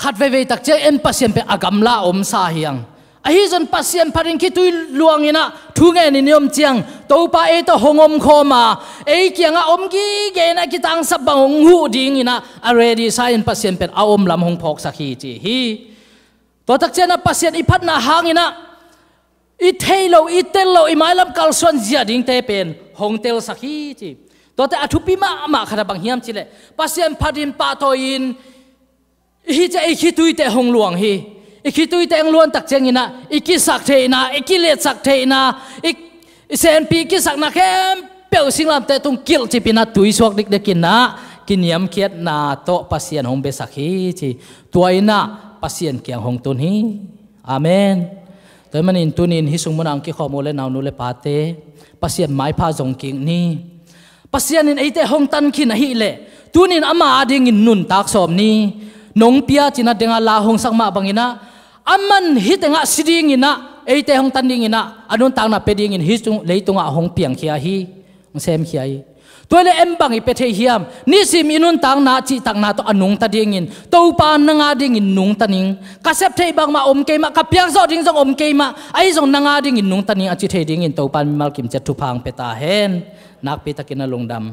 ขัดเวตักเจเอ็นปัสเซียนเป็นอากำลาอมสาเฮียงไอ้จนปัสเซียนพันคิดตุยลวงอินะทุเงินนิยมเจียงตัวป้าเอตัวหงอมคอมาไอ้เกียงอมกี้เกนะกิตังสับบางหงหูดิ่งอินะอะไรดีไซน์ปัสเซียนเป็นอมลำหงพอกสักทีจีฮีตัวตักเจนะปัสเซียนอีพัดนาหางอินะอีเทโลอีเตลโลอีไม้ลำกัลส่วนเจียดิ่งเตเป็นหงเตลสักทีจีตัวแต่อธุปิมาขนาดบางเฮียมจิเลปัสเซียนพัดินปาโตอินฮีจะอีคิดตุยแต่หงหลวงฮีอีคิดตุยแต่งล้วนตักเจงอินะอีกิสักเทนะอีกิเลสสักเทนะอีเซนปีกิสักนะแค่เปียวสิงลำแต่ตรงกิลจิปินะตุยสวกเด็กกินนะกินยำเคียดนาโตปัสเซียนหงเบสักฮีจีตัวอินะปัสเซียนเกียงหงตุนฮีอาเมนแต่มันอินตุนินฮิสุงมันอังกิข้อมูลเลนาวนุเลปาเตปัสเซียนไม้พาจงกิงนี่ปัสเซียนอินไอเตหงตันขินฮีเลตุนินอามาดิ่งอินนุนตักสมนี่นงเปียจินะเดงาลาหงสังมาบังอินะอามันฮิตงะสิดิงอินะเอเตหงตันดิงอินะอนุนตังนะเปดิงอินฮิตุงเลยตุงะหงเปียงเขียฮีงเซมเขียฮีตัวเลเอ็มบังอิเปเทเฮียมนี่สิมินุนตังนาจิตังนาตอนุงตะดิงอินตัวปานงาดิงอินนุงตันิงกะเซปเทบังมาอมเกมะกะเปียงซอดิงซองอมเกมะไอซองนงาดิงอินนุงตันิงอจิเทดิงอินตัวปานมิมัลกิมเจตุพังเปตาเฮนนักเปตะกินลงดำ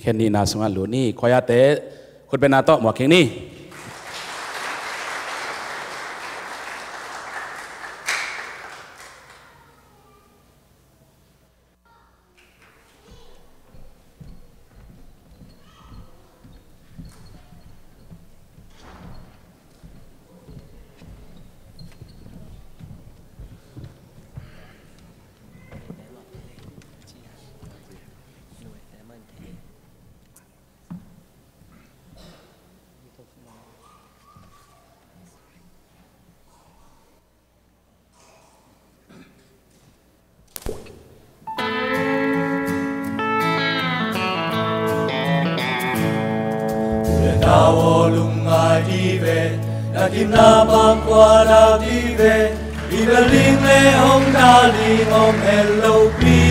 แค่นี้นาสุงาหลูนี่ขอยาเตะคุณเป็นนาโตหมวกเข่งนี่ Nawo lungai dive, nakim na bangkwa na dive, ibeling le hong daling om hello pi.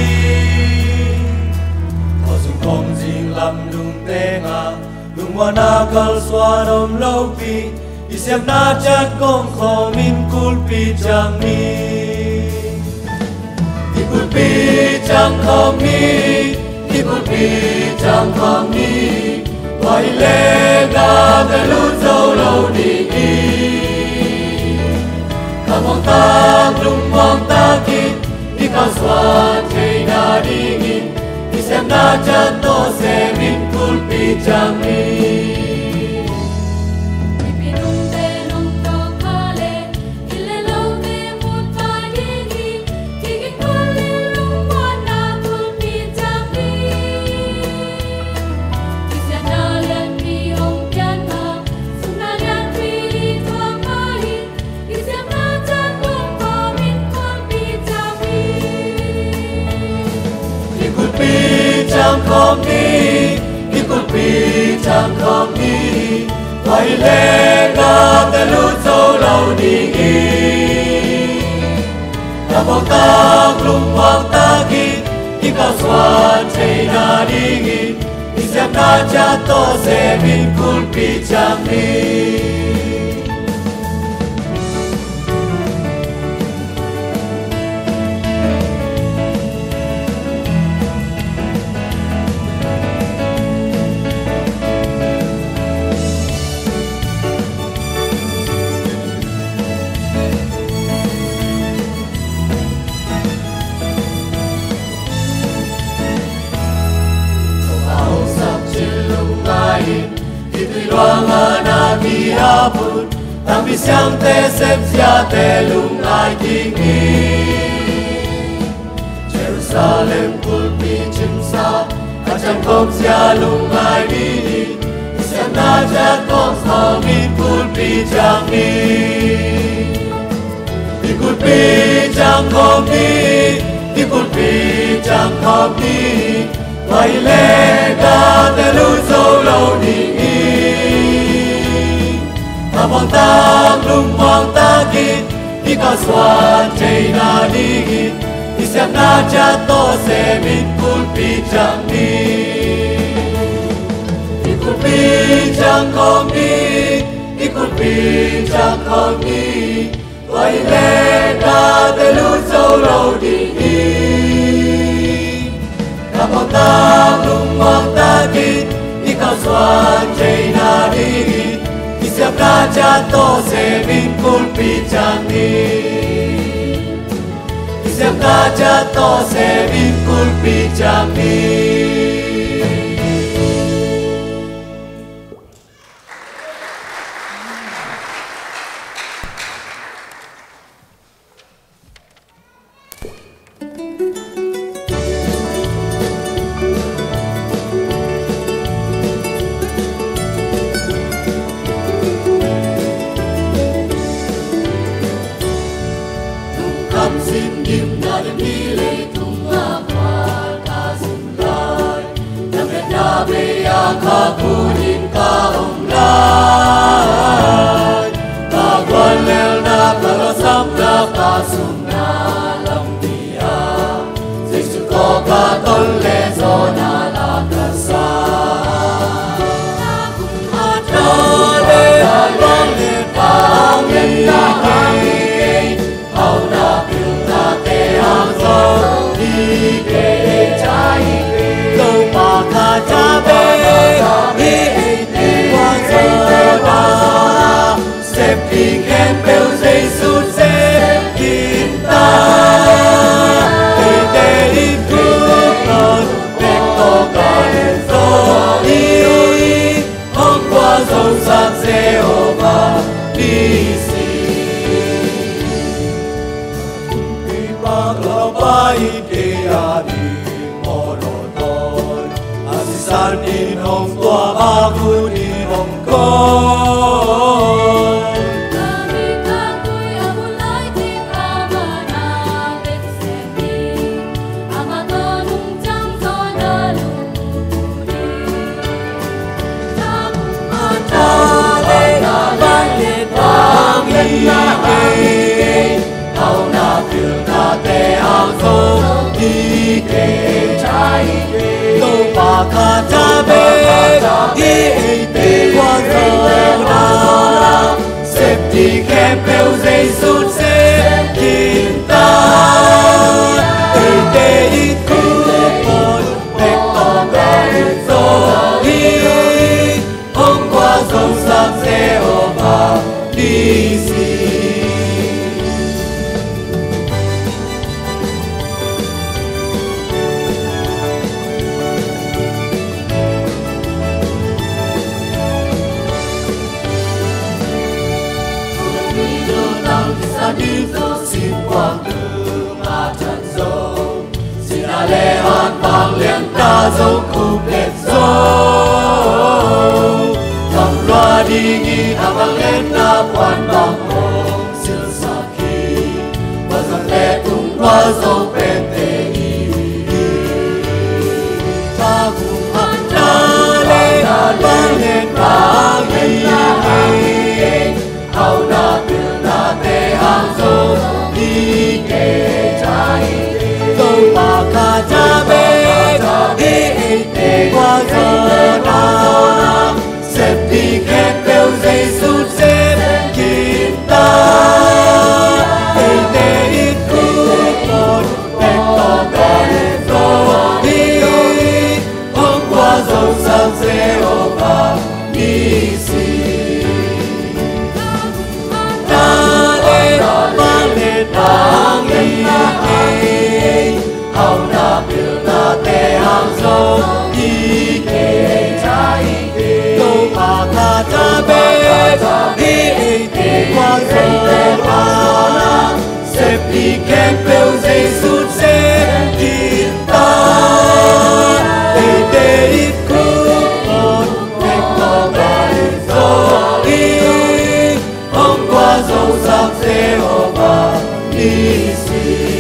Kosung kong jing lam lung tenga, lung wana kal swan om lo pi, isiam na chat kong komin kul pi chang mi. Ikul pi chang kong mi, ikul pi chang kong mi. Wai le ga de lu dâu lâu đi đi, cả mong ta lung mong ta kít, đi cao xoan thấy na đi nghìn, đi xem na chân to sẽ min kul pi chang mi. Chang khom ni, ikul pi chang khom ni, wai le ga te lu dâu lâu đi gi. Ta mong ta lung mong ta kít, đi cao xoan thấy na đi gi, đi xem na cha to sẽ min kul pi chang ni. Loang na mi apun, tam bisiam te sep sia te lung ai kingi. Jerusalem kul pi chim sa, kacang kong sia lung ai di di. Bisiam na jat kong sa min kul pi chang ni. Ikul pi chang chẳng không đi đi cột pi chẳng không đi vậy lẽ ta để lưu dấu lâu đi ta mong ta lung mong ta kít đi cao xoan chạy na đi kít đi xem na cha to sẽ mình cột pi chẳng đi cột pi chẳng không đi đi cột pi chẳng không đi vậy lẽ ta để lưu dấu lâu đi ta mong ta lung mong ta kít đi cao xoan chạy na đi kít đi xem na cha to sẽ mình cột pi chẳng đi đi xem na cha to sẽ mình cột pi chẳng đi. Jehovah Nisi.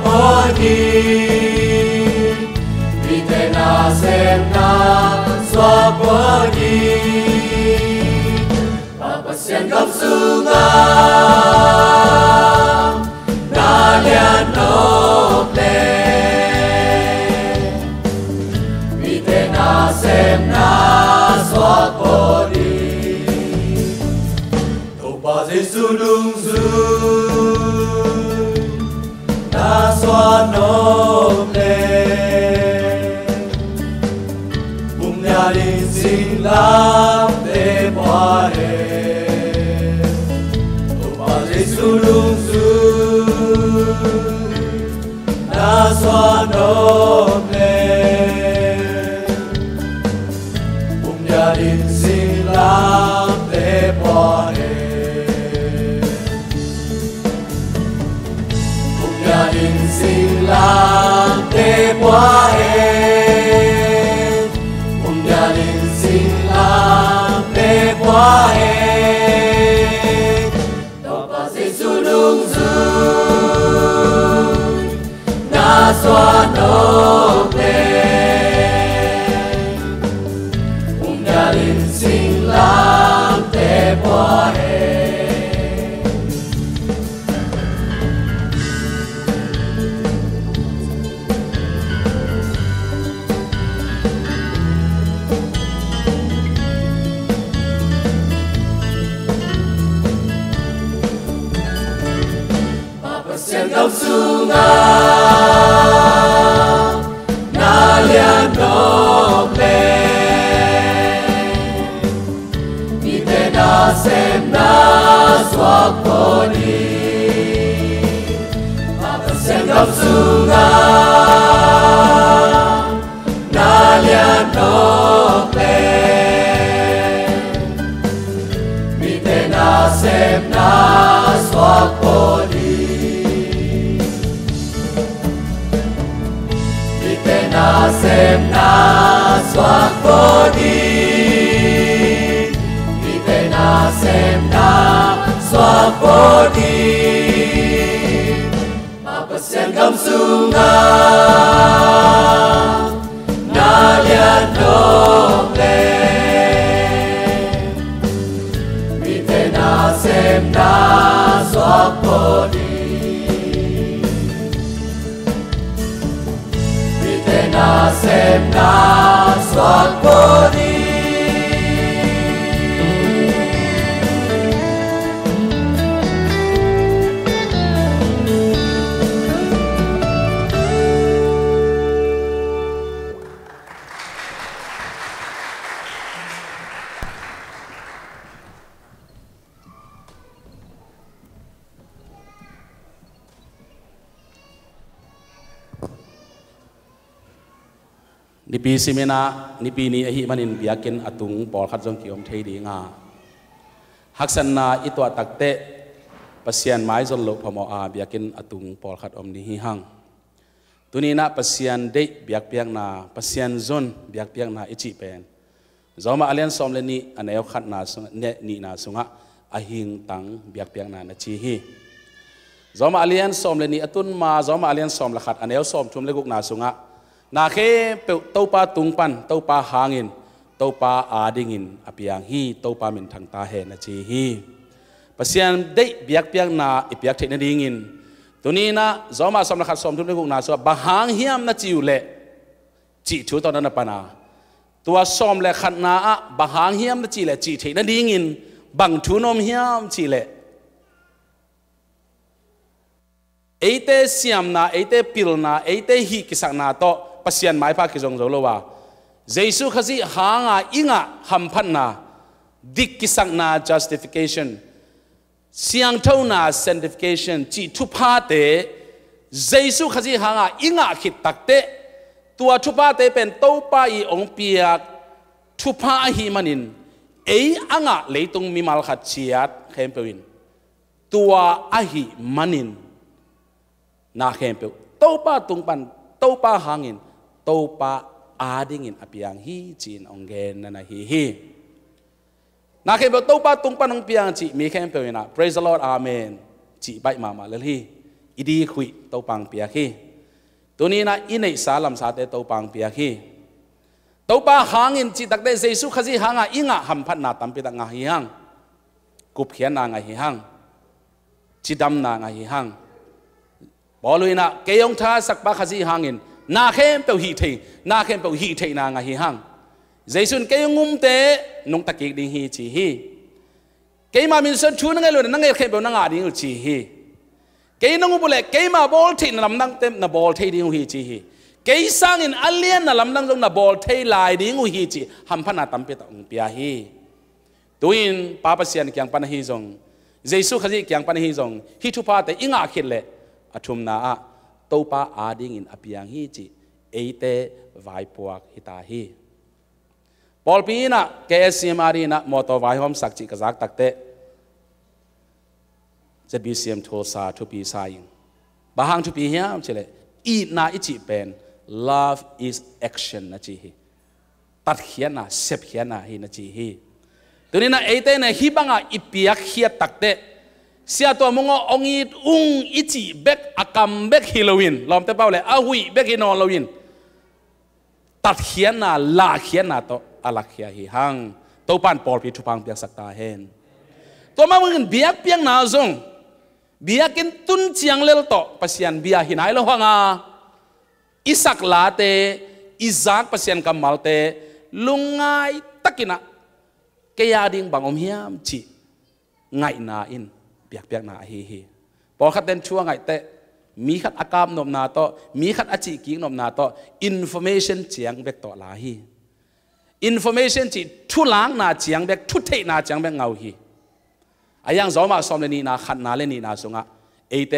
body Vitena semna swak body Papasian gam sunga Nalian noble Vitena semna swak body Topa Jesulung Naswa noble Bumyarin singlam de boare Topa Jesulung Naswa noble Bumyarin singlam de boare Bumyarin singlam de boare Bumyarin singlam de boare Topa Jesulung Naswa noble Bumyarin singlam de boare Papasian gam sunga Nalian noble Vitena semna swak body Papasian gam sunga Nalian noble Vitena semna swak body Vitena semna swak body Vitena semna swak body Papasian gam sunga Nalian noble Vitena semna swak body Vitena semna swak body Nipi simena nipi ni ahi manin biakin atung pol khat jong kiom thei di nga haksan na itwa takte pasian mai zon lo phamo a biakin atung pol khat om ni hi hang tunina pasian de biak piang na pasian zon biak piang na ichi pen zoma alian som le ni anayo khat na ne ni na sunga ahing tang biak piang na na chi hi zoma alian som le ni atun ma zoma alian som la khat anayo som thum le guk na sunga na khe topa tungpan topa hangin topa adingin apiang hi topa min thang ta he na chi hi pasian de biak piang na ipiak the na dingin tunina zoma som la khat som thum le guk na so bahang hiam na chiu le chi chu to na pana tua som le khat na a bahang hiam na chi le chi the na dingin bang thu nom hiam chi le eite siam na eite pil na eite hi kisak na to pasian mai pa ki jong zo lo wa jesu khazi hanga inga hamphan na dik kisak na justification siang thau na sanctification chi thu pha te jesu khazi hanga inga khit takte tua thu pa te pen to pa I ong piak thu pha hi manin ei anga leitung mi mal khat chiat khem pewin tua ahi manin na khem pe to pa tung pan to pa hangin to pa adingin apiang hi chin ongen na hi hi na khem pe to pa tung pan ong piang chi mi khem pe na praise the Lord amen chi bai ma ma le hi อีดีคุยตัวปังเปียขี้ตัวนี้นะอินในสาลัมสาเตตัวปังเปียขี้ตัวปาหางอินจิตักเดเซซุขจีหางอิงะหัมพัดนาตัมปิตังงาหิหังกุบเขียนนางาหิหังจิดำนางาหิหังบอลุยนะเกยงท่าสักปาขจีหางอินนาเข้มเปียวหีเทนาเข้มเปียวหีเทนางาหิหังเจสุนเกยงงุมเตนงตะกิกดิงฮีจีฮีเกยมามินสันชูนังไงลุยนังไงเข้มเปียวนางาดิงอุจีฮีเกยนงุบุเลเกยมาบอลเทนลำนังเต็มนาบอลเทดิงฮีจีฮีเกยสังอินอัลเลียนนาลำนังจงนาบอลเทลายดิงฮีจีหัมพันนาตัมเปตังเปียฮีตัวอินปาปัสยันเกียงปันฮีจงเจสุขจีเกียงปันฮีจงฮิทุพาเตอิงาคิดเลอชุมนาตัวปาอาดิงอินอภิยังฮีจีเอเตไวปวกฮิตาฮีบอลปีน่ะเกสซีมารีน่ะมอเตอร์ไวฮอมสักจิกจักตักเตจะบีซีเอ็มทัวร์ซาทุปีซายิงบางทุปีเฮียมเฉลยอีน่าอิจิเป็น love is action นะจีฮีตัดเขียนน่ะเสพเขียนน่ะฮีนะจีฮีตัวนี้น่ะเอเตน่ะฮีบังอ่ะอีเปียกเขียตักเตเสียตัวมงองอีอิจิเบกอากัมเบกฮิโลวินลอมเตเป้าเลยอาหุยเบกฮิโนโลวินตัดเขียนน่ะลาเขียนน่ะโตอาลักเขียฮีหังตัวปานปอลปีทุพังเปียกสักตาเห็นตัวมามึงเบียกเปียงนาซงเบียกินตุนเจียงเลลโตปัสยันเบียหินายโลหังาอิสักลาเตอิซักปัสยันกัมมัลเตลุงไงตักินะเกียดิงบังอมเฮียมจีไงนาอินเบียกเปียกนาฮีพอขัดเดินชัวไงเตมีขัดอากามนมนาโตมีขัดอจิกิงนมนาโตอินโฟเมชันเจียงเบกโตลาฮีinformation จีทุล้างนาเจียงเบกทุเทนาเจียงเบกเงาฮีอายังจอมาสอมเลนีนาขัดนาเลนีนาสงะเอเต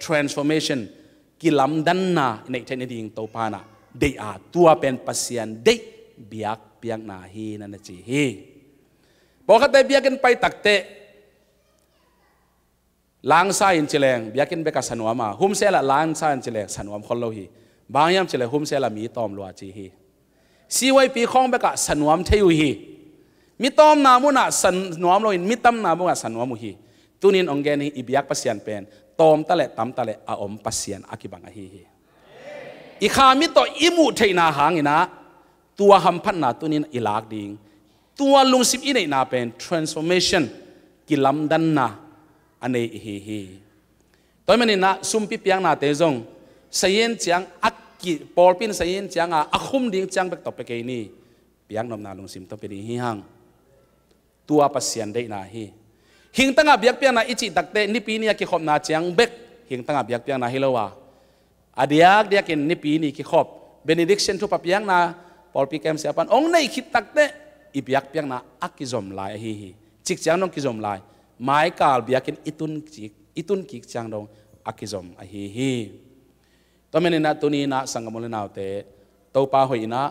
transformation กิลำดันนาในเทนนิงโตปานาเดียตัวเป็นปัสยันเดเบียกเปียงนาฮีนั่นจีฮีบอกเขาแต่เบียกันไปตักเตล้างซาอินเจเลงเบียกันเบกสันวามาหุมเซละล้างซาอินเจเลงสันวามคนเราฮีบางยามเจเลหุมเซละมีตอมลัวจีฮีซีไว้ปีข้องเบกะสันวามเทยุฮีมิตอมนามุนะสันวามโลอินมิตัมนามุนะสันวามุฮีตุนินองเกนีอิบยักปัสยันเป็นตอมตะเลตัมตะเลอาอมปัสยันอากิบังอฮีอีขามิโตอิมุเทนาหางอินะตัวหัมพันนาตุนินอิลากดิงตัวลุงสิบอินนาเป็น transformation กิลัมดันนาอันนี้ฮีตัวมันนี่นะซุมปิเปียงนาเตจงเสียนจังอักกิปอลปินเสียนจังอาคุมดิ่งจังเบกตบเปกนี่เปียงนมนาลุงสิมตบเปดีฮีหังตัวปัสยันได้นาฮีหิงตั้งอาเบียกเปียงนาอิจิตักเตนิปีนี่กิขอบนาจังเบกหิงตั้งอาเบียกเปียงนาฮิโลวาอดียกเดียกินนิปีนี่กิขอบเบเนดิกชันทุปเปียงนาปอลปีเกมเสียปันองในคิดตักเตอิเบียกเปียงนาอักกิจอมลายฮีจิกจังน้องกิจอมลายไม้กาลเบียกินอิตุนกิกจังดงอักกิจอมฮีตัวมันนี่นะตัวนี้นะสังกมลนาวเตตัวป้าหอยนะ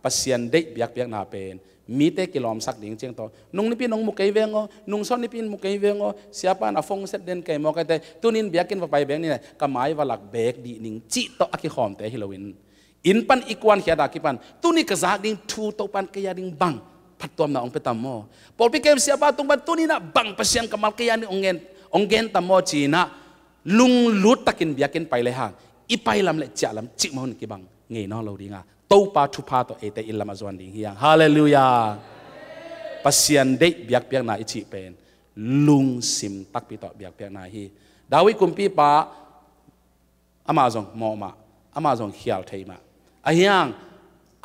ปัสยันเด็กเบียกเบียกนาเป็นมีเตกิลอมสักดิ่งเชียงโตนุ่งนี่พี่นุ่งมุกไอเวงอ๋นุ่งซ้อนนี่พี่มุกไอเวงอ๋เสียป้าน่ะฟงเสร็จเดินไก่มอกไอเตตัวนี้เบียกินไปแบงนี่แหละกำไม้ว่าหลักเบกดีนิ่งจีโตอักขิหอมเตฮิโลวินอินปันอีกวันเขียดากิปันตัวนี้กระซากดิ่งทูโตปันกระยาดิ่งบังพัดตัวมันองไปตามโมพอพี่เกมเสียป้าตรงปันตัวนี้นะบังปัสยันกำมัลกระยาดิ่งองเงินตามโมจีนะลุงลุดตะกินเบียกินไปเลยห่างอีไปลำเละจะลำจิมหุ่นกี่บังเงยน้องเราดีงาโตปาทุพาโตเอเตอิลลามาจวนดีเฮียงฮาเลลูยาปัสยันเด็กเบียกเบียกนาอิจิเป็นลุงซิมตักปีโตเบียกเบียกนาฮีดาวิกุมปีปาอามาซงมอมาอามาซงเขียลเทมาอาฮียง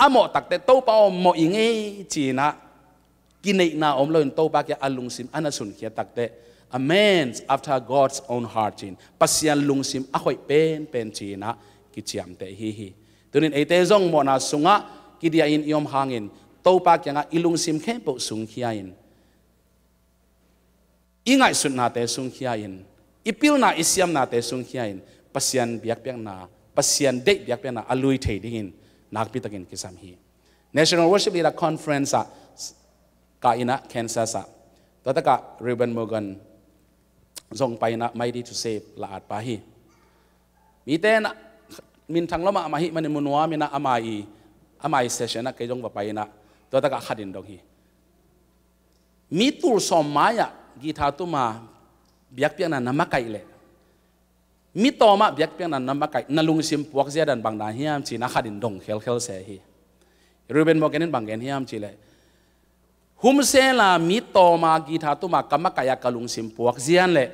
อาโมตักเตโตปาอมอิงเอจีนะกินเนนาอมเราอินโตปาเกอลุงซิมอันนั้นสุนเขียตักเตA man after God's own heart จีนปัสยันลุงซิมอาคอยเป็นจีนะกิจยามเตฮีตัวนี้ไอเตจงโมนาสุงะกิดีอินยอมหางอินโตปากยังอิลุงซิมเข้มปุสุงขี้อินอิงไงสุดนาเตสุงขี้อินอิพิลนาอิสยามนาเตสุงขี้อินปัสยันเบียกเปียงนาปัสยันเด็กเบียกเปียงนาอลุยเทดินนักพิตากินกิสามฮี National Worship Leader Conference กาอินะ Kansas ตัวตะกะ Reuben Morganส่งไปนะ Mighty to Save ละอาดปาฮีมีเต้นมินทางละมาฮิมันมุนวามินะอามาอีเซชันนะเกยจงไปนะตัวตะกะขัดินดอกฮีมีตูลสอมมายะกีทาตุมาเบียกเปียงนะนามะไกเลย mi to ma biak piang nan nama kai nalung sim puak zia dan bang na hiam chi na khadin dong khel khel se hi Ruben mo kenin bang gen hiam chi le hum se la mi to ma gi tha tu ma kama kaya kalung sim puak zian le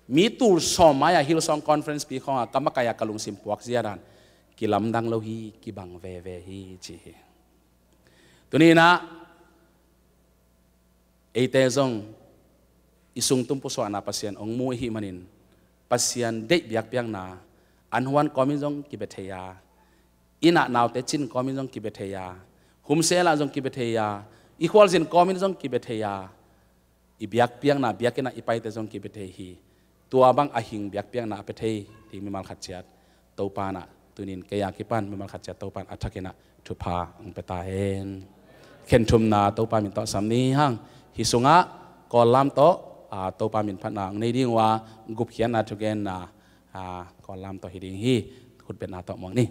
mi tur som ma ya Hillsong Conference pi khong kama kaya kalung sim puak zia dan ki lam dang lo hi ki bang ve ve hi chi tuni na eite zong isung tumpu so ana pasien ong mu hi manin pasien de biak piang na anhuan komin jong ki betheya ina naw te chin komin jong ki betheya hum se la jong ki betheya equal jin komin jong ki betheya i biak piang na biak na ipai te jong ki bethe hi tua bang ahing biak piang na apethei ti mi mal khatchat to pa na tunin kaya ki pan mi mal khatchat to pan athakena thu pha ang peta hen khen thum na to pa min to samni hang hi sunga kolam to to pa min phat na nei ding wa gup khian na thugen na kolam to hiding hi khut bet na to mong ni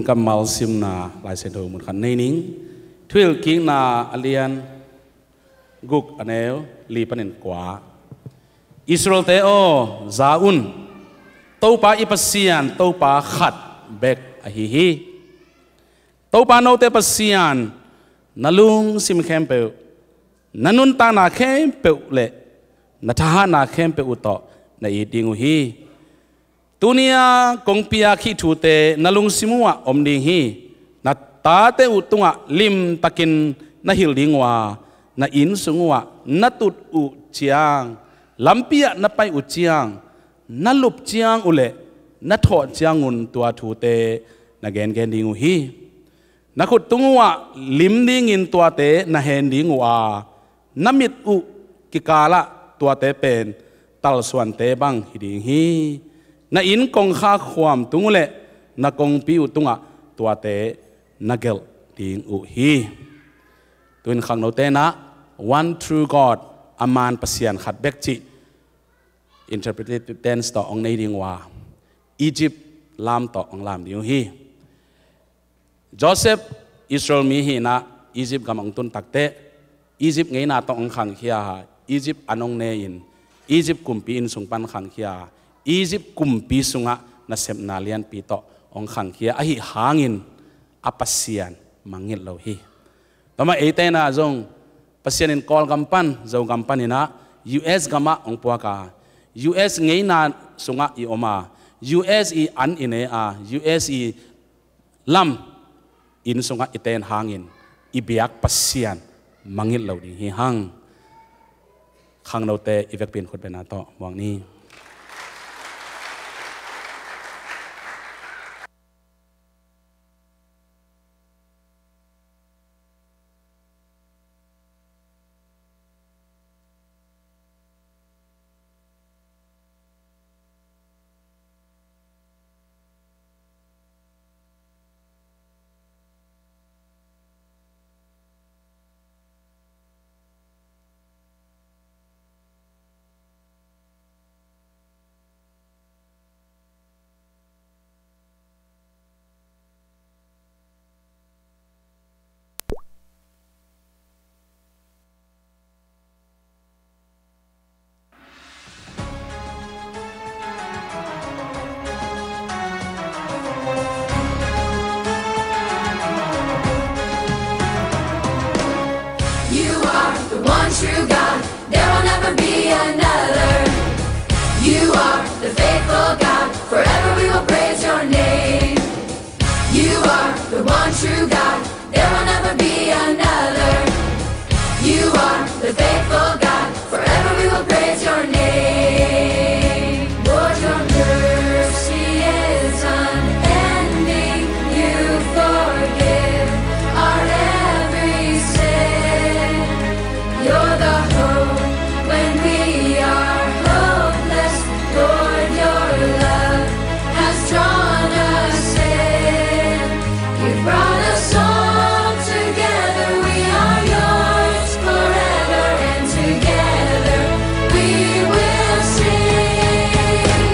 Gamal simna lai sen ho mun khan nei ning thil king na alian guk anel li panin kwa Israel te o zaun topa ipasian topa khat bek ahi hi topa no te pasian nalung sim kempe nanun ta na kempe le nataha na kempe uto na idingu hi tunia kongpia khi thu te nalung simua omding hi na ta te utunga lim takin na hildingwa na in sungwa na tut u chiang lampia na pai u chiang na lup chiang ule na tho chiangun tua thu te na gen gen dingu hi na khut tungwa lim ding in tua te na hen dingwa na mit u kikala tua te pen tal swan te bang hiding hi na in kong kha khwam tungule na kong pi u tunga tua te na gel ding u hi tuin khang no te na one true God aman pasian khat bek chi interpreted tense to ong nei ding wa Egypt lam to ong lam ding hi Joseph Israel mi hi na Egypt gam ong tun takte Egypt ngei na to ong khang khia Egypt anong ne in Egypt kumpi in sungpan khang khia Egypt kumpi sunga na sep na lian pi to ong khang khia ahi hangin apasian mangil lo hi tama ete na zong pasian in call gampan zo gampan ina US gama ong puaka US ngei na sunga I oma US I an ine a US I lam in sunga iten hangin ibiak pasian mangil lo ding hi hang khang no te ivek pin khut bena to wang ni True God, there will never be another. You are the faithful God, forever we will praise your name. You are the one true God, there will never be another. You are the faithful God, forever we will praise your name. Lord, your mercy is unending, you forgive our every sin. You're the hope when we are hopeless. Lord, your love has drawn us in. You brought us all together. We are yours forever, and together we will sing.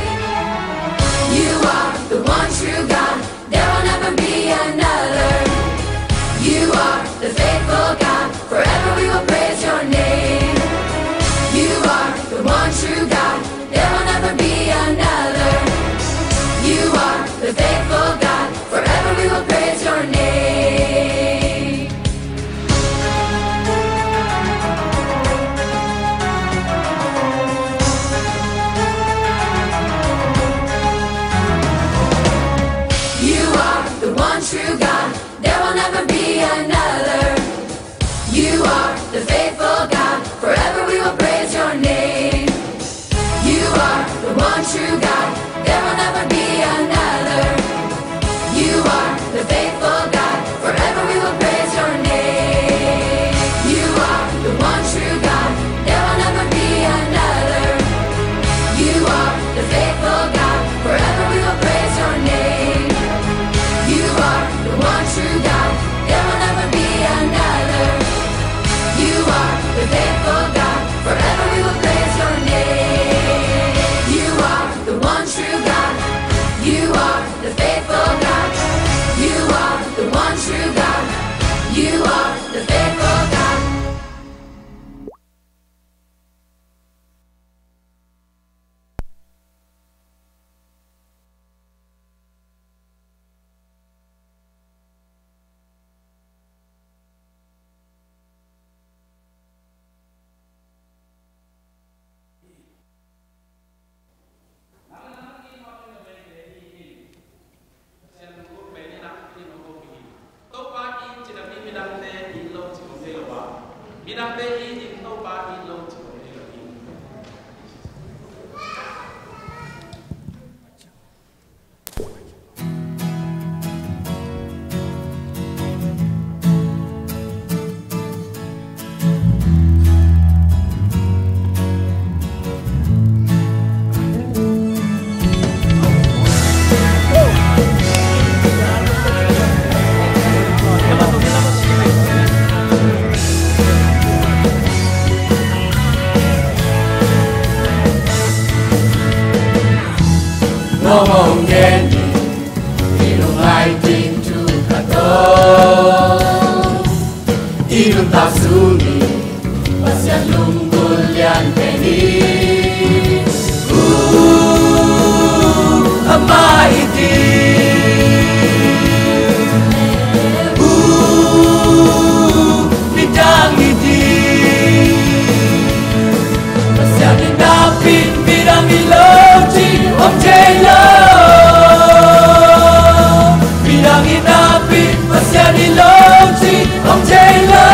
You are the one true God. There will never be another. You are the faithful God. Forever we will praise your name. You are the one true God. There will never be another. You are the faithful God. Forever we will praise your name. You are the one true God. There will never be another. You are the faithful God, forever we will praise your name. You are the one true God, there will never be another. You are the faithful God, forever we will praise your name. You are the one true God, there will never be another. You are the faithful God, forever we will praise your name. You are the one true God, there will never be another. You are the faithful God, forever we will praise your name. You are the Lomong geni Ilung ai ting tu kato Ilung tak suni Pasyan lunggul yang peni Ama iti Bidang iti Pasyan inapin bidang iloji Om Jelo Bidang inapin pasyan iloji Om Jelo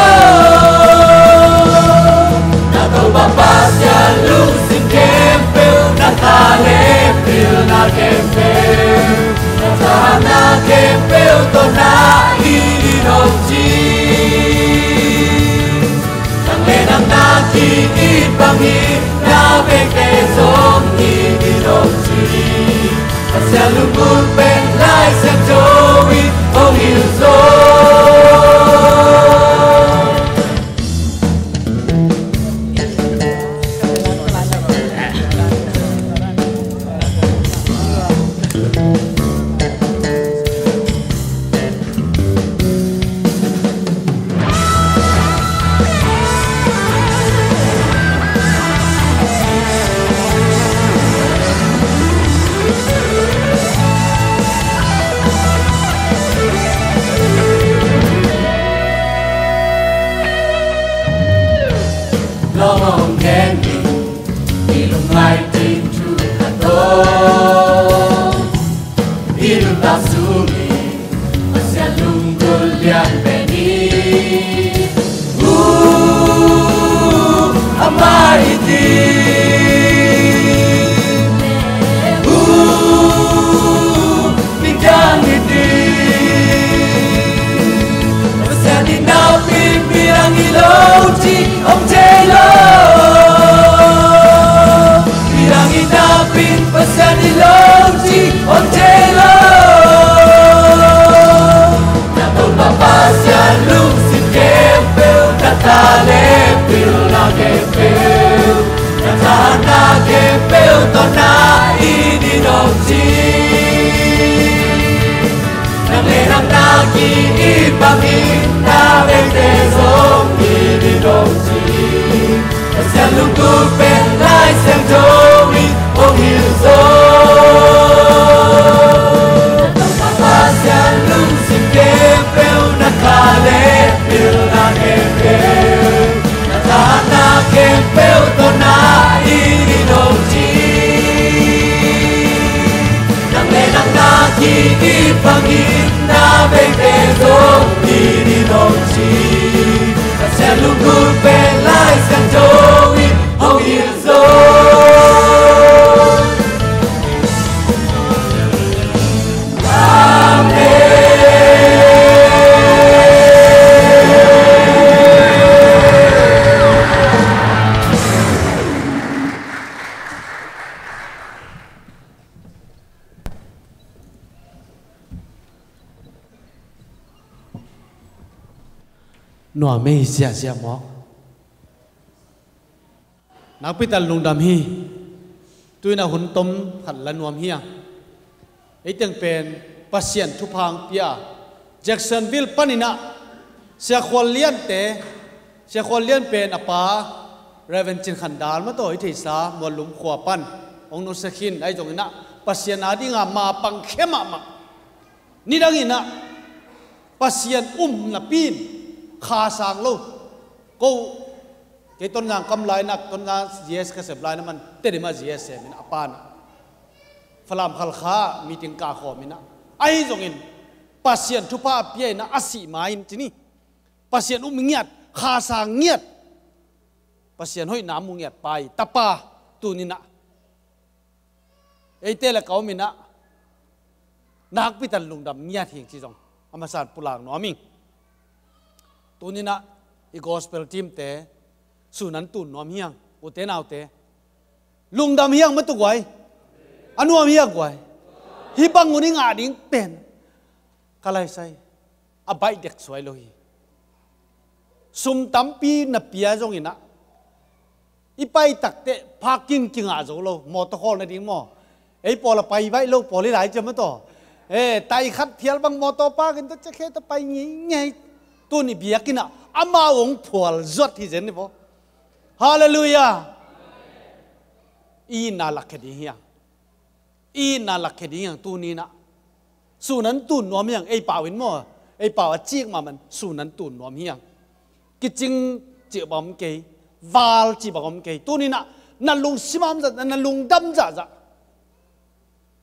Nato bapasya lusin kempel Natale pil na kempel Natana kempel to na iriroji Nang lenang nakikit bangin Na beke som iriroji Pasya lungkul pen lai sen jowi Ong ilso Lomong geni Ilung ai ting tu kato Ilung tak sumi Pasya lunggul yang peni Ama iti Bidang iti Pasya dinapin birang iloji Om Jelo Birang inapin pasyan iloji Om Jelo Natul papasyan lungsin kempel Natale pil na kempel Natana kempel Tona idinoji Nang lenang nakiibangin Na bentezong idinoji Pasyan lungkul pen lai sen jowi Ong ilso Pasyan lungsin kempel Nakale pil na kempel Natana kempel Tona idinoji Nang lenang nakiibangin Na bentezong idinoji Pasyan lungkul pen lai sen jowi Ong ilso Nua mei sia mo Nakpital lung dam hi Tuina hun tom khat la nuam hiya Eiteng pen pasien thupang pia Jacksonville panina Sia khwal lian pen apa Reverend Chin Khandal ma to i sa mo lum khwa pan ong no sakhin ai jong ina pasien adi nga ma pang khema ma ni dang ina pasien na pin kha sang lo ko ke ton ngang kam lai nak ton nga yes ka sep lai na man te de ma yes min apan falam khal kha meeting ka kho mina ai jong in pasien thupa pia na asi main tini pasien ngiat kha sang ngiat pasien hoi namu ngiat pai tapa tunina eite la kau mina nak pitan lungdam ngiat hing chi jong amasan pulang no aming tunina i gospel team te sunan tun no hiang ute nau te lungdam hiang matu gwai anu am hiang gwai hi banguni nga ding pen kalai sai abai dek suai lohi sum tampi na pia jong ina ipai takte parking kinga zo lo motor hall na ding mo ปอละไปไว้โลกปอหลายจะมาต่อไตคัดเพียลบังมอตอป้ากันจะแค่ตะไปไงตัวนี้เบียกินอ่ะอามาองผัวจดที่เจนนี่พอฮาเลลูยาอีน่าลักแค่ดีอย่างอีน่าลักแค่ดีอย่างตัวนี้นะส่วนนั้นตุนนวมอย่างป่าวินมั่วป่าวจีกมามันส่วนนั้นตุนนวมอย่างกิจริงจีบอมเกยวาลจีบอมเกยตัวนี้นะนั่นลุงซิมามจัดนั่นลุงดำจัด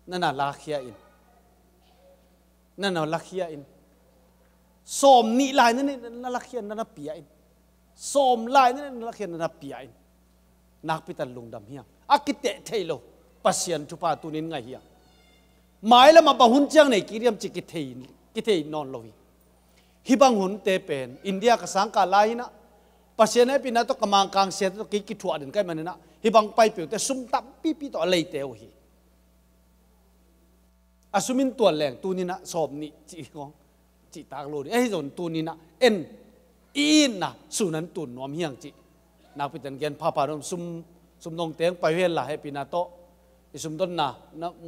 นั่นน่ะลักเฮียอินนั่นน่ะลักเฮียอินสมนี่ลายนั่นนั่นลักเฮียนั่นน่ะเปียอินสมลายนั่นลักเฮียนั่นน่ะเปียอินนักพิตันลุงดำเฮียอากิเตะเทโลปัสยันทุพาตัวนี้ไงเฮียหมายแล้วมาบังหุ่นจังในกิริยมจิกิเทนอนโลวิฮิบังหุ่นเตเป็นอินเดียกับสังกาลายนะปัสยันให้ปีนั้นต้องกำลังกลางเสียต้องกิจวัตรเดินใกล้มันนะฮิบังไปเปลี่ยนแต่ซุ่มตับปีต่อเลยเตวฮีอาสุมินตัวแรงตัวนี้นะสอบนี่จีของจีตากโลนี่ส่วนตัวนี้นะอินนะส่วนนั้นตุนนวมเฮียงจีนักพิจารณาพาพารมซุ่มนองเตียงไปเวลาให้ปีนาโตซุ่มต้นนะ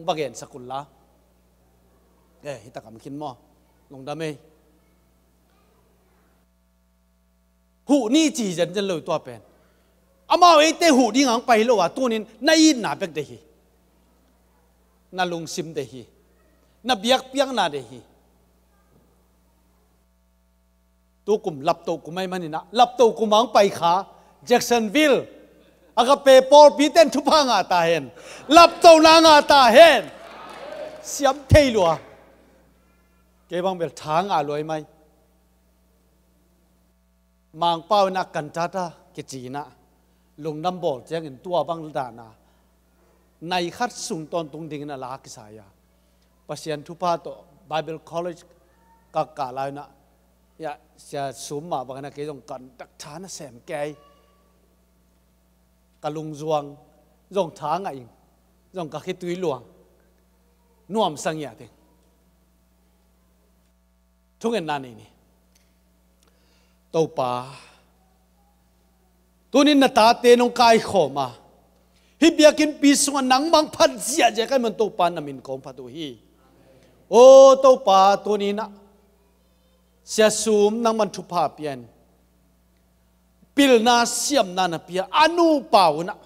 บักเอ็นสกุลละฮิตากรรมขินมอลงดำเมหูนี่จีจะเลยตัวเป็นอามาเตหูดิ้งอังไปโลว่าตัวนี้น่าอินน่าเป็กเดฮีน่าลงซิมเดฮีน่าเบียกเปียงน่าเดฮีตัวกุมลับตัวกุมไม่มันนี่นะลับตัวกุมอังไปขาแจ็คสันวิลล์อากาเปปอลปีเต้นทุพังอาตาเห็นลับตัวนางอาตาเห็นเสียมเทลัวเก็บบังเบลทางอร่อยไหมมังเป้านักกันจัดกิจีนะลงน้ำบ่อแจ้งเห็นตัวบังดานาในคัดสุ่งตอนตรงดิ่งน่ะลากิสายาปัสยันทุพาโต Bible College กักกาลายนะอย่าจะสุ่มมาบางนักเกี่ยงกันดักฐานแสมแกยกะลุงจวงจงทางไงจงกะคิดตุยหลวงน่วมสังยาเองทุกเงินนั่นนี่ตัวป่าตัวนี้นาตาเตนงกายขอมาฮิบยากินปีสวนนังมังพันเสียใจกันมันตัวป่านามินของพัตุฮีโอ้ตัวป่าตัวนี้นะเสียสูมนังมันทุพาเปียนปิลนาเสียมนาเปียอนุป่าวนะ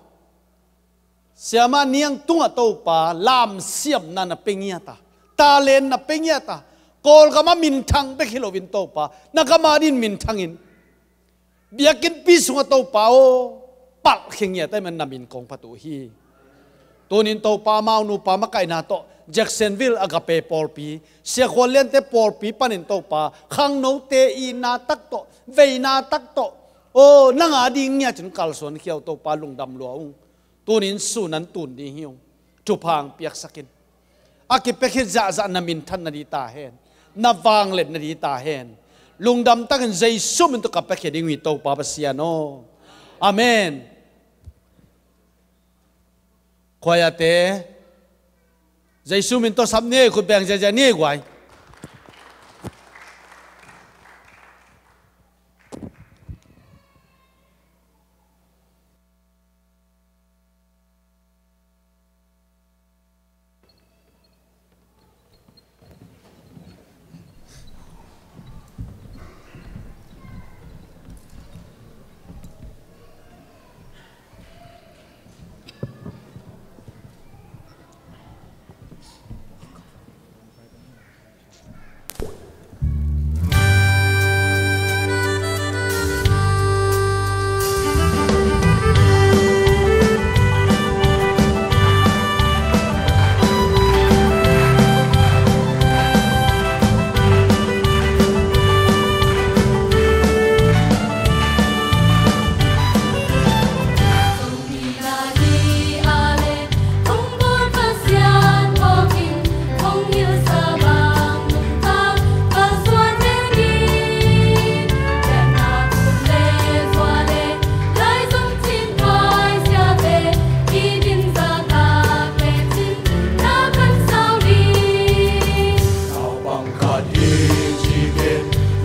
เสียมาเนียงตัวตัวป่าลามเสียมนาเปียตาเลนนาเปียตากอลก็มามินทังไปคิโลวินโตปานักมาดินมินทังอินเบียกินปีสุงโตปาโอปักเขียงเงียแต่มันนามินของพัตุฮีตัวนินโตปามาอุปามาไกนาโตแจ็คสันวิลล์อากาเปปอลปีเสียคนเล่นแต่ปอลปีปันินโตปาขังโนเตอีนาตักโตเวนาตักโตโอ้นังอาดิงเนี่ยจนกัลส่วนเขียวโตปาลุงดำหลวงตัวนินสูนันตุนดีหิวจุพังเปียกสกินอากิเปคิจ่านามินทันนาดีตาเฮนนาฟังเล็ดนาดีตาเฮนลุงดำตั้งใจสุ่มตัวกับเปคิดิ้งวิโตปาปเสียโนอาเมนขวายเตะใจสุ่มตัวสับเน่คุณแบ่งใจเน่กว่า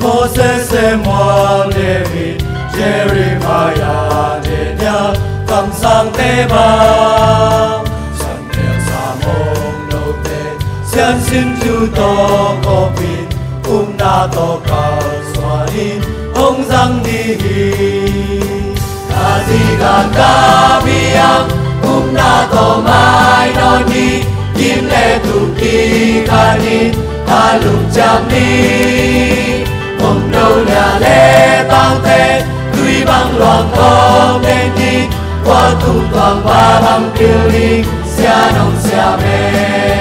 Moses moi David Jeremiah Nehemiah Kam sang te ba sang te sa mo gian xin chu to có pin na to cao xóa đi ông răng đi gì gan ca biang na to mai non đi kim lệ tu ki kani lục chạm đi mong đâu là lệ bang tê tuy bang loạn không nên đi qua tu toàn ba bang tiêu đi xa nông xa mê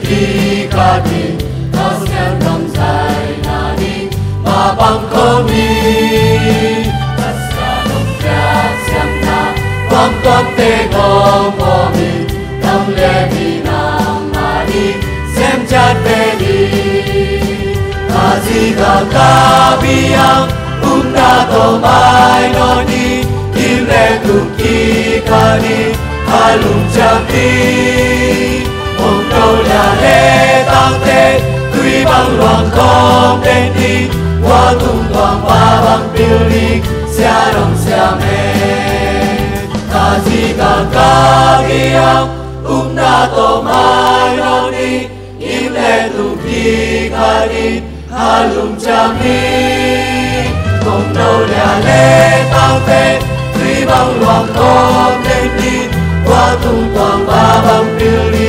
Ki kadi taskan dam sai nani ma bang komi taskan umkya siam na bang tot te gom komi dam le di nam mani sem chat pe di azi ga ka biang na to mai no di kim le tu ki kadi halum chati mong đâu là lễ tang thế tuy băng loạn không đến đi qua tung toàn ba băng tiêu đi xa đông xa mê ta chỉ cả ca biang na to mai non đi im lệ tu ki ca đi halum cham đi mong đâu là lễ tang thế tuy băng loạn không đến đi qua tung toàn ba băng tiêu đi